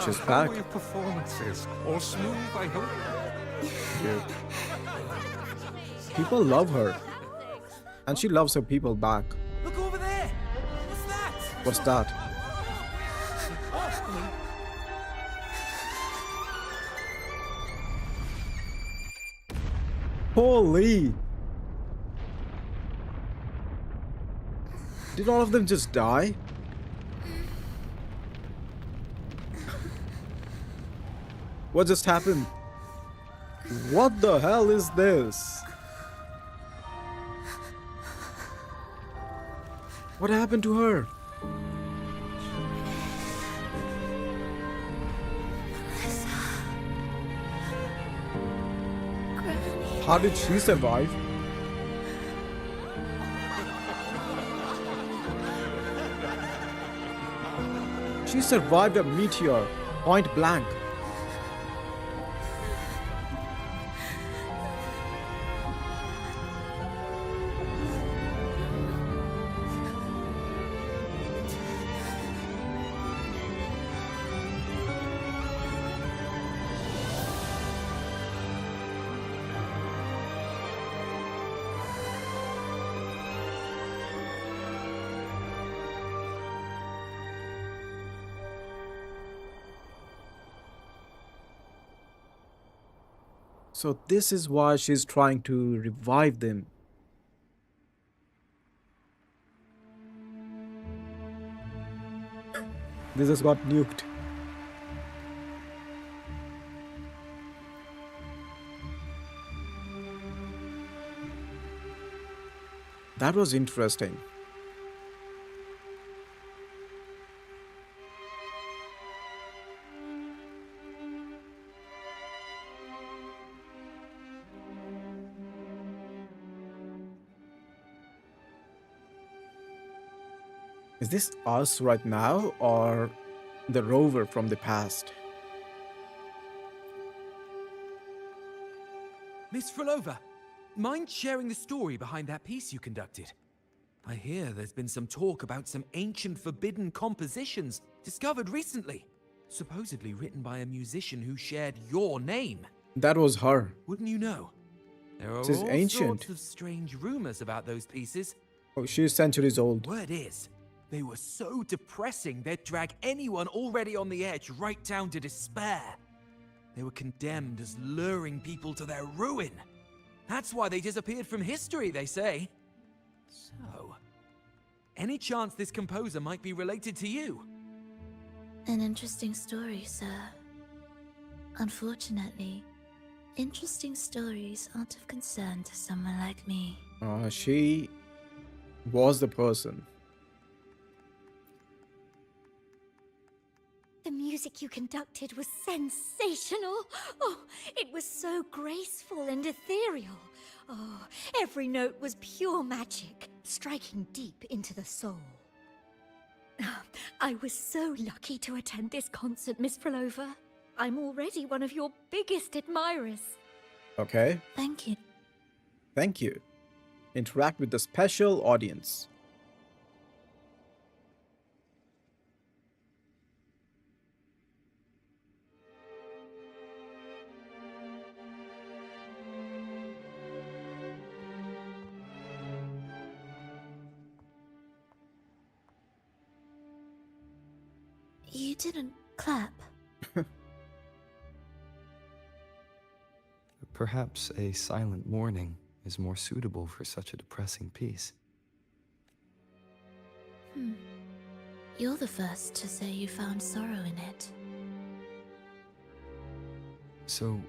She's back. How are your performances? All smooth, I hope? Yeah. People love her. And she loves her people back. Look over there! What's that? What's that? Holy! Did all of them just die? What just happened? What the hell is this? What happened to her? How did she survive? She survived a meteor, point blank. So this is why she's trying to revive them. This has got nuked. That was interesting. Is this us right now or the rover from the past? Miss Phrolova, mind sharing the story behind that piece you conducted? I hear there's been some talk about some ancient forbidden compositions discovered recently, supposedly written by a musician who shared your name. That was her. Wouldn't you know? There are This is all ancient. sorts of strange rumors about those pieces. Oh, she's centuries old. Word is, they were so depressing they'd drag anyone already on the edge right down to despair. They were condemned as luring people to their ruin. That's why they disappeared from history, they say. So, any chance this composer might be related to you? An interesting story, sir. Unfortunately, interesting stories aren't of concern to someone like me. She was the person. The music you conducted was sensational. Oh, it was so graceful and ethereal. Oh, every note was pure magic, striking deep into the soul. I was so lucky to attend this concert, Miss Phrolova. I'm already one of your biggest admirers. Okay. Thank you. Thank you. Interact with the special audience. You didn't clap. Perhaps a silent mourning is more suitable for such a depressing piece. You're the first to say you found sorrow in it. So,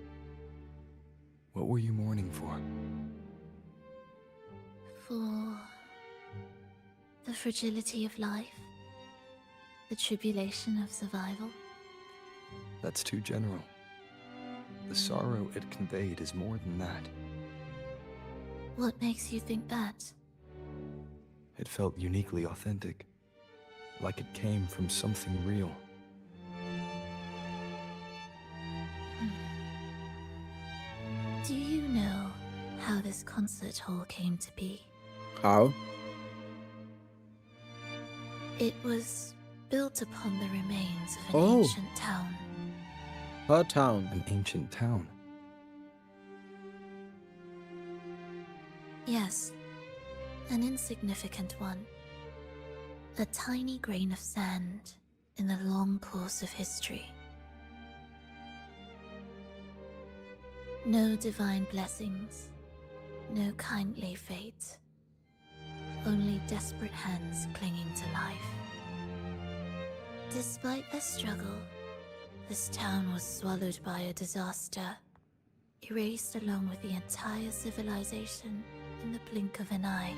what were you mourning for? For the fragility of life, the tribulation of survival. That's too general. The sorrow it conveyed is more than that. What makes you think that? It felt uniquely authentic, like it came from something real. Do you know how this concert hall came to be? How? It was built upon the remains of an ancient town. Her town. An ancient town. Yes, an insignificant one. A tiny grain of sand in the long course of history. No divine blessings, no kindly fate. Only desperate hands clinging to life. Despite their struggle, this town was swallowed by a disaster, erased along with the entire civilization in the blink of an eye.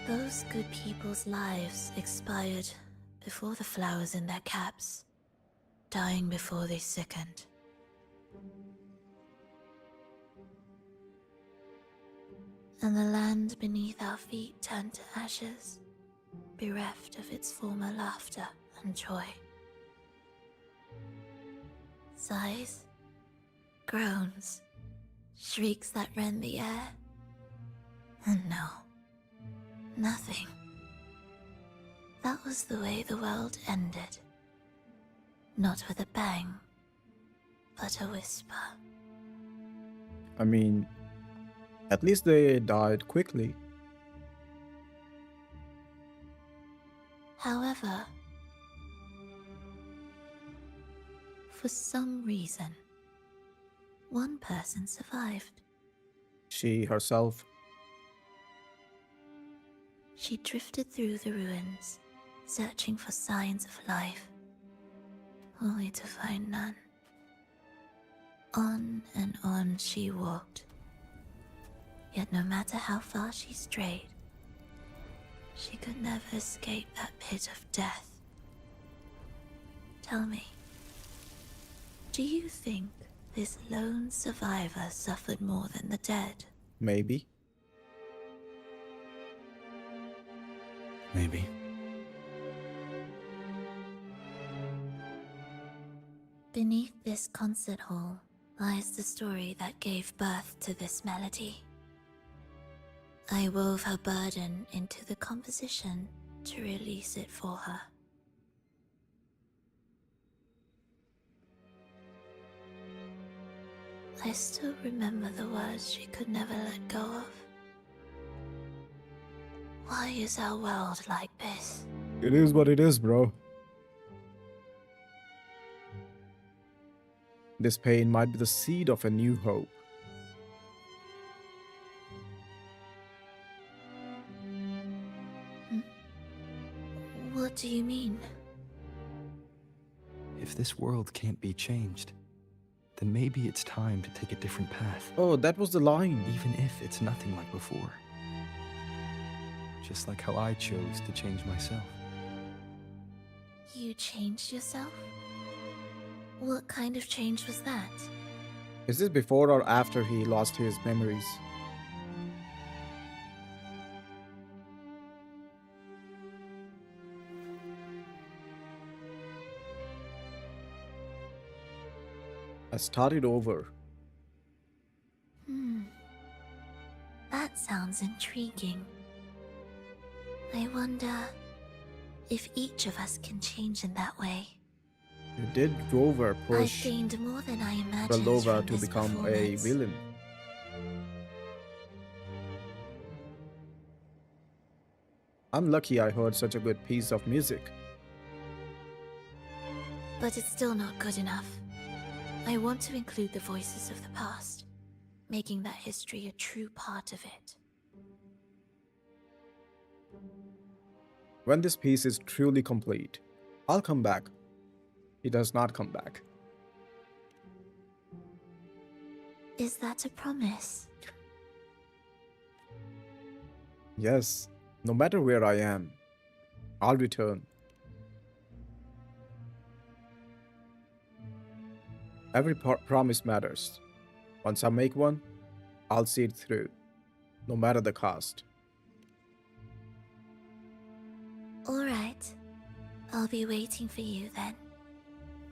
Those good people's lives expired before the flowers in their caps, dying before they sickened. And the land beneath our feet turned to ashes, bereft of its former laughter and joy. Sighs, groans, shrieks that rend the air. And no, nothing. That was the way the world ended. Not with a bang, but a whisper. I mean, at least they died quickly. However, for some reason, one person survived. She herself. She drifted through the ruins, searching for signs of life, only to find none. On and on she walked. Yet no matter how far she strayed, she could never escape that pit of death. Tell me, do you think this lone survivor suffered more than the dead? Maybe. Maybe. Beneath this concert hall lies the story that gave birth to this melody. I wove her burden into the composition to release it for her. I still remember the words she could never let go of. Why is our world like this? It is what it is, bro. This pain might be the seed of a new hope. What do you mean? If this world can't be changed, then maybe it's time to take a different path. Oh, that was the line. Even if it's nothing like before. Just like how I chose to change myself. You changed yourself? What kind of change was that? Is this before or after he lost his memories? I started over. That sounds intriguing. I wonder if each of us can change in that way. Did Rover I've push gained more than I imagined Phrolova from to this become a performance. villain? I'm lucky I heard such a good piece of music. But it's still not good enough. I want to include the voices of the past, making that history a true part of it. When this piece is truly complete, I'll come back. He does not come back. Is that a promise? Yes, no matter where I am, I'll return. Every promise matters. Once I make one, I'll see it through, no matter the cost. Alright. I'll be waiting for you then.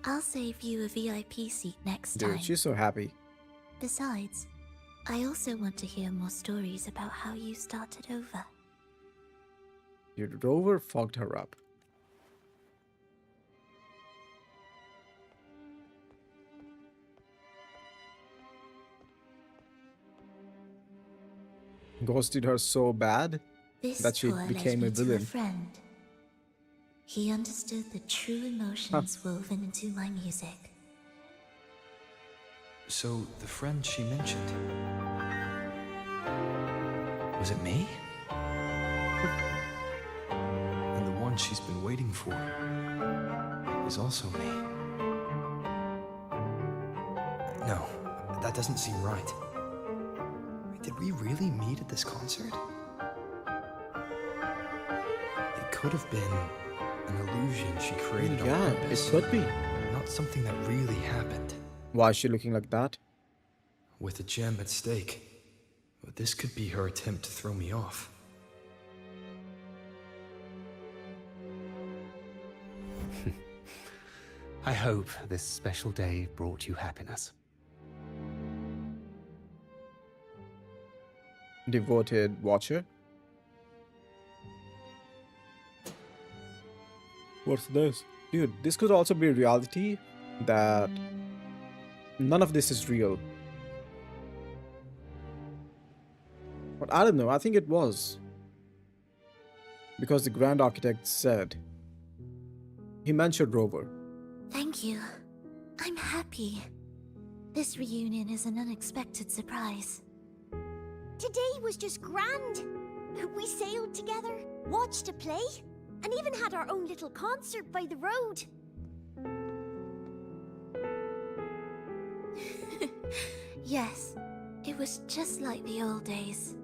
I'll save you a VIP seat next time. Dude, she's so happy. Besides, I also want to hear more stories about how you started over. Dude, Rover fucked her up. Ghosted her so bad This that she tour became led a me to a villain. friend. He understood the true emotions woven into my music. So, the friend she mentioned... was it me? And the one she's been waiting for is also me. No, that doesn't seem right. Did we really meet at this concert? It could have been an illusion she created on Yeah, purpose. it could be. Not something that really happened. Why is she looking like that? With a gem at stake, but this could be her attempt to throw me off. I hope this special day brought you happiness. Devoted watcher? What's this? Dude, this could also be reality, that none of this is real. But I don't know, I think it was. Because the Grand Architect said. He mentioned Rover. Thank you. I'm happy. This reunion is an unexpected surprise. Today was just grand. We sailed together, watched a play, and even had our own little concert by the road. Yes, it was just like the old days.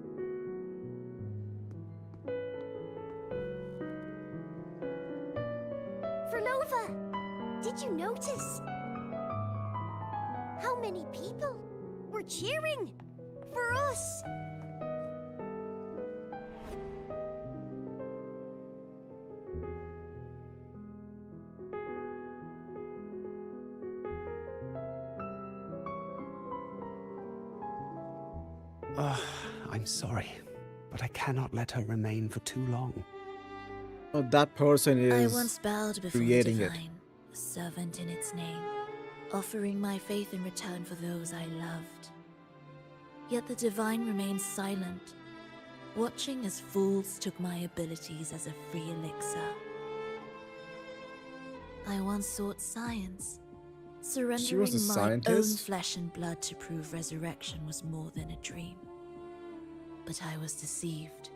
Phrolova, did you notice how many people were cheering for us? I'm sorry, but I cannot let her remain for too long. Oh, that person I is once bowed before creating the it. divine, a servant in its name, offering my faith in return for those I loved. Yet the divine remained silent, watching as fools took my abilities as a free elixir. I once sought science, surrendering a my own scientist? flesh and blood to prove resurrection was more than a dream. But I was deceived,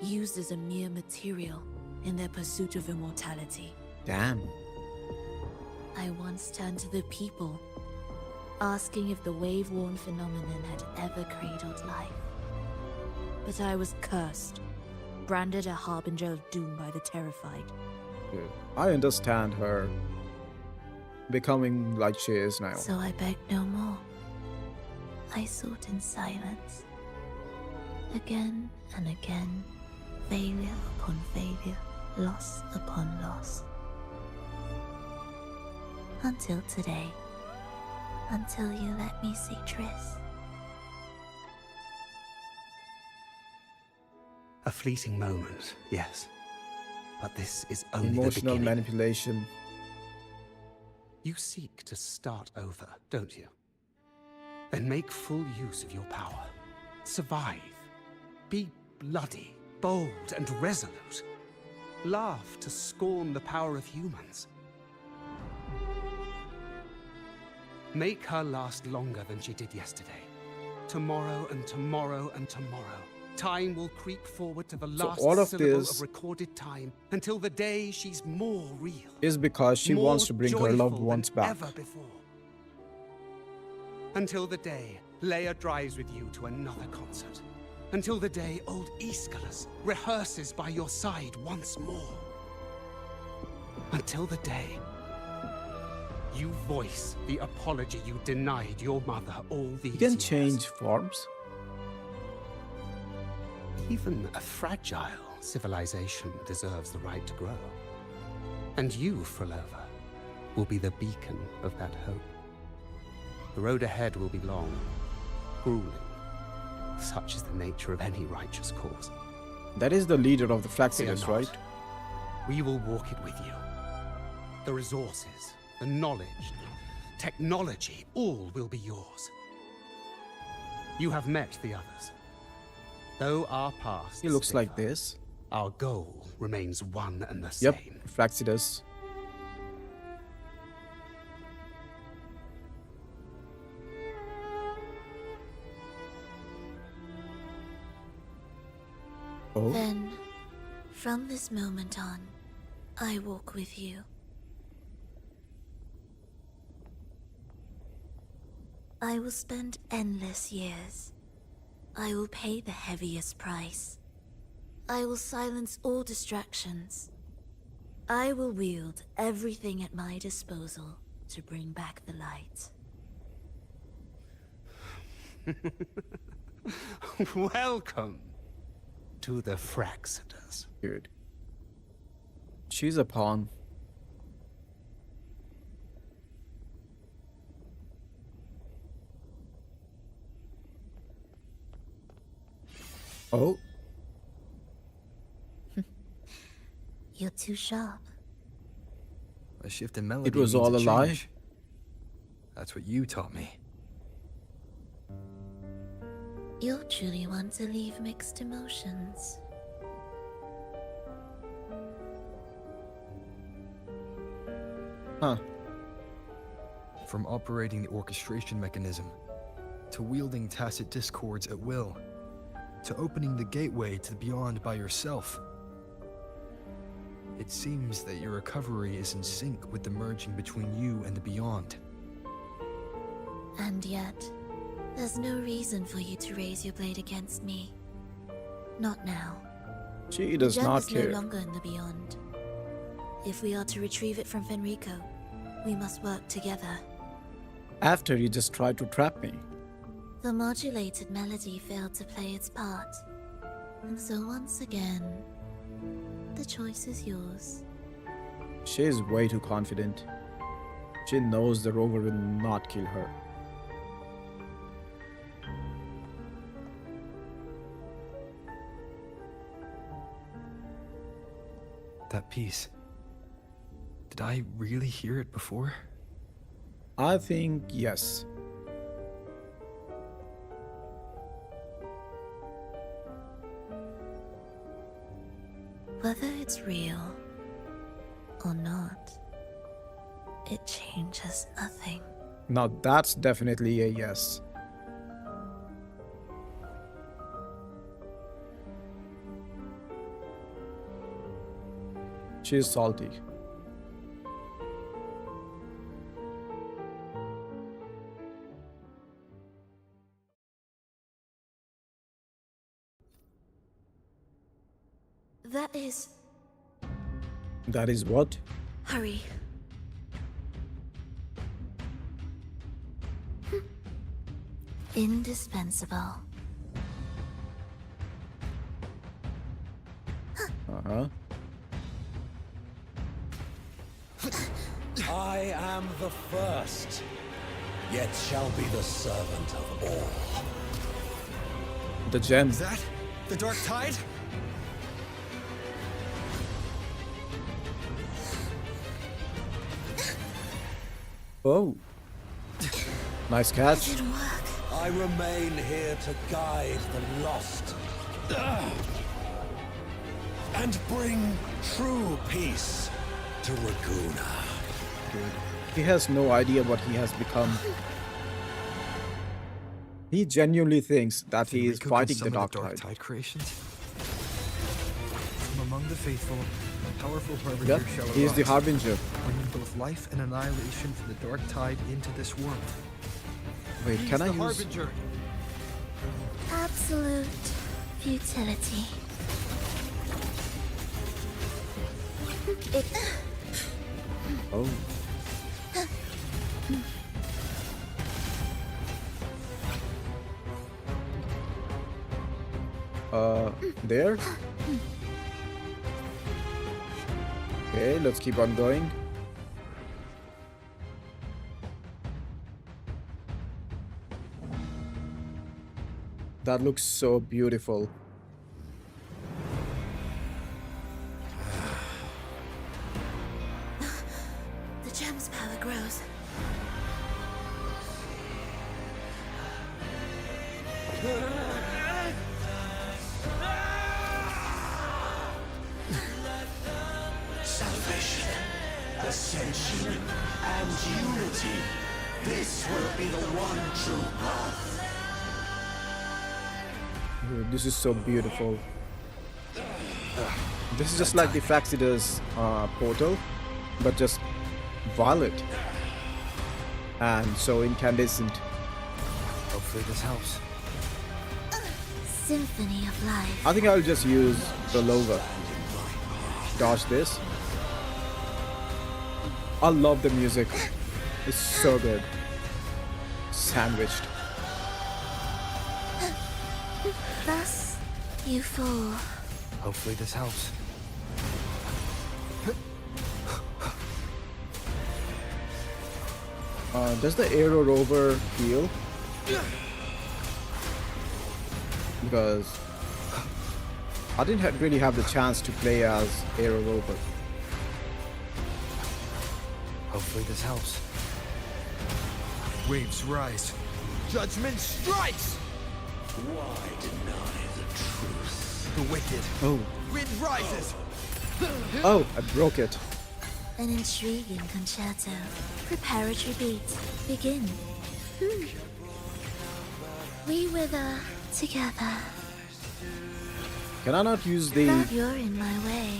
used as a mere material in their pursuit of immortality. Damn. I once turned to the people, asking if the wave-worn phenomenon had ever cradled life. But I was cursed, branded a harbinger of doom by the terrified. Yeah, I understand her becoming like she is now. So I begged no more. I sought in silence. Again and again, failure upon failure, loss upon loss. Until today. Until you let me see Triss. A fleeting moment, yes. But this is only Emotional the beginning. manipulation. You seek to start over, don't you? Then make full use of your power. Survive. Be bloody, bold, and resolute. Laugh to scorn the power of humans. Make her last longer than she did yesterday. Tomorrow and tomorrow and tomorrow. Time will creep forward to the last all of syllable this of recorded time until the day she's more real. Is because she more wants to bring her loved joyful ones than back. ever before. Until the day Leia drives with you to another concert. Until the day old Aeschylus rehearses by your side once more. Until the day you voice the apology you denied your mother all these You can years. change forms. Even a fragile civilization deserves the right to grow. And you, Phrolova, will be the beacon of that hope. The road ahead will be long, grueling. Such is the nature of any righteous cause. That is the leader of the Fear Fractsidus, not. right? We will walk it with you. The resources, the knowledge, technology, all will be yours. You have met the others. Though our past He looks like this. our goal remains one and the Yep, same. Fractsidus. Oh, Then, from this moment on, I walk with you. I will spend endless years. I will pay the heaviest price. I will silence all distractions. I will wield everything at my disposal to bring back the light. Welcome to the Fractsidus. good. She's a pawn. Oh, You're too sharp. A shift in melody it was means all a lie. change. That's what you taught me. You're truly one to leave mixed emotions. Huh. From operating the orchestration mechanism, to wielding tacit discords at will, to opening the gateway to the beyond by yourself. It seems that your recovery is in sync with the merging between you and the beyond. And yet, there's no reason for you to raise your blade against me. Not now. She does the gem not is care. no longer in the beyond. If we are to retrieve it from Fenrico, we must work together. After you just tried to trap me. The modulated melody failed to play its part. And so once again, the choice is yours. She is way too confident. She knows the rover will not kill her. That piece. Did I really hear it before? I think yes. Whether it's real or not, it changes nothing. Now that's definitely a yes. She's salty. That is what? Hurry. Indispensable. Uh-huh. I am the first, yet shall be the servant of all. The gem. Is that the DarkTide? Oh. Nice catch. I remain here to guide the lost. And bring true peace to Raguna. He has no idea what he has become. He genuinely thinks that he is fighting the DarkTide. Creations. From among the faithful, a powerful harbinger Yeah, shall he is the arise, harbinger. bringing both life and annihilation from the DarkTide into this world. Wait, He's can I the use... harbinger. Absolute futility. Oh. There? Okay, let's keep on going. That looks so beautiful. The gem's power grows. Salvation, ascension, and unity. This will be the one true path. This is so beautiful. This is just like the Fractsidus portal, but just violet. And so incandescent. Hopefully this helps. Symphony of life. I think I'll just use Phrolova. Dodge this. I love the music. It's so good. Sandwiched. Thus, you fall. Hopefully this helps. Does the Aero Rover heal? Because I didn't really have the chance to play as Aero Rover. Hopefully this helps. Waves rise. Judgment strikes! Why deny the truth? The wicked. Oh. Wind rises! Oh, I broke it. An intriguing concerto. Preparatory beats. Begin. We wither together. Can I not use the But you're in my way.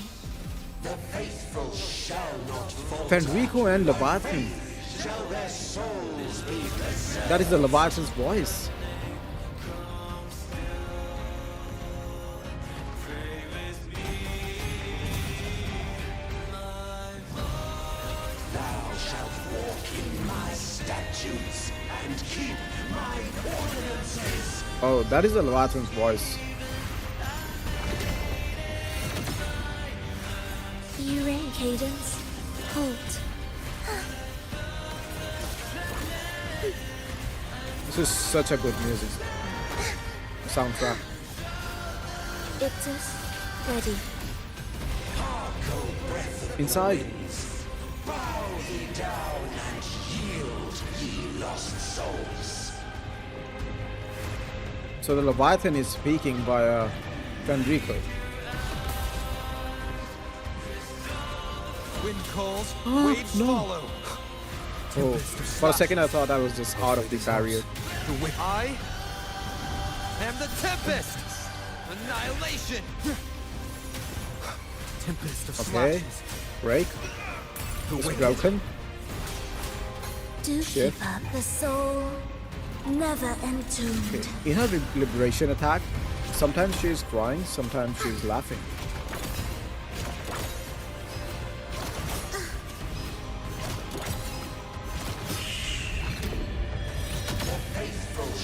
The faithful shall not fall. Fenrico and Leviathan? Shall their souls be preserved? That is the Leviathan's voice. Thou shalt walk in my statutes and keep my ordinances. Oh, that is the Leviathan's voice. You ready? Cadence. Halt. This is such a good music soundtrack. Ictus. Ready. Inside. Bow thee down and yield, ye lost souls. So the Leviathan is speaking via Fenrico. Wind calls, Oh, waves no. follow. Oh, for a second I thought I was just out of the barrier. I am the Tempest! Annihilation! Tempest of Okay, slashes. break. It's broken. Do Shit. keep up the soul. Never entombed. In her liberation attack, sometimes she is crying, sometimes she is laughing.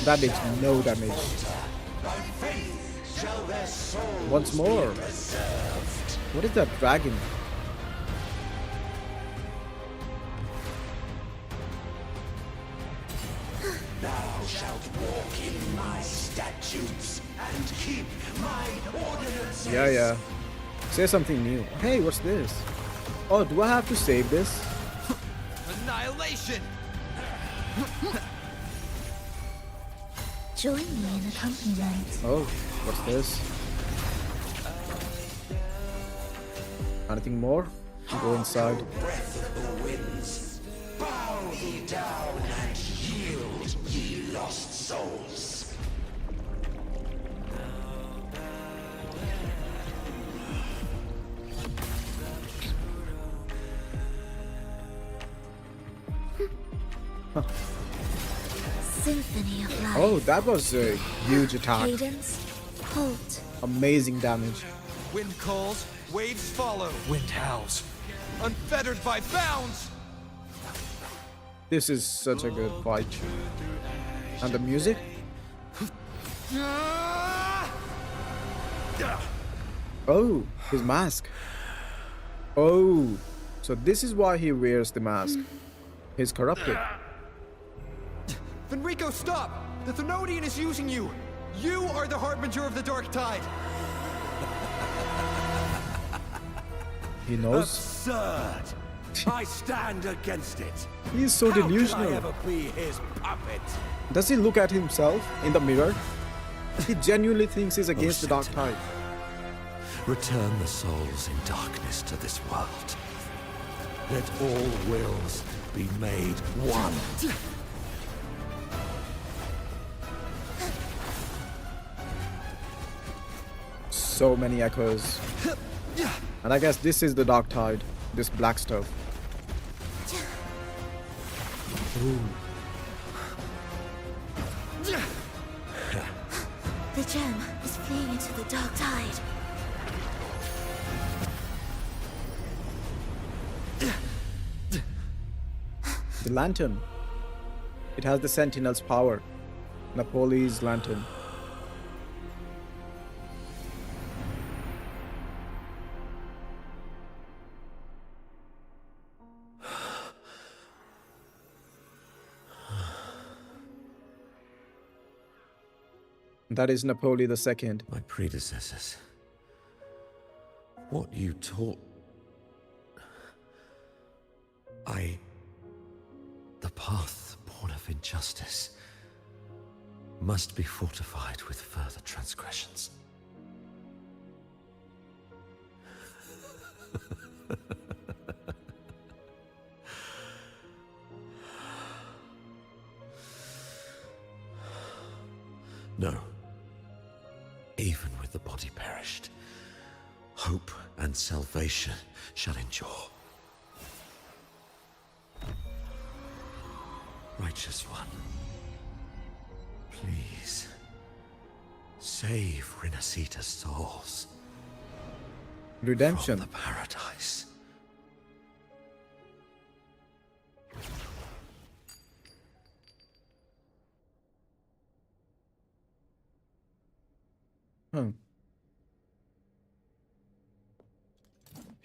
That did no damage. By faith shall their souls Once more. be preserved. What is that dragon? Thou shalt walk in my statutes and keep my ordinances. Yeah. Say something new. Hey, what's this? Oh, do I have to save this? Annihilation! Join me in accompaniment. Oh, what's this? Anything more? Go inside. Breath of the winds, bow thee down and yield, ye lost souls. Symphony of life. Oh, that was a huge attack. Cadence. Halt. Amazing damage. Wind calls, waves follow. Wind howls. Unfettered by bounds! This is such a good fight. And the music? Oh, his mask. Oh, so this is why he wears the mask. He's corrupted. Fenrico, stop! The Thenodian is using you! You are the harbinger of the DarkTide! He knows. Absurd! I stand against it. He is so How can delusional. I ever be his puppet? Does he look at himself in the mirror? He genuinely thinks he's against the DarkTide. Return the souls in darkness to this world. Let all wills be made one. So many echoes. And I guess this is the DarkTide, this black stuff. Ooh. The gem is fleeing into the dark tide. The lantern. It has the Sentinel's power. Napoli's lantern. That is Napoli II. My predecessors. What you taught... The path born of injustice must be fortified with further transgressions. No. Even with the body perished, hope and salvation shall endure. Righteous One, please save Rinascita's souls Redemption. from the paradise.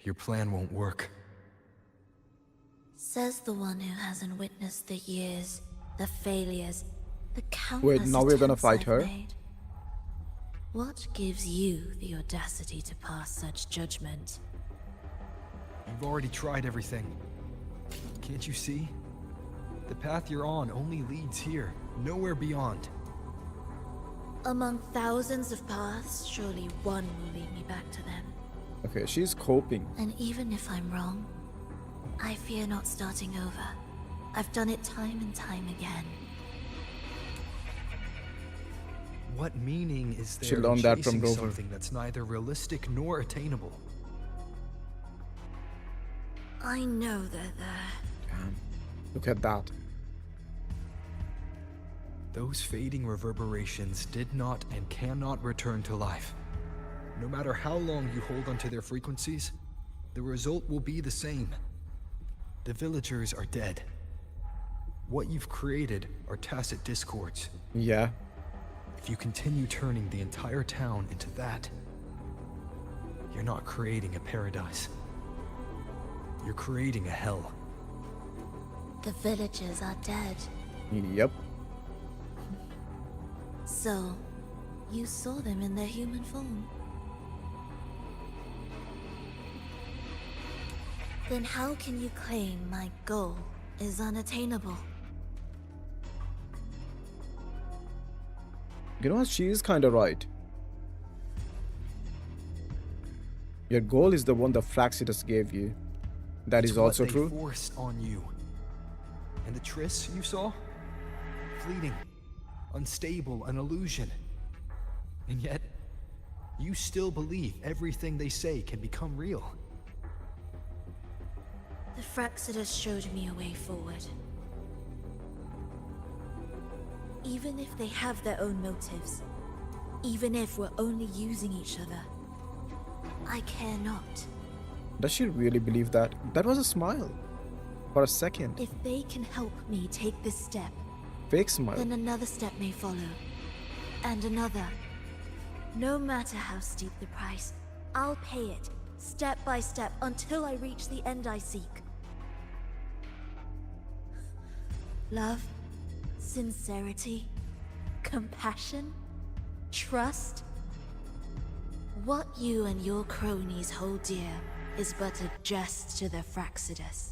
Your plan won't work. Says the one who hasn't witnessed the years, the failures, the countless Wait, now we're gonna attempts fight I've her? made. What gives you the audacity to pass such judgment? You've already tried everything. Can't you see? The path you're on only leads here, nowhere beyond. Among thousands of paths, surely one will lead me back to them. Okay, she's coping. And even if I'm wrong, I fear not starting over. I've done it time and time again. What meaning is there She in learned that from chasing Rover. something that's neither realistic nor attainable? I know they're there. Damn. Look at that. Those fading reverberations did not and cannot return to life. No matter how long you hold onto their frequencies, the result will be the same. The villagers are dead. What you've created are tacit discords. Yeah. If you continue turning the entire town into that, you're not creating a paradise. You're creating a hell. The villagers are dead. Yep. So, you saw them in their human form. Then how can you claim my goal is unattainable? You know what? She is kind of right. Your goal is the one that Fractsidus gave you. That It's is also what they true. forced on you. And the tris you saw? Fleeting, unstable, an illusion. And yet, you still believe everything they say can become real. The Fractsidus showed me a way forward. Even if they have their own motives, even if we're only using each other, I care not. Does she really believe that? That was a smile. For a second. If they can help me take this step, Fake smile. then another step may follow. And another. No matter how steep the price, I'll pay it, step by step, until I reach the end I seek. Love, sincerity, compassion, trust. What you and your cronies hold dear is but a jest to the Fractsidus.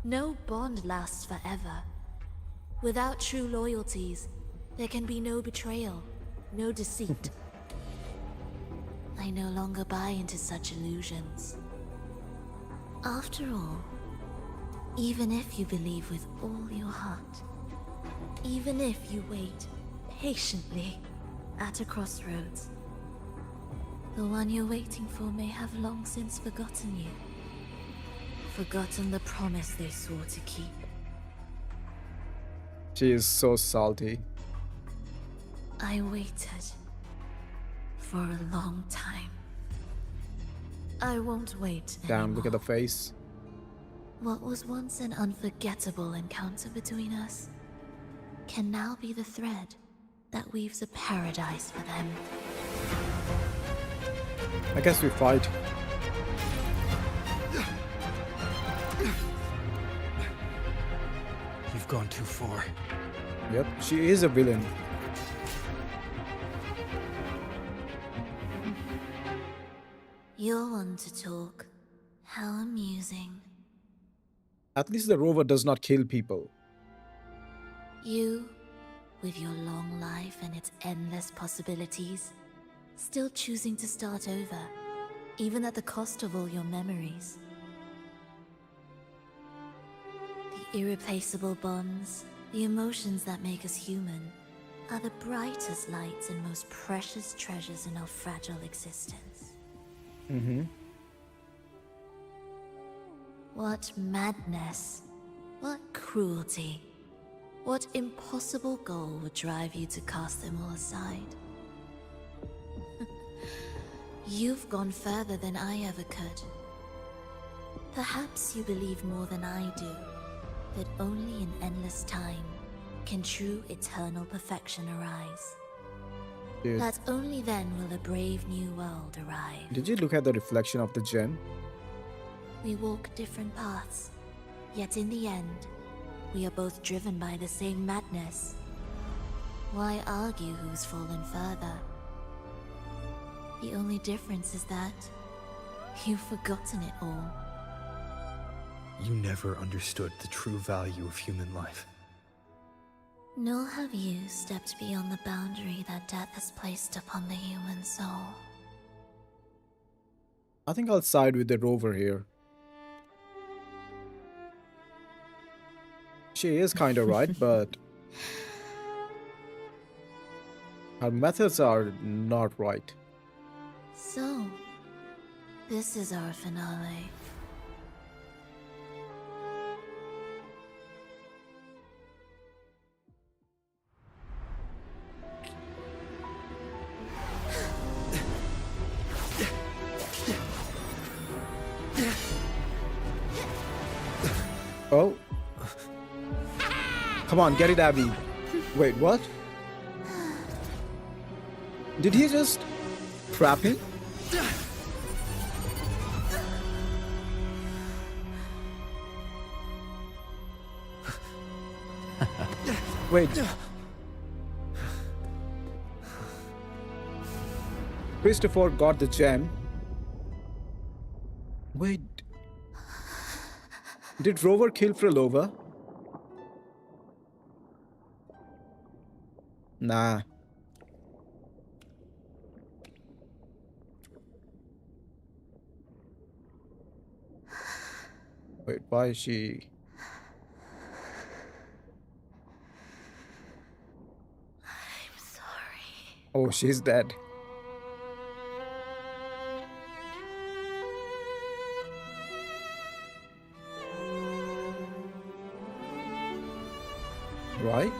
No bond lasts forever. Without true loyalties, there can be no betrayal, no deceit. I no longer buy into such illusions. After all, even if you believe with all your heart, even if you wait patiently at a crossroads, the one you're waiting for may have long since forgotten you. Forgotten the promise they swore to keep. She is so salty. I waited for a long time. I won't wait Damn, look at the face. What was once an unforgettable encounter between us can now be the thread that weaves a paradise for them. I guess we fight. You've gone too far. Yep, she is a villain. You're one to talk. How amusing. At least the rover does not kill people. You, with your long life and its endless possibilities, still choosing to start over, even at the cost of all your memories. The irreplaceable bonds, the emotions that make us human, are the brightest lights and most precious treasures in our fragile existence. Mm-hmm. What madness, what cruelty, what impossible goal would drive you to cast them all aside? You've gone further than I ever could. Perhaps you believe more than I do, that only in endless time can true eternal perfection arise. Dude. That only then will a brave new world arrive. Did you look at the reflection of the gem? We walk different paths, yet in the end, we are both driven by the same madness. Why argue who's fallen further? The only difference is that you've forgotten it all. You never understood the true value of human life. Nor have you stepped beyond the boundary that death has placed upon the human soul. I think I'll side with the rover here. She is kind of right, but her methods are not right. So, this is our finale. Oh. Come on, get it, Abby. Wait, what? Did he just trap him? Wait. Christopher got the gem. Wait. Did Rover kill Phrolova? Nah. Wait, why is she... I'm sorry. Oh, she's dead. Right?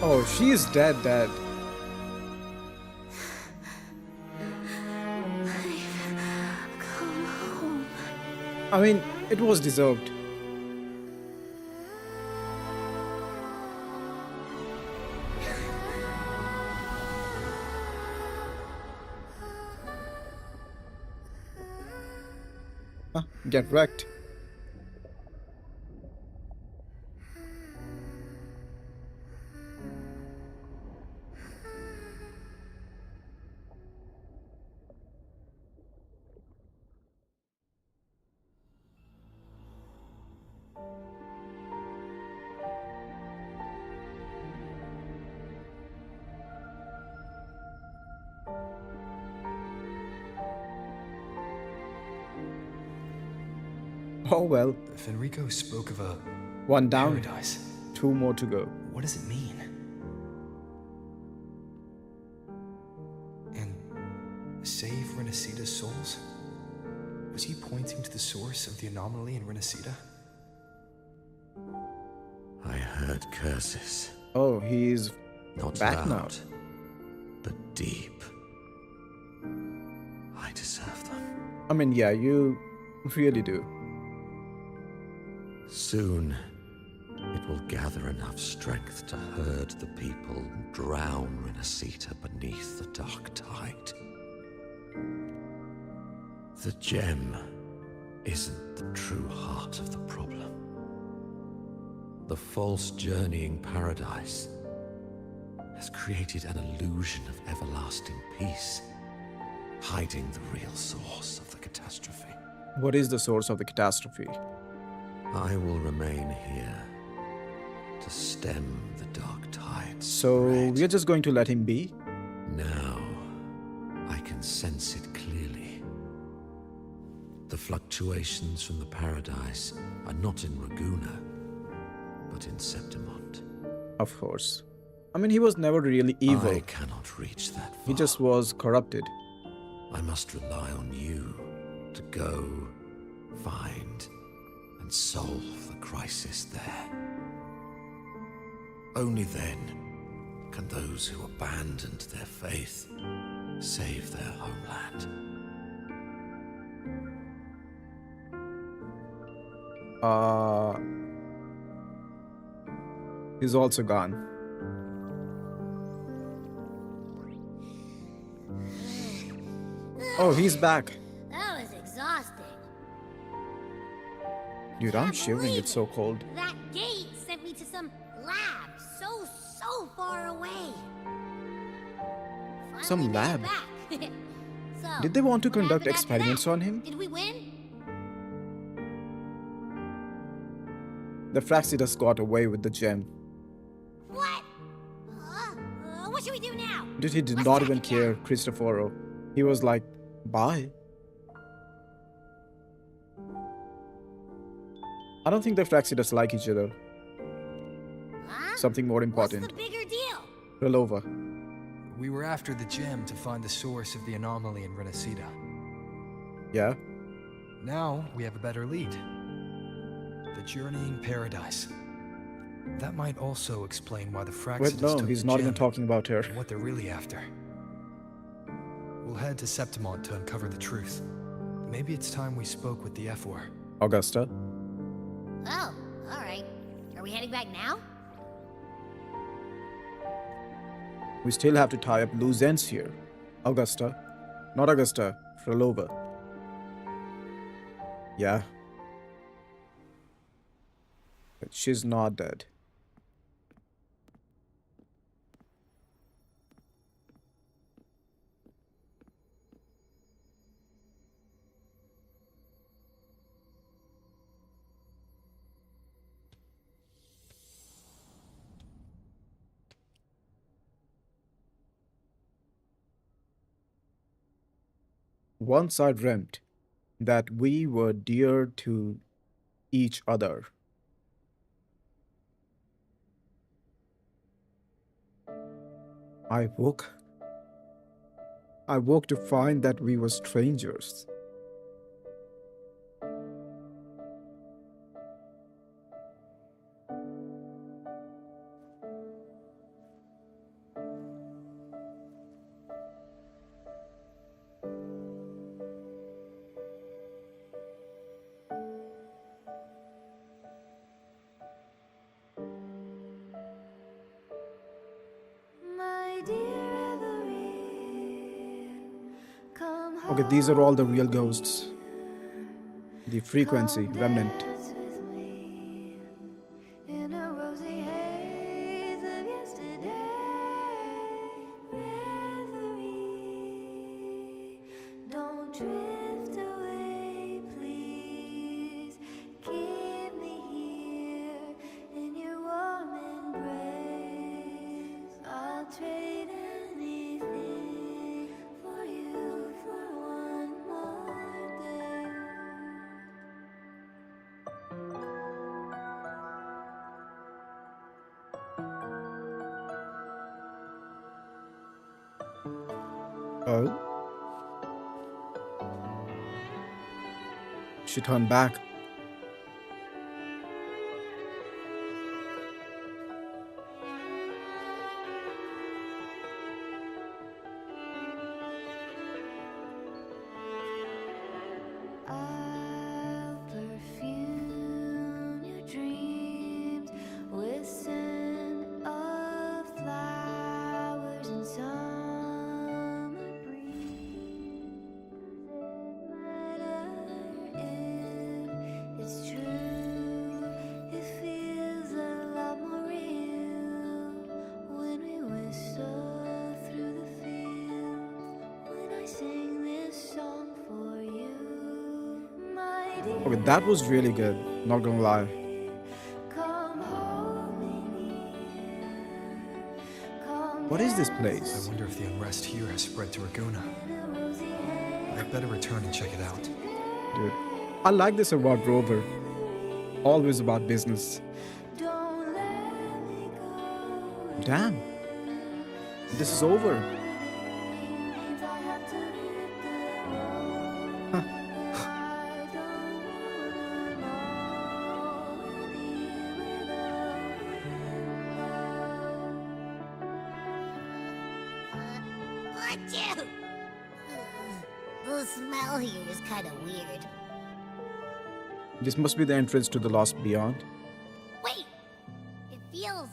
Oh, she's dead. I've come home. I mean, it was deserved. Get wrecked. Oh well. Fenrico spoke of a one down, paradise. 2 more to go. What does it mean? And save Rinascita's souls? Was he pointing to the source of the anomaly in Rinascita? I heard curses. Oh, he's not back loud, now. But deep. I deserve them. I mean, yeah, you really do. Soon, it will gather enough strength to herd the people and drown Rinascita beneath the DarkTide. The gem isn't the true heart of the problem. The false journeying paradise has created an illusion of everlasting peace, hiding the real source of the catastrophe. What is the source of the catastrophe? I will remain here to stem the DarkTide. So we're just going to let him be? Now, I can sense it clearly. The fluctuations from the paradise are not in Raguna, but in Septimont. Of course. I mean, he was never really evil. I cannot reach that far. He just was corrupted. I must rely on you to go, find, and solve the crisis there. Only then can those who abandoned their faith save their homeland. He's also gone. Oh, he's back. That was exhausting. Dude, I'm shivering. It's so cold. That gate sent me to some lab so far away. Some lab? So, Did they want to what conduct happened after experiments that? on him? Did we win? The Fractsidus got away with the gem. What? What should we do now? Dude, he did not even care, Cristoforo. He was like, bye. I don't think the Fractsidus like each other. Something more important. What's the bigger deal? Phrolova. We were after the gem to find the source of the anomaly in Rinascita. Yeah? Now we have a better lead. The journeying paradise. That might also explain why the Fractsidus Wait, no, took he's the not gem even talking about her. and what they're really after. We'll head to Septimont to uncover the truth. Maybe it's time we spoke with the F4. Augusta. Oh, alright. Are we heading back now? We still have to tie up loose ends here. Augusta. Not Augusta. Phrolova. Yeah. But she's not dead. Once I dreamt that we were dear to each other. I woke to find that we were strangers. Okay, these are all the real ghosts. The frequency, remnant. Oh? She turned back. Okay, that was really good, not gonna lie. What is this place? I wonder if the unrest here has spread to Raguna. I'd better return and check it out. Dude, I like this about Rover. Always about business. Damn. This is over. Huh. Achoo! The smell here is kind of weird. This must be the entrance to the Lost Beyond. Wait! It feels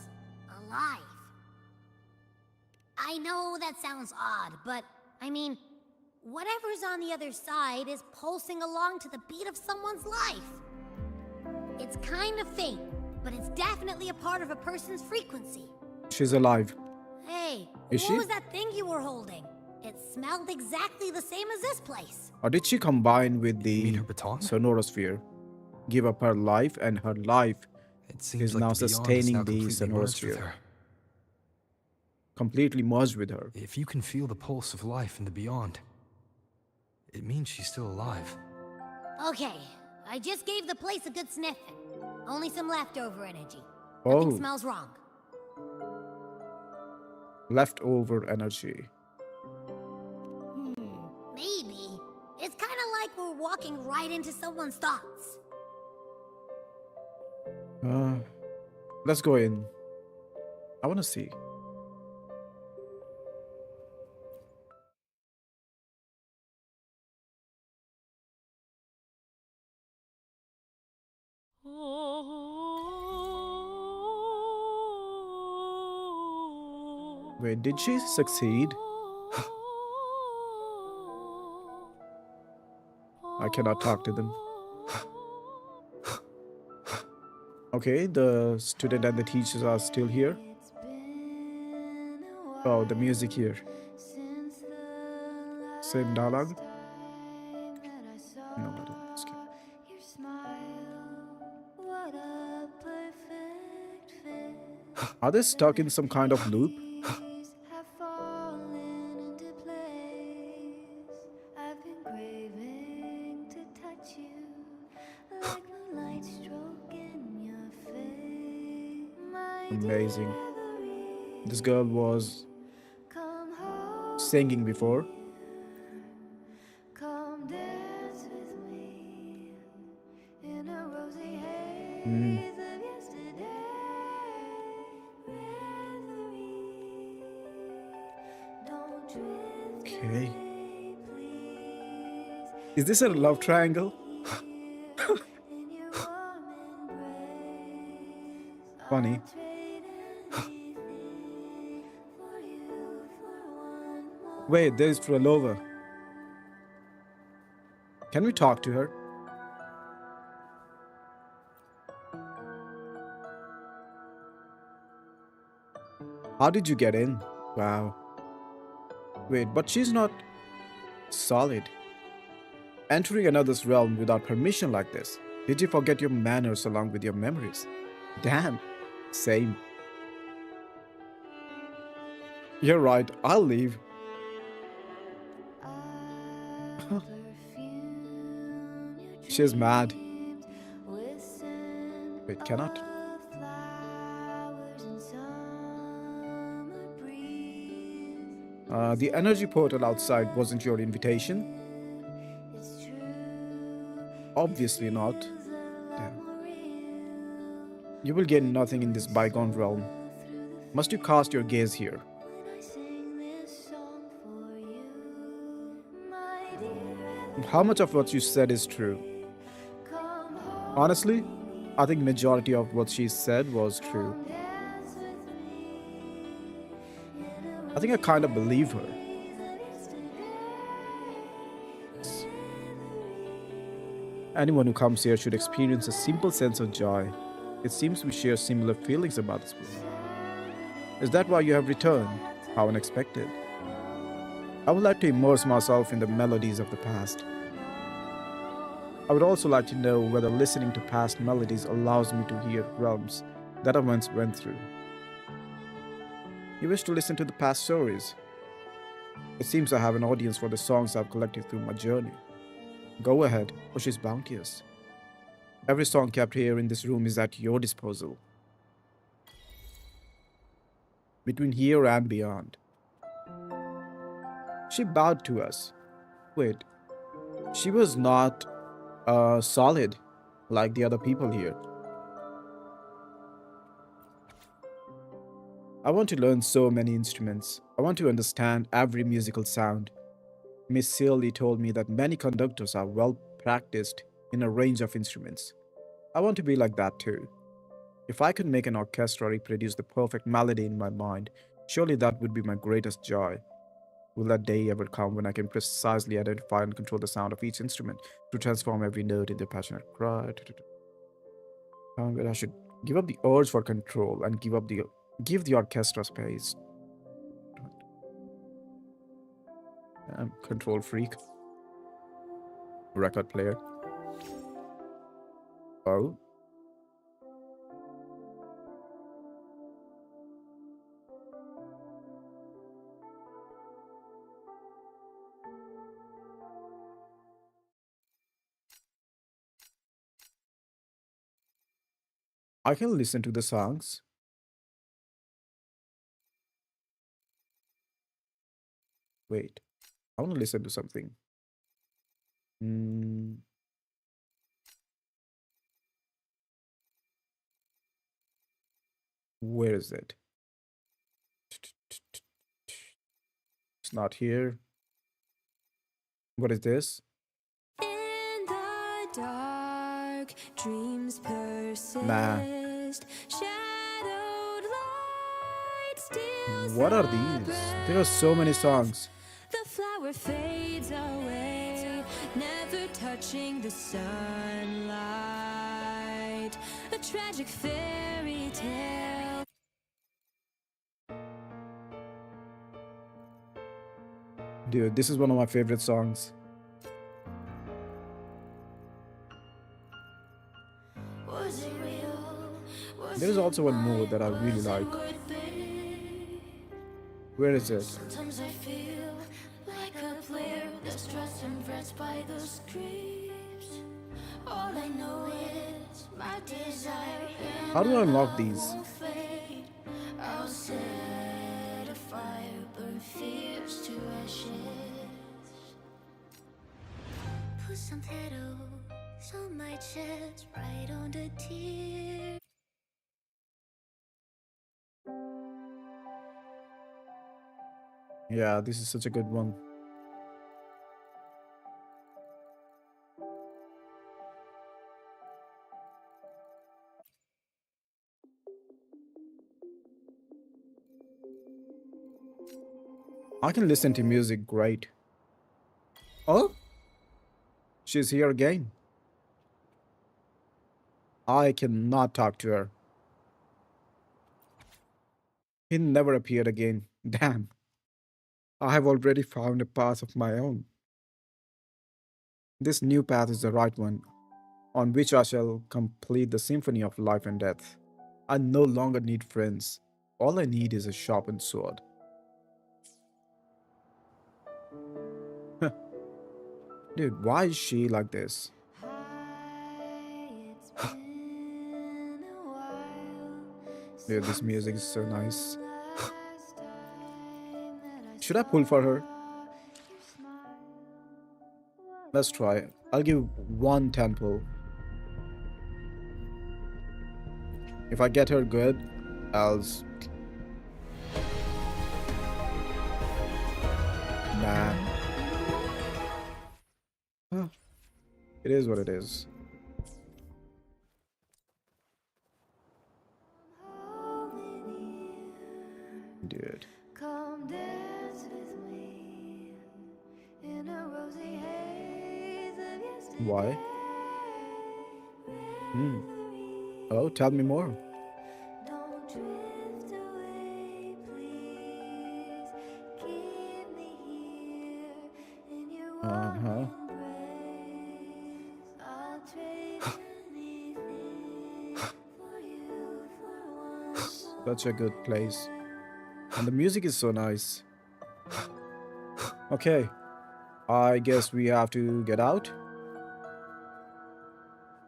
alive. I know that sounds odd, but I mean, whatever's on the other side is pulsing along to the beat of someone's life. It's kind of faint, but it's definitely a part of a person's frequency. She's alive. Hey, Is what she? was that thing you were holding? It smelled exactly the same as this place. Or did she combine with the sonorosphere? Give up her life, and her life is like now the Beyond is sustaining now the completely merged with sonorosphere. her. Completely merged with her. If you can feel the pulse of life in the Beyond, it means she's still alive. Okay, I just gave the place a good sniff. Only some leftover energy. Oh. Nothing smells wrong. Leftover energy. Maybe. It's kind of like we're walking right into someone's thoughts. Let's go in. I want to see. Wait, did she succeed? I cannot talk to them. Okay, the student and the teachers are still here. Oh, the music here. Same dialogue? No, I don't. Skip. Are they stuck in some kind of loop? Amazing. This girl was singing before. Okay. Is this a love triangle? Funny. Wait, there's Phrolova. Can we talk to her? How did you get in? Wow. Wait, but she's not solid. Entering another's realm without permission like this. Did you forget your manners along with your memories? Damn. Same. You're right, I'll leave. She's mad. Wait, cannot? The energy portal outside wasn't your invitation? Obviously not. Damn. You will gain nothing in this bygone realm. Must you cast your gaze here? How much of what you said is true? Honestly, I think majority of what she said was true. I think I kind of believe her. Anyone who comes here should experience a simple sense of joy. It seems we share similar feelings about this place. Is that why you have returned? How unexpected. I would like to immerse myself in the melodies of the past. I would also like to know whether listening to past melodies allows me to hear realms that I once went through. You wish to listen to the past stories? It seems I have an audience for the songs I've collected through my journey. Go ahead, for she's bounteous. Every song kept here in this room is at your disposal. Between here and beyond. She bowed to us. Wait, she was not solid like the other people here. I want to learn so many instruments. I want to understand every musical sound. Miss Seeley told me that many conductors are well practiced in a range of instruments. I want to be like that too. If I could make an orchestra reproduce the perfect melody in my mind, surely that would be my greatest joy. Will that day ever come when I can precisely identify and control the sound of each instrument to transform every note into a passionate cry? I should give up the urge for control and give the orchestra space. I'm control freak. Record player. Oh. I can listen to the songs. Wait, I want to listen to something. Where is it? It's not here. What is this? In the dark, dreams persist. Nah. Shadowed light steals What are these? There are so many songs. the flower fades away, never touching the sunlight. A tragic fairy tale. Dude, this is one of my favorite songs. Was it real? There is also one more that I really like. Where is it? Sometimes I feel like a player that's stressed and frets by those creeps. All I know is my desire. How do I unlock these? Won't fade. I'll set a fire, burn fears to ashes. Put some petals on my chest, right on the tear. Yeah, this is such a good one. I can listen to music great. Oh? She's here again. I cannot talk to her. He never appeared again. Damn. I have already found a path of my own. This new path is the right one, on which I shall complete the symphony of life and death. I no longer need friends. All I need is a sharpened sword. Dude, why is she like this? Dude, this music is so nice. Should I pull for her? Let's try. I'll give 1 temple. If I get her good, else. Nah. It is what it is. Dude. Come dance with me in a rosy haze of yesterday. Why? Oh, tell me more. Don't drift away, please. Keep me here in your warm embrace. I'll trade anything for you for once. Such a good place. And the music is so nice. Okay. I guess we have to get out.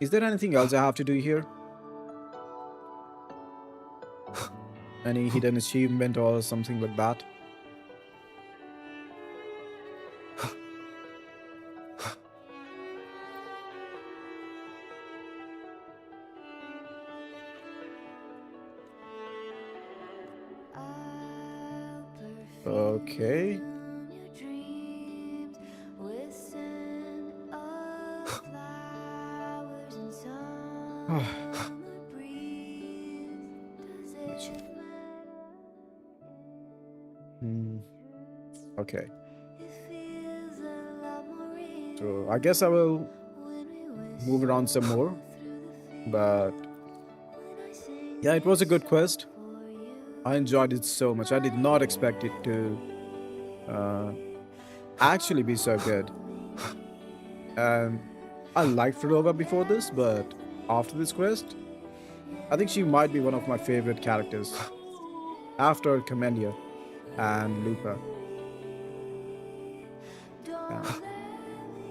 Is there anything else I have to do here? Any hidden achievement or something like that? Okay. Okay. So I guess I will move around some more. But yeah, it was a good quest. I enjoyed it so much. I did not expect it to actually be so good. And I liked Phrolova before this, but after this quest, I think she might be one of my favorite characters after Camellia and Luca. Yeah.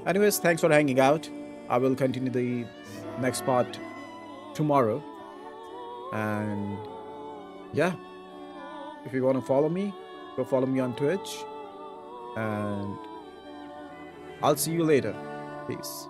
Anyways, thanks for hanging out. I will continue the next part tomorrow. And yeah, if you want to follow me, go follow me on Twitch. And I'll see you later. Peace.